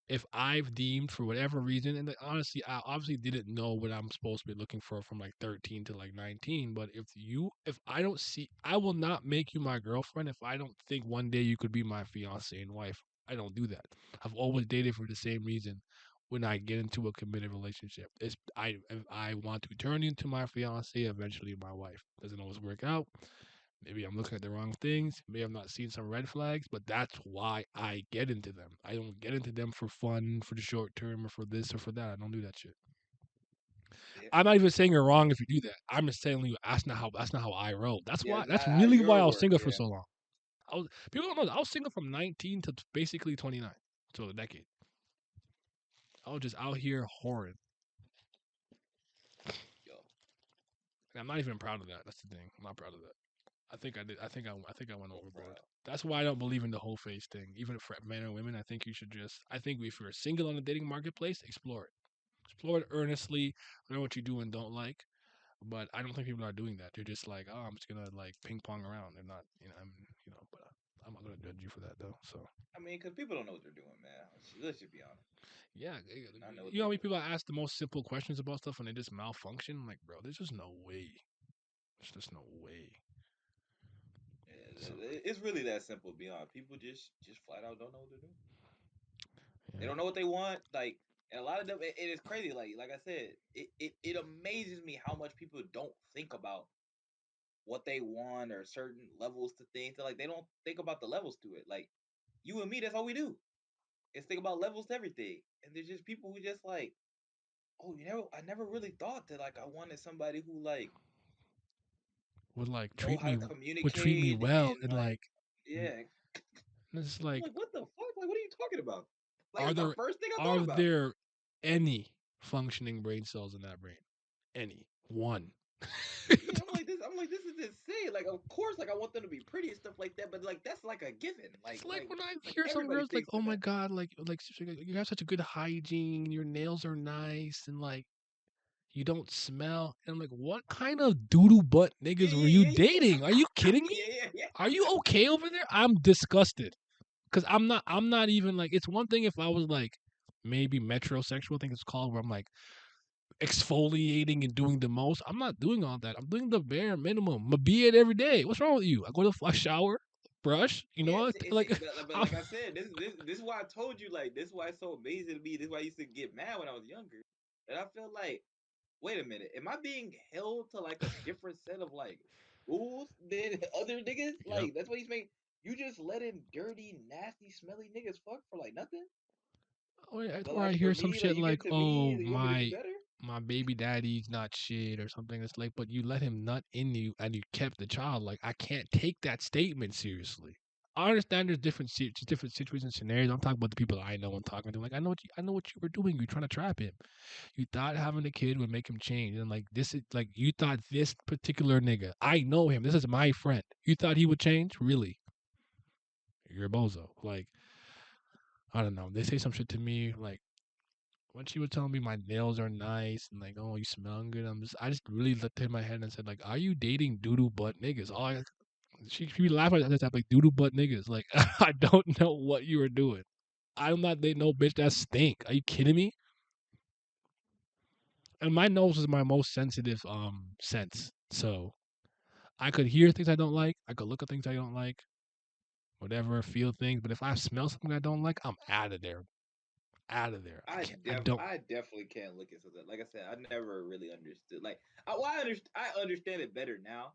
if I've deemed for whatever reason, and like, honestly, I obviously didn't know what I'm supposed to be looking for from like 13 to like 19. But if I don't see, I will not make you my girlfriend if I don't think one day you could be my fiance and wife. I don't do that. I've always dated for the same reason. When I get into a committed relationship, if I want to turn you into my fiance, eventually my wife. Doesn't always work out. Maybe I'm looking at the wrong things. Maybe I'm not seeing some red flags, but that's why I get into them. I don't get into them for fun, for the short term, or for this or for that. I don't do that shit. Yeah. I'm not even saying you're wrong if you do that. I'm just telling you that's not how I roll. That's Yeah, why. it's That's not how really why your I was work. single for Yeah. so long. People don't know. I was single from 19 to basically 29, so a decade. I was just out here whoring. Yo, And I'm not even proud of that. That's the thing. I'm not proud of that. I think I did. I think I went that's overboard. wild. That's why I don't believe in the whole face thing. Even for men and women, I think you should just. I think if you're single on the dating marketplace, explore it. Explore it earnestly. Learn what you do and don't like. But I don't think people are doing that. They're just like, oh, I'm just gonna like ping pong around. They're not, But I'm not gonna judge you for that though. So I mean, because people don't know what they're doing, man. Let's just be honest. yeah, I know what you know they're how many doing. people ask the most simple questions about stuff and they just malfunction? I'm like, bro, there's just no way. There's just no way. So It's really that simple. To be honest, people just flat out don't know what they're doing. They yeah. don't know what they want. Like, and a lot of them, it is crazy. Like I said, it amazes me how much people don't think about what they want or certain levels to things. Like they don't think about the levels to it. Like you and me, that's all we do. Is think about levels to everything. And there's just people who just like, oh, I never really thought that like I wanted somebody who like would like know treat how to me would treat me communicate well and and like, like yeah. it's I'm like like, what the fuck? Like, what are you talking about? Like, are it's the there first thing I are thought about. there any functioning brain cells in that brain? Any one? Yeah, I'm like, this is insane. Like, of course, like I want them to be pretty and stuff like that, but like that's like a given. It's Like, like like, when I like hear some everybody girls like, thinks "Oh of my that. god, like you have such a good hygiene, your nails are nice, and like you don't smell." And I'm like, "What kind of doodle butt Yeah, niggas were you yeah, yeah, dating? Are you kidding me? yeah, yeah, yeah, Are you okay over there?" I'm disgusted because I'm not even like. It's one thing if I was like maybe metrosexual, I think it's called, where I'm like exfoliating and doing the most. I'm not doing all that. I'm doing the bare minimum. Be it every day. What's wrong with you? I go to a shower, brush. You know yeah. what? Like, But I'm, like I said, this is why I told you. Like, this is why it's so amazing to me. This is why I used to get mad when I was younger. And I feel like, wait a minute, am I being held to like a different set of like rules than other niggas? yep. Like, that's what he's making. You just letting dirty, nasty, smelly niggas fuck for like nothing. But Or I like for hear some me, like shit you like, get to me, "Oh, you want me to do my better? baby daddy's not shit" or something. It's like, but you let him nut in you and you kept the child. Like, I can't take that statement seriously. I understand there's different situations, scenarios. I'm talking about the people I know and talking to. Like, I know what you were doing. You're trying to trap him. You thought having a kid would make him change, and like this is like you thought this particular nigga. I know him. This is my friend. You thought he would change? Really? You're a bozo. Like, I don't know. They say some shit to me like when she was telling me my nails are nice and like, oh, you smell good. I just really looked in my head and said like, are you dating doodle butt niggas? She be laughing at this type like doodle butt niggas. Like, I don't know what you were doing. I'm not dating no bitch that stink. Are you kidding me? And my nose is my most sensitive sense. So I could hear things I don't like. I could look at things I don't like. Whatever, feel things. But if I smell something I don't like, I'm out of there. Out of there. I can't. I don't. I definitely can't look at something. Like I said, I never really understood. Like I understand it better now,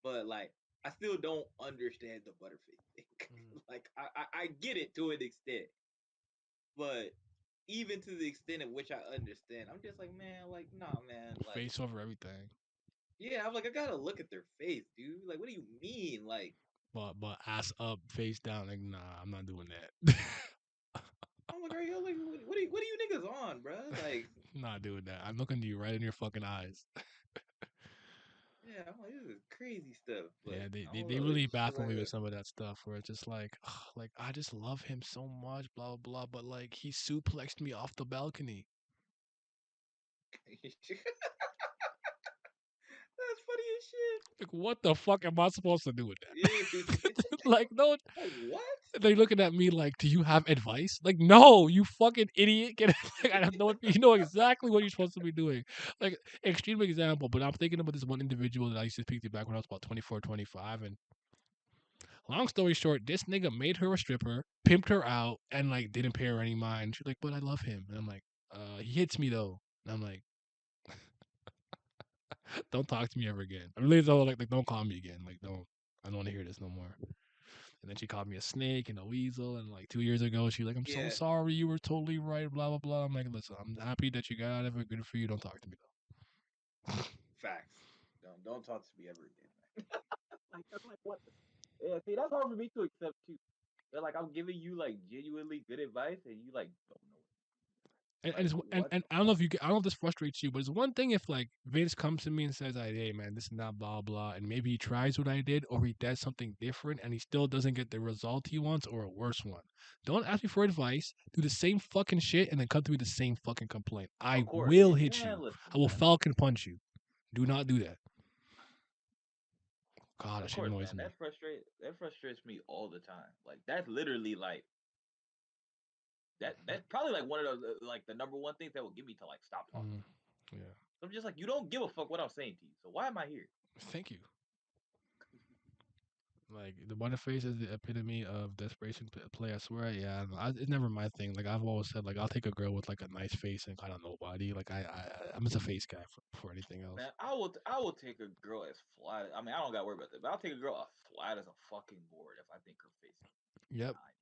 but like I still don't understand the butterface thing. Mm. Like I get it to an extent, but even to the extent in which I understand, I'm just like, man, like, nah, man, like, Face over everything. yeah, I'm like, I gotta look at their face, dude. Like, what do you mean? Like, But ass up, face down. Like, nah, I'm not doing that. I'm like, are you like, what are you niggas on, bro? Like, Not doing that. I'm looking at you right in your fucking eyes. yeah, I'm like, this is crazy stuff, but Yeah, I they, don't they know, it's really just shit baffle like me with that. some of that stuff where it's just like I just love him so much, blah blah blah. But like he suplexed me off the balcony. That's funny Like, what the fuck am I supposed to do with shit. that? Like, no, Like what? they looking at me like, do you have advice? Like, no, you fucking idiot. Get like, I don't know. You know exactly what you're supposed to be doing. Like, extreme example, but I'm thinking about this one individual that I used to speak to back when I was about 24, 25, and long story short, this nigga made her a stripper, pimped her out, and like didn't pay her any mind. She's like, but I love him, and I'm like, he hits me though, and I'm like, don't talk to me ever again. I really don't like don't call me again. Like, don't. I don't want to hear this no more. And then she called me a snake and a weasel. And like 2 years ago, she was like, I'm so Yeah, sorry. You were totally right. Blah, blah, blah. I'm like, listen, I'm happy that you got out of it. Good for you. Don't talk to me though. facts. Don't talk to me ever again, man. Like that's like what? Yeah, see, that's hard for me to accept too. They're like I'm giving you like genuinely good advice, and you like don't know And, like it's, what and the I don't know fuck. if you I don't know if this frustrates you, but it's one thing if like Vince comes to me and says, like, hey man, this is not blah blah, and maybe he tries what I did or he does something different and he still doesn't get the result he wants or a worse one. Don't ask me for advice. Do the same fucking shit and then come to me with the same fucking complaint. I Of course, will yeah, hit man. you. Listen, I will man. falcon punch you. Do not do that. God, that Of shit course, annoys man. me. That frustrates me all the time. Like that's literally like that's probably like one of the like the number one things that will get me to like stop talking. Mm, yeah. So I'm just like, you don't give a fuck what I'm saying to you. So why am I here? Thank you. Like the Butterface is the epitome of desperation play. I swear, yeah. It's never my thing. Like I've always said, like I'll take a girl with like a nice face and kind of nobody. Like I'm just a face guy for anything else. Man, I will take a girl as flat. I mean, I don't got to worry about that, but I'll take a girl as flat as a fucking board if I think her face is Yep. fine.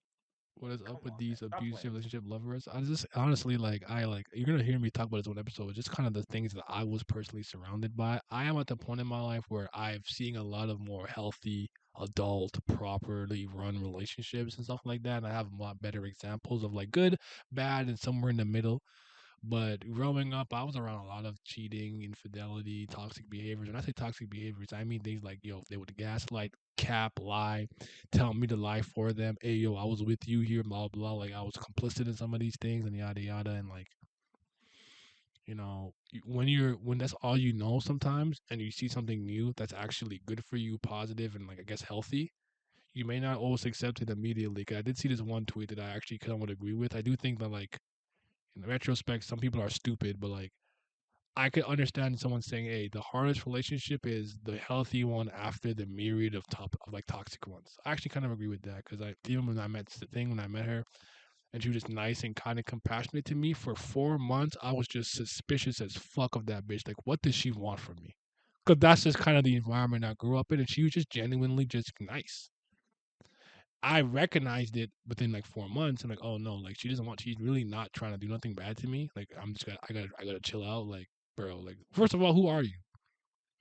What Like, is up come with on, man, these stop playing abusive with me. relationship lovers? I just honestly like you're gonna hear me talk about this one episode. It's just kind of the things that I was personally surrounded by. I am at the point in my life where I've seen a lot of more healthy, adult, properly run relationships and stuff like that. And I have a lot better examples of like good, bad, and somewhere in the middle. But growing up, I was around a lot of cheating, infidelity, toxic behaviors. When I say toxic behaviors, I mean things like, they would gaslight, cap, lie, tell me to lie for them. Hey, yo, I was with you here, blah, blah. Like, I was complicit in some of these things and yada, yada. And, like, when that's all you know sometimes and you see something new that's actually good for you, positive, and, like, I guess healthy, you may not always accept it immediately. 'Cause I did see this one tweet that I actually kind of would agree with. I do think that, like, in retrospect, some people are stupid, but like I could understand someone saying, "Hey, the hardest relationship is the healthy one after the myriad of like toxic ones." I actually kind of agree with that because I even when I met her and she was just nice and kind of compassionate to me for 4 months, I was just suspicious as fuck of that bitch. Like, what does she want from me? Because that's just kind of the environment I grew up in, and she was just genuinely just nice. I recognized it within like 4 months. I'm like, oh no, like she doesn't want. She's really not trying to do nothing bad to me. Like I gotta chill out. Like, bro, like first of all, who are you?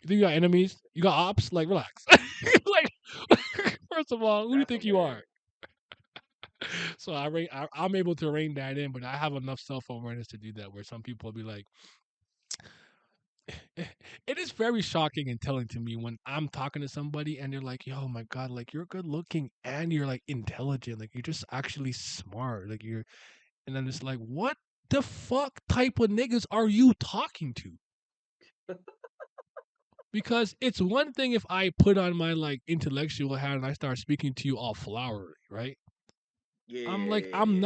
You think you got enemies? You got ops? Like, relax. Like, first of all, who do you That's think you are? hilarious. So I'm able to rein that in, but I have enough self awareness to do that. Where some people will be like, it is very shocking and telling to me when I'm talking to somebody and they're like, "Yo, my God, like you're good looking and you're like intelligent, like you're just actually smart, like you're." And I'm just like, "What the fuck type of niggas are you talking to?" Because it's one thing if I put on my like intellectual hat and I start speaking to you all flowery, right? I'm like, Yeah. I'm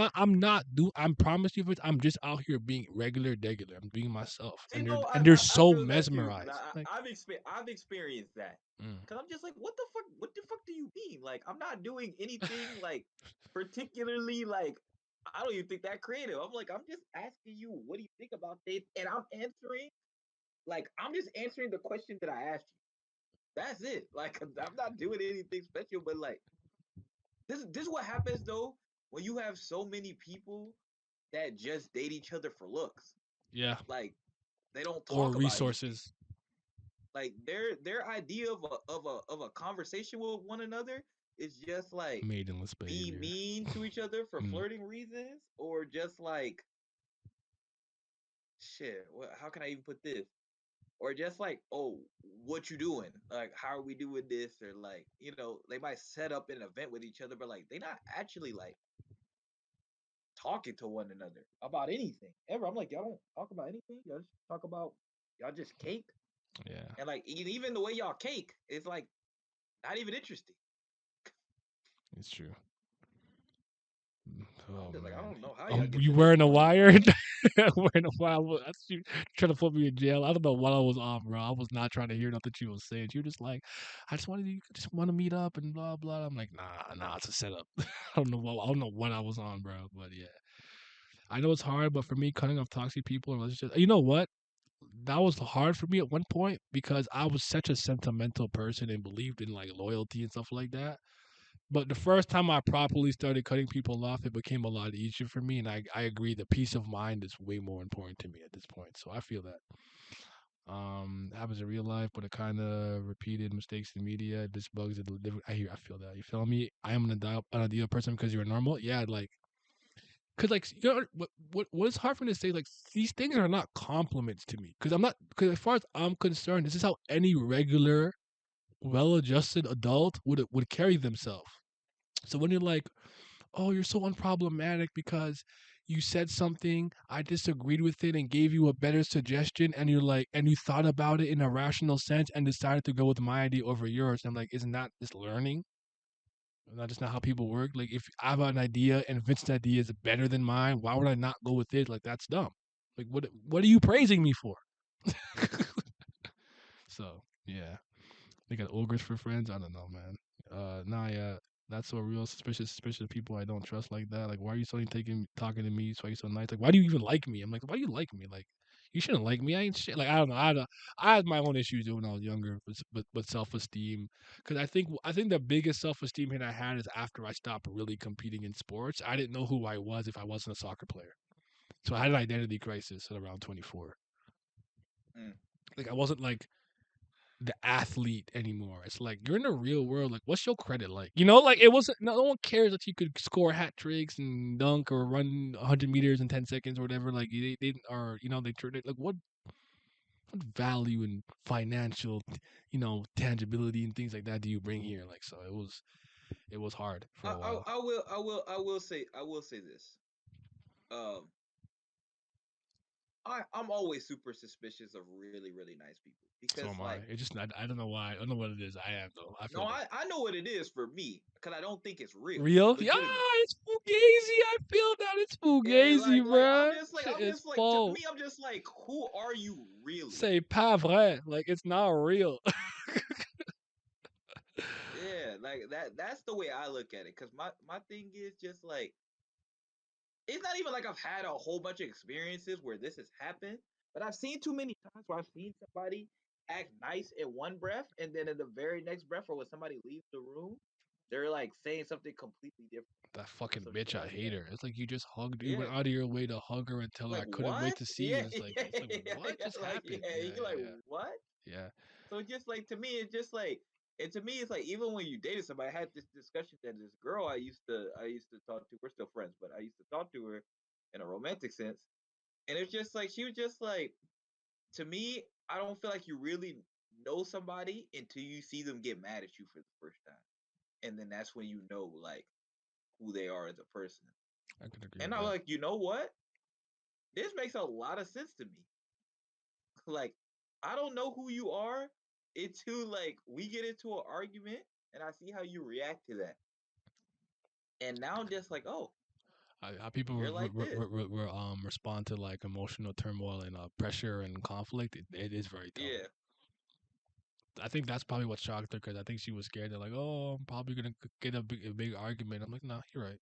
promise you, I'm just out here being regular. I'm being myself, See, no, and they're I so feel that too because mesmerized. Like, I've experienced that mm, because I'm just like, what the fuck do you mean? Like, I'm not doing anything like particularly like I don't even think that creative. I'm like, I'm just asking you, what do you think about this? And I'm answering like I'm just answering the question that I asked you. That's it. Like, I'm not doing anything special, but like this is what happens though when you have so many people that just date each other for looks. yeah, Like they don't or talk about anything. resources, Like their idea of a conversation with one another is just like maidenless be behavior. mean to each other for Mm. flirting reasons, or just like shit. How can I even put this? Or just like, oh, what you doing? Like, how are we doing this? Or like, they might set up an event with each other, but like they not actually like talking to one another about anything ever. I'm like, y'all don't talk about anything. Y'all just talk about y'all just cake. Yeah, And like even the way y'all cake is like not even interesting. it's true. I'm Oh just like, I man. don't know how y'all get You to this wearing a point, wire? bro. Wearing a wire? That's you trying to put me in jail. I don't know what I was on, bro. I was not trying to hear nothing you was saying. You were just like, I just wanted you just want to meet up and blah blah. I'm like, nah, it's a setup. I don't know what I was on, bro. But yeah, I know it's hard, but for me, cutting off toxic people and relationships, you know what? That was hard for me at one point because I was such a sentimental person and believed in like loyalty and stuff like that. But the first time I properly started cutting people off, it became a lot easier for me. And I agree, the peace of mind is way more important to me at this point. So I feel that. Happens in real life, but it kind of repeated mistakes in media. This bugs it. I feel that. You feel me? I am an ideal person because you're normal. Yeah, like, cause like you know what is hard for me to say. Like these things are not compliments to me. Cause I'm not. Cause as far as I'm concerned, this is how any regular, well-adjusted adult would carry themselves. So when you're like, oh, you're so unproblematic because you said something, I disagreed with it and gave you a better suggestion, and you're like, and you thought about it in a rational sense and decided to go with my idea over yours. I'm like, isn't that just learning? Isn't that just not how people work? Like, if I have an idea and Vincent's idea is better than mine, why would I not go with it? Like, that's dumb. Like, what are you praising me for? So, yeah. They got ogres for friends. I don't know, man. Nah, yeah, that's so real. Suspicious of people I don't trust like that. Like, why are you suddenly talking to me? Why are you so nice? Like, why do you even like me? I'm like, why do you like me? Like, you shouldn't like me. I ain't shit. Like, I don't know. I had my own issues when I was younger with self esteem. Because I think the biggest self esteem hit I had is after I stopped really competing in sports. I didn't know who I was if I wasn't a soccer player. So I had an identity crisis at around 24. Mm. Like, I wasn't like the athlete anymore. It's like you're in the real world. Like, what's your credit like? You know, like it wasn't. No one cares if you could score hat tricks and dunk or run 100 meters in 10 seconds or whatever. Like they or they like what value and financial, tangibility and things like that do you bring here? Like, so it was hard for a while. I will say this. Um, I'm always super suspicious of really really nice people So because am I. like It just I don't know why. I don't know what it is. I am though. I no, feel that. I know what it is for me because I don't think it's real, Real? Yeah, legitimate. it's fugazi. I feel that it's Yeah, fugazi, like bruh. Shit I'm is just like to false. me, I'm just like, who are you really? C'est pas vrai. Like it's not real. Yeah, like that's the way I look at it. Cause my thing is just like it's not even like I've had a whole bunch of experiences where this has happened, but I've seen too many times where I've seen somebody act nice in one breath, and then in the very next breath, or when somebody leaves the room, they're like saying something completely different That or fucking some bitch, shit I like hate that. her. It's like you just hugged. You Yeah, went out of your way to hug her and tell her like I couldn't wait what? to see you. Yeah, And it's like yeah, what yeah, just like happened? yeah, Yeah, you're like yeah, what? yeah, yeah. So just like to me, it's just like, and to me, it's like even when you dated somebody, I had this discussion that this girl I used to talk to. We're still friends, but I used to talk to her in a romantic sense, and it's just like she was just like, to me, I don't feel like you really know somebody until you see them get mad at you for the first time, and then that's when you know like who they are as a person. I could agree And with I'm that. like, you know what? This makes a lot of sense to me. Like, I don't know who you are until like we get into an argument and I see how you react to that. And now I'm just like, oh, How people you're like this. respond to like emotional turmoil and pressure and conflict. It is very tough. Yeah. I think that's probably what shocked her because I think she was scared. They're like, oh, I'm probably gonna get a big argument. I'm like, no, you're right.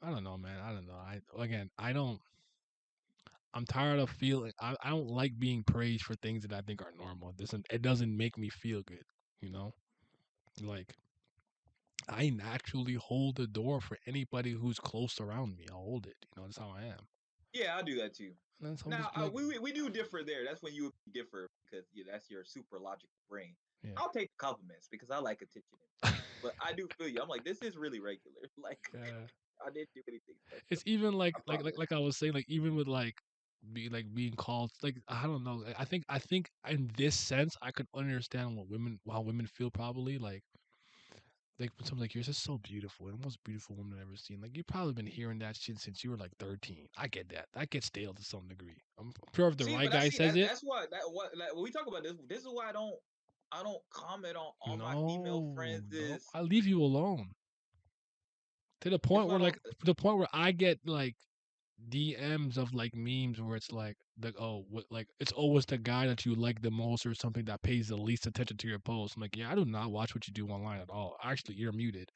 I don't know, man. I don't know. I don't. I'm tired of feeling. I don't like being praised for things that I think are normal. It doesn't make me feel good. You know, like I naturally hold the door for anybody who's close around me. I'll hold it. That's how I am. Yeah, I do that too. And then someone Now just be like, we do differ there. That's when you would differ because that's your super logical brain. yeah, I'll take compliments because I like attention and praise. But I do feel you. I'm like, this is really regular. Like yeah. I didn't do anything special. It's even like I like like promise. like I was saying, like even with being called, like I don't know. I think in this sense I could understand how women feel probably. Like like when someone's like, "You're just so beautiful, the most beautiful woman I've ever seen." Like you've probably been hearing that shit since you were like 13. I get that. That gets stale to some degree. I'm sure if the See, right but I guy see says it, that's why that what like when we talk about this. This is why I don't comment on all my female no, friends. no, Is I leave you alone to the this point why I where don't. like to the point where I get like DMs of like memes where it's like oh what like it's always the guy that you like the most or something that pays the least attention to your post. I'm like, yeah, I do not watch what you do online at all. Actually, you're muted.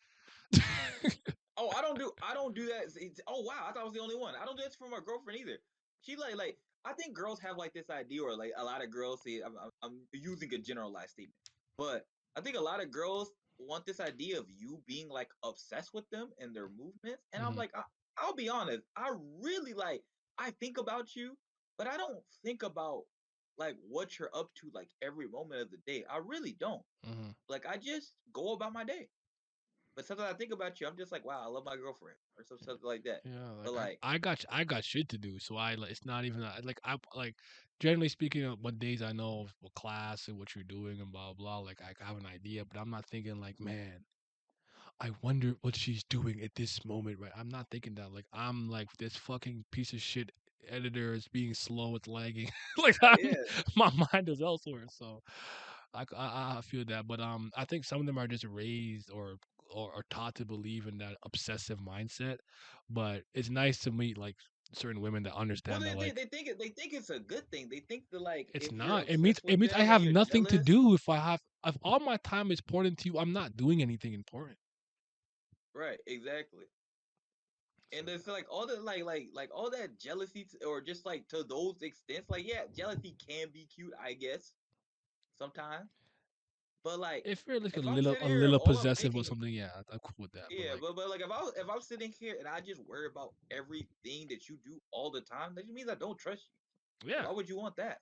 Oh, I don't do that. Oh wow, I thought I was the only one. I don't do this for my girlfriend either. She like I think girls have like this idea, or like a lot of girls see. I'm using a generalized statement, but I think a lot of girls want this idea of you being like obsessed with them and their movements. And I'm Hmm. like, I'll be honest, I really like I think about you, but I don't think about like what you're up to like every moment of the day. I really don't. Hmm. Like I just go about my day. But sometimes I think about you, I'm just like, wow, I love my girlfriend, or something like that. Yeah, But like like, I got shit to do, so I like it's not even like I like generally speaking of what days I know of what class and what you're doing and blah blah. Like I have an idea, but I'm not thinking like, man, I wonder what she's doing at this moment, right? I'm not thinking that. Like I'm like this fucking piece of shit editor is being slow, it's lagging. Like yeah. my mind is elsewhere. So I feel that, but I think some of them are just raised or taught to believe in that obsessive mindset. But it's nice to meet like certain women that Well, understand that like they think it's a good thing. They think that like it's if you're not. obsessed It with means I them and have you're nothing to jealous, do if all my time is poured into you. I'm not doing anything important. right? Exactly. So And yeah. it's like all the like all that jealousy or just like to those extents. Like yeah, jealousy can be cute, I guess, sometimes. But like If you're like if I'm a sitting here, if little all I'm possessive or thinking, something, yeah, I'm cool with that. But yeah, like, but like if I'm sitting here and I just worry about everything that you do all the time, that just means I don't trust you. yeah, Why would you want that?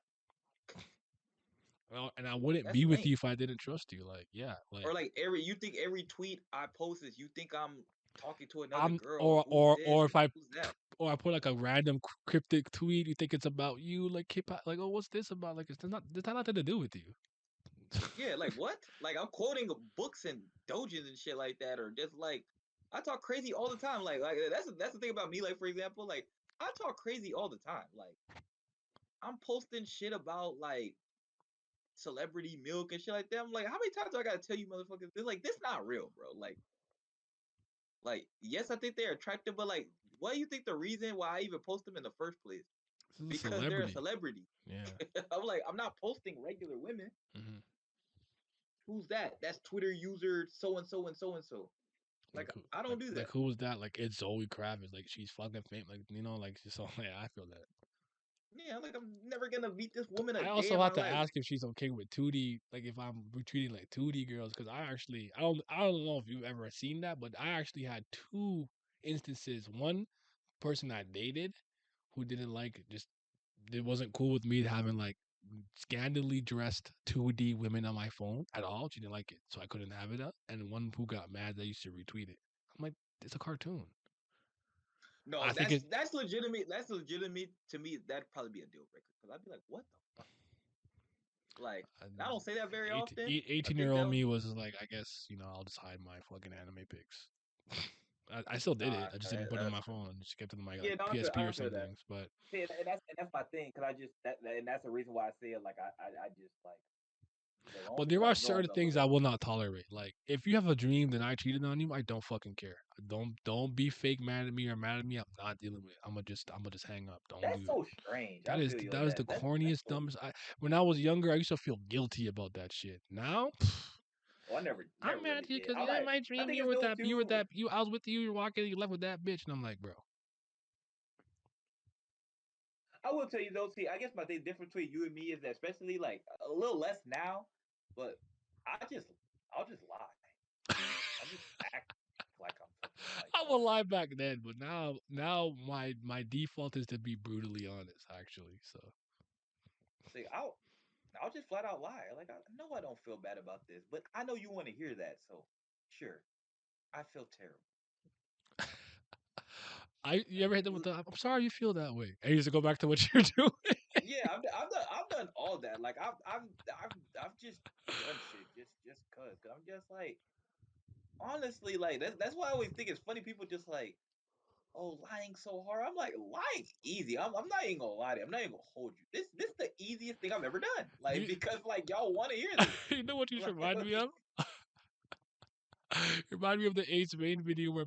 well, and I wouldn't That's be with lame. you if I didn't trust you. Like, yeah, Or like like every you think every tweet I post is you think I'm talking to another girl or who's or this if or I who's that. or I put like a random cryptic tweet, you think it's about you, like like, oh, what's this about? Like, it's not nothing to do with you. Yeah, like what? Like I'm quoting books and dojins and shit like that, or just like I talk crazy all the time. Like that's the thing about me. Like for example, like I talk crazy all the time. Like I'm posting shit about like celebrity milk and shit like that. I'm like, how many times do I gotta tell you motherfuckers this? Like this not real, bro. Like yes, I think they're attractive, but like, what do you think the reason why I even post them in the first place? This is a Because they're a celebrity. celebrity. Yeah. I'm like, I'm not posting regular women. Hmm. Who's that? That's Twitter user so and so and so and so. Like I don't do Like that. who was that? Like it's Zoe Kravitz. Like she's fucking famous. Like like she's so yeah. I feel that. Yeah, like I'm never gonna meet this woman a I day also in my have to life. ask if she's okay with 2D, like if I'm retweeting like 2D girls, because I don't know if you've ever seen that, but I actually had two instances. One person I dated who didn't like just it wasn't cool with me having like scandalously dressed 2D women on my phone at all. She didn't like it, so I couldn't have it up. And one who got mad that I used to retweet it. I'm like, it's a cartoon. No, I think it. that's legitimate. That's legitimate to me. That'd probably be a deal breaker because I'd be like, what the fuck? Like, and I don't say that very often. I 18 think year old that me was like, I guess I'll just hide my fucking anime pics. I still did it. I just didn't put it on that's my phone. Just kept it in my yeah. like No, PSP I or feel some that. things. But See, and that's my thing because I just and that's the reason why I say it. Like I just like as long but as there I are know I'm certain gonna look things at I it. will not tolerate. Like if you have a dream that I cheated on you, I don't fucking care. Don't be fake mad at me or mad at me. I'm not dealing with it. I'm gonna just hang up. Don't That's do it. so strange. I feel you on That is that. the That's corniest, so. dumbest. When I was younger, I used to feel guilty about that shit. Now, Oh, I I'm never mad really at you did. because I yeah, in like. my I dream think it's dope too. I was with you, you're walking, you left with that bitch, and I'm like, bro, I will tell you though. See, I guess my thing difference between you and me is that especially like a little less now, but I just I'll just lie. I'll just act like I'm fucking like I will sorry. lie back then, but now my default is to be brutally honest, actually. So See, I'll just flat out lie. Like I know I don't feel bad about this, but I know you want to hear that. So sure, I feel terrible. you ever hit them with the I'm sorry you feel that way, and you just go back to what you're doing. Yeah, I've done all that. Like I've just done shit just cause. Cause I'm just like honestly, like that's why I always think it's funny. People just like, oh, lying so hard. I'm like, lying's easy. I'm not even gonna lie to you. I'm not even gonna hold you. This the easiest thing I've ever done. Do Like you, because like y'all want to hear this. you know what you should remind Like, me of? Remind me of the Ace Main video where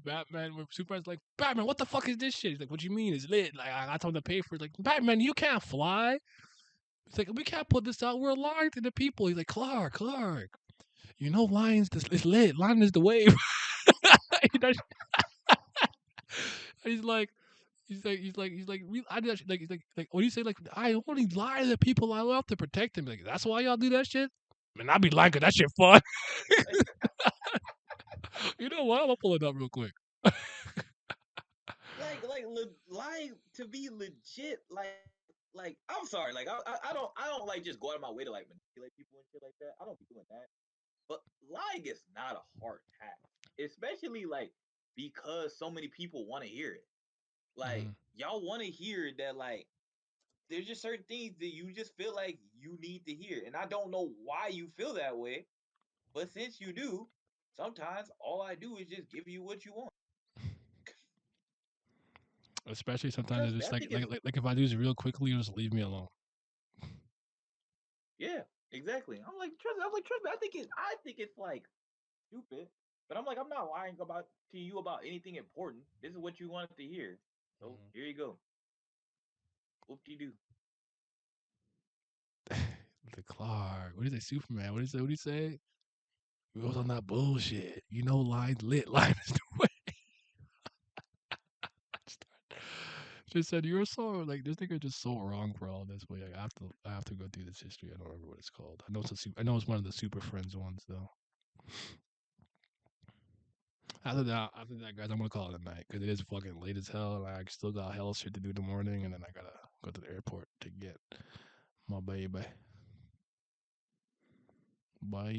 Superman's like, Batman, what the fuck is this shit? He's like, what you mean? It's lit. Like, I got something to pay for. It's like, Batman, you can't fly. It's like, we can't put this out. We're lying to the people. He's like, Clark. You know, it's lit. Lion is the wave. You know, he's like, I do that shit. Like, what do you say? Like, I only lie to the people I love to protect them. Like, that's why y'all do that shit? Man, I be like, that shit fun. You know what? I'm gonna pull it up real quick. lying to be legit. Like I'm sorry. Like I don't like just go out of my way to like manipulate people and shit like that. I don't be doing that. But lying is not a hard task, especially like because so many people want to hear it. Like Mhm. y'all want to hear that. Like there's just certain things that you just feel like you need to hear, and I don't know why you feel that way. But since you do, sometimes all I do is just give you what you want. Especially sometimes Trust it's me, just I think it's like if I do this real quickly, just leave me alone. yeah, exactly. Trust me. I think it's like stupid, but I'm like, I'm not lying about to you about anything important. This is what you wanted to hear, so Mhm. here you go. Whoop de doo. The Clark. What is it? Superman. What is it? What do you say? We was on that bullshit. You know, line lit. Line is the way. Just said you're so like this nigga just so wrong for all this. Wait, I have to go through this history. I don't remember what it's called. I know it's one of the Super Friends ones though. After that, guys, I'm gonna call it a night because it is fucking late as hell, and I still got hell shit to do in the morning, and then I gotta go to the airport to get my baby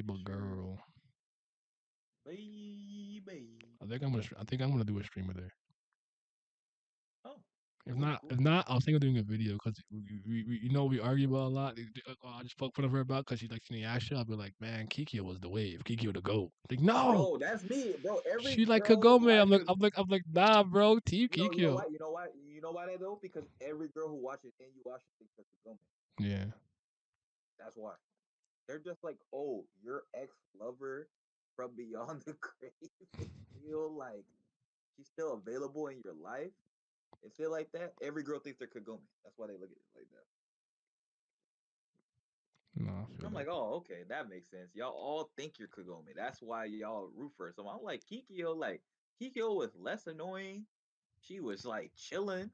Yes, sir. girl. Baby. I think I'm gonna do a streamer there. Oh, cool, If cool. not, I was thinking of doing a video because you know we argue about a lot. I just fuck fun of her about because she's like she Asha. I'll be like, man, Kikyo was the wave. Kikyo the goat. Like no, Bro, that's me, bro. Every she like girl who Kagome. watches, I'm like nah, bro. Team you know Kikyo. why? You know why that though? Because every girl who watches Inuyasha thinks that's a woman. Yeah, That's why. They're just like, oh, your ex lover from beyond the grave is still like she's still available in your life and shit like that. Every girl thinks they're Kagome. That's why they look at it like that. no, I feel I'm that. like, oh, okay, that makes sense. Y'all all think you're Kagome. That's why y'all root for her. So I'm like Kikyo was less annoying. She was like chilling.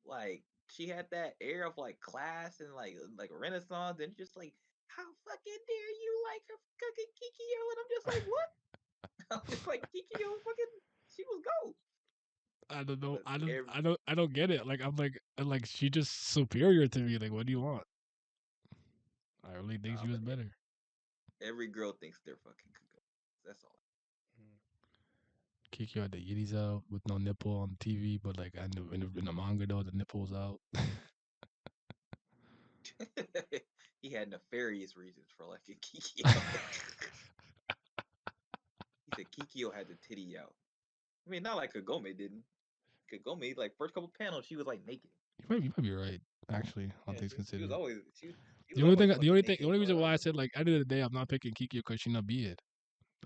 Like she had that air of like class and like Renaissance, and just like, how fucking dare you like her fucking Kikyo? And I'm just like, what? I'm just like Kikyo fucking she was gold. I don't know. But every I don't get it. Like I'm like she just superior to me. Like what do you want? I really think nah, she was but better. every girl thinks they're fucking Kagome. That's all. Kikyo had the yitties out with no nipple on the TV, but like I knew in the manga though the nipple was out. He had nefarious reasons for liking Kikyo. He said Kikyo had the titty out. I mean, not like Kagome didn't. Kagome, like first couple panels, she was like naked. You might be right. Actually, all Yeah, things she was considered. always she was always fucking The naked, only bro. reason That why I was said like at the end of the day I'm not picking Kikyo because she not be it.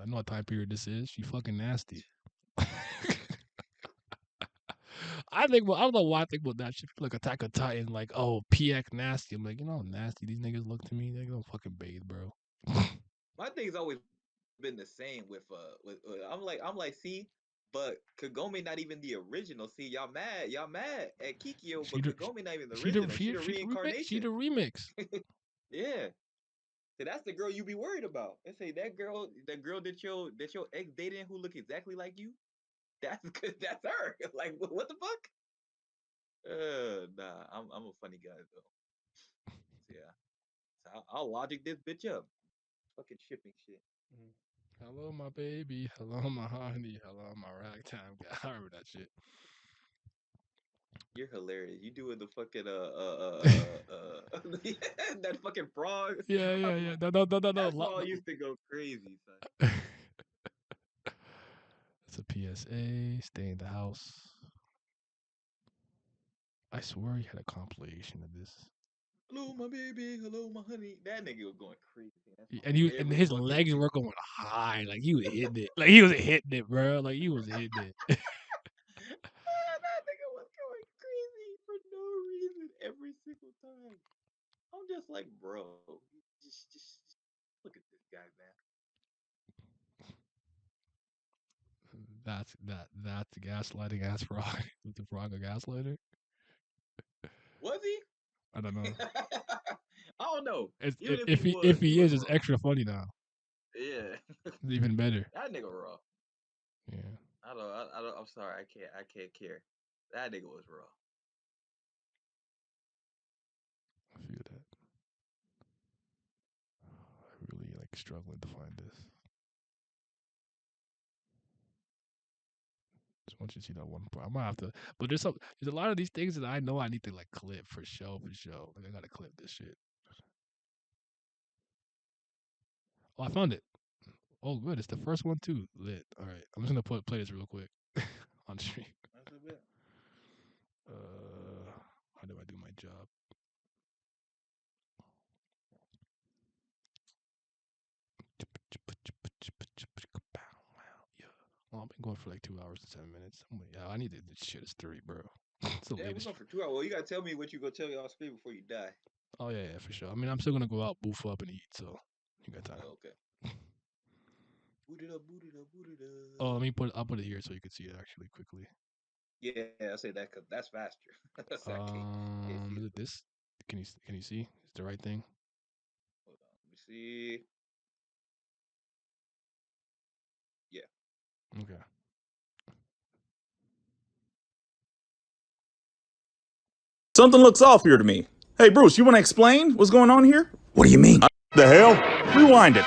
I know what time period this is. She fucking nasty. I don't know why I think about that shit. Like Attack on Titan, like oh PX nasty. I'm like you know how nasty these niggas look to me. They don't fucking bathe, bro. my thing's always been the same with I'm like see, but Kagome not even the original. See, y'all mad at Kikyo, She but the Kagome not even the original. She the she reincarnation. the remix. Yeah. So that's the girl you be worried about. They say that girl that your ex dating who look exactly like you. That's good. That's her. Like what the fuck? Nah. I'm a funny guy though. So yeah. So I'll logic this bitch up. Fucking shipping shit. Mhm. Hello, my baby. Hello, my honey. Hello, my ragtime guy. I remember that shit. You're hilarious. You doing the fucking that fucking frog. Yeah, yeah, I'm yeah. like, No. that song used to go crazy, son. PSA, stay in the house. I swear he had a compilation of this. Hello, my baby. Hello, my honey. That nigga was going crazy. That song And every his fucking legs week. were going high, like he was hitting it, like he was hitting it, bro, like he was hitting it. That nigga was going crazy for no reason every single time. I'm just like, bro, just look at this guy, man. That's gaslighting ass frog. With the frog a gaslighter? Was he? I don't know. I don't know. It's, Even if he if was, he he was is, it's raw. extra funny now. Yeah, It's even better. that nigga raw. Yeah, I don't. I'm sorry. I can't care. That nigga was raw. I feel that. I really like struggling to find this. Just want you to see that one part. I might have to, but there's a lot of these things that I know I need to like clip for show. Like I gotta clip this shit. Oh, I found it. Oh, good. It's the first one too. Lit. All right, I'm just gonna play this real quick on stream. That's a bit. How do I do my job? Yeah. Well, I've been going for like 2 hours and 7 minutes. Yeah, I need to. This shit is 3, bro. It's the Yeah, we're latest. going for 2 hours. Well, you gotta tell me what you gonna tell y'all screen before you die. Oh yeah, for sure. I mean, I'm still gonna go out, boof up, and eat. So you got time. Oh, okay. Boot it up, boot it up, boot it up. Oh, I'll put it here so you can see it actually quickly. Yeah, I say that because that's faster. So I can't see Is it. it this? Can you see? It's the right thing. Hold on, let me see. Yeah. Okay. Something looks off here to me. Hey, Bruce, you want to explain what's going on here? What do you mean? The hell? Rewind it.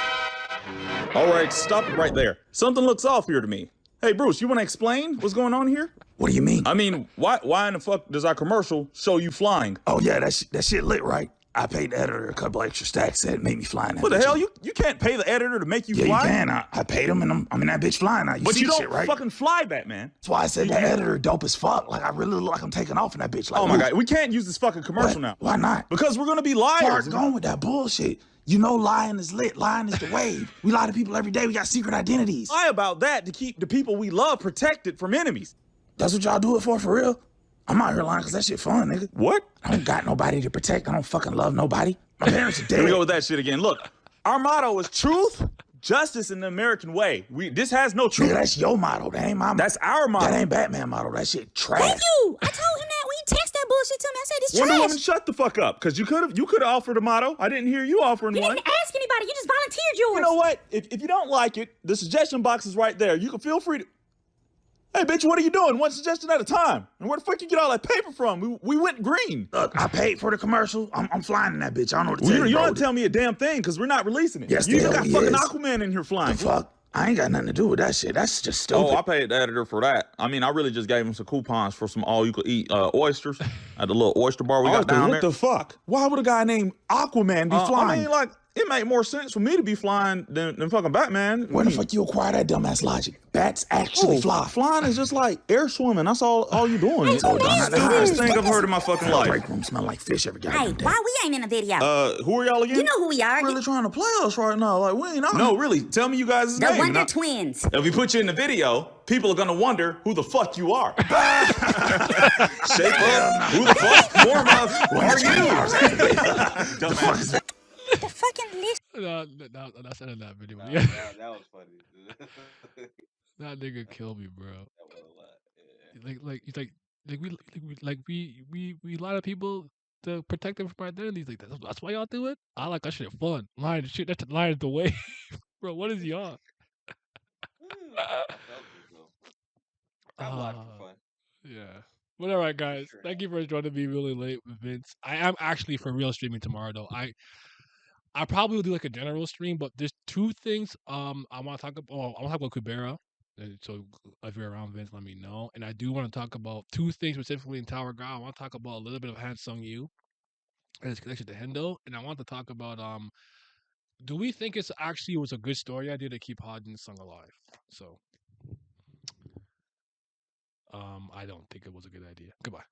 All right, stop it right there. Something looks off here to me. Hey, Bruce, you want to explain what's going on here? What do you mean? I mean, why in the fuck does our commercial show you flying? Oh yeah, that shit lit, right? I paid the editor a couple extra stacks that made me fly in that What the bitch. hell? You can't pay the editor to make you Yeah, fly? you can. I paid him, and I'm in that bitch flying now. But see you the don't shit, right? fucking fly that, man. That's why I said that editor dope as fuck. Like I really look like I'm taking off in that bitch. Like, Oh my ooh, god, we can't use this fucking commercial what? now. Why not? Because we're gonna be Start liars. going with that bullshit. You know, lying is lit. Lying is the wave. We lie to people every day. We got secret identities. Lie about that to keep the people we love protected from enemies. That's what y'all do it for real? I'm out here lying because that shit fun, nigga. What? I don't got nobody to protect. I don't fucking love nobody. My parents are dead. Here we go with that shit again. Look, our motto is truth, justice, and the American way. This has no truth. Nigga, that's your motto. That ain't my motto. That's our motto. That ain't Batman motto. That shit trash. Thank you. I told him that when he texted that bullshit to me. I said it's Wonder trash. Woman, shut the fuck up, because you could have offered a motto. I didn't hear you offering You one. didn't ask anybody. You just volunteered yours. You know what? If you don't like it, the suggestion box is right there. You can feel free to. Hey, bitch, what are you doing? One suggestion at a time. And where the fuck you get all that paper from? We went green. Look, I paid for the commercial. I'm flying in that bitch. I don't know what to tell You you, don't bro. have to tell me a damn thing, because we're not releasing it. Yes, you the got hell he fucking is. Aquaman in here flying. The fuck? I ain't got nothing to do with that shit. That's just stupid. Oh, I paid the editor for that. I mean, I really just gave him some coupons for some all-you-could-eat oysters at the little oyster bar we got down there. What the fuck? Why would a guy named Aquaman be flying? I mean, like, it made more sense for me to be flying than fucking Batman. Where the fuck you acquire that dumbass logic? Bats actually fly. Flying is just like air swimming. That's all you're doing. Hey, so That's the nasty. stupidest thing I've heard in my fucking The life. break room smell like fish every Hey, goddamn day. why we ain't in a video? Who are y'all again? You know who we are. really trying to play us right now. Like, we ain't out. No, really. Tell me you guys' The name. Wonder Twins. If we put you in the video, people are gonna wonder who the fuck you are. Shape up. Who the fuck? Warm up. Who are you? Dumbass. The fucking list. That's in that video. Nah, Yeah, that was funny. that nigga killed me, bro. That was a lot. Yeah. We a lot of people to protect them from identities. Like that's why y'all do it. I like that shit fun. Lying shit. That's lying the way, bro. What is y'all? I felt it, bro. Stop lying for fun. Yeah. But all right, guys. Sure. Thank you for joining me really late with Vince. I am actually for real streaming tomorrow though. I probably will do like a general stream, but there's two things I want to talk about. Oh, I want to talk about Kubera. So if you're around, Vince, let me know. And I do want to talk about two things specifically in Tower God. I want to talk about a little bit of Han Sung Yu and his connection to Hendo, and I want to talk about do we think it's actually was a good story idea to keep Hodgins sung alive? So I don't think it was a good idea. Goodbye.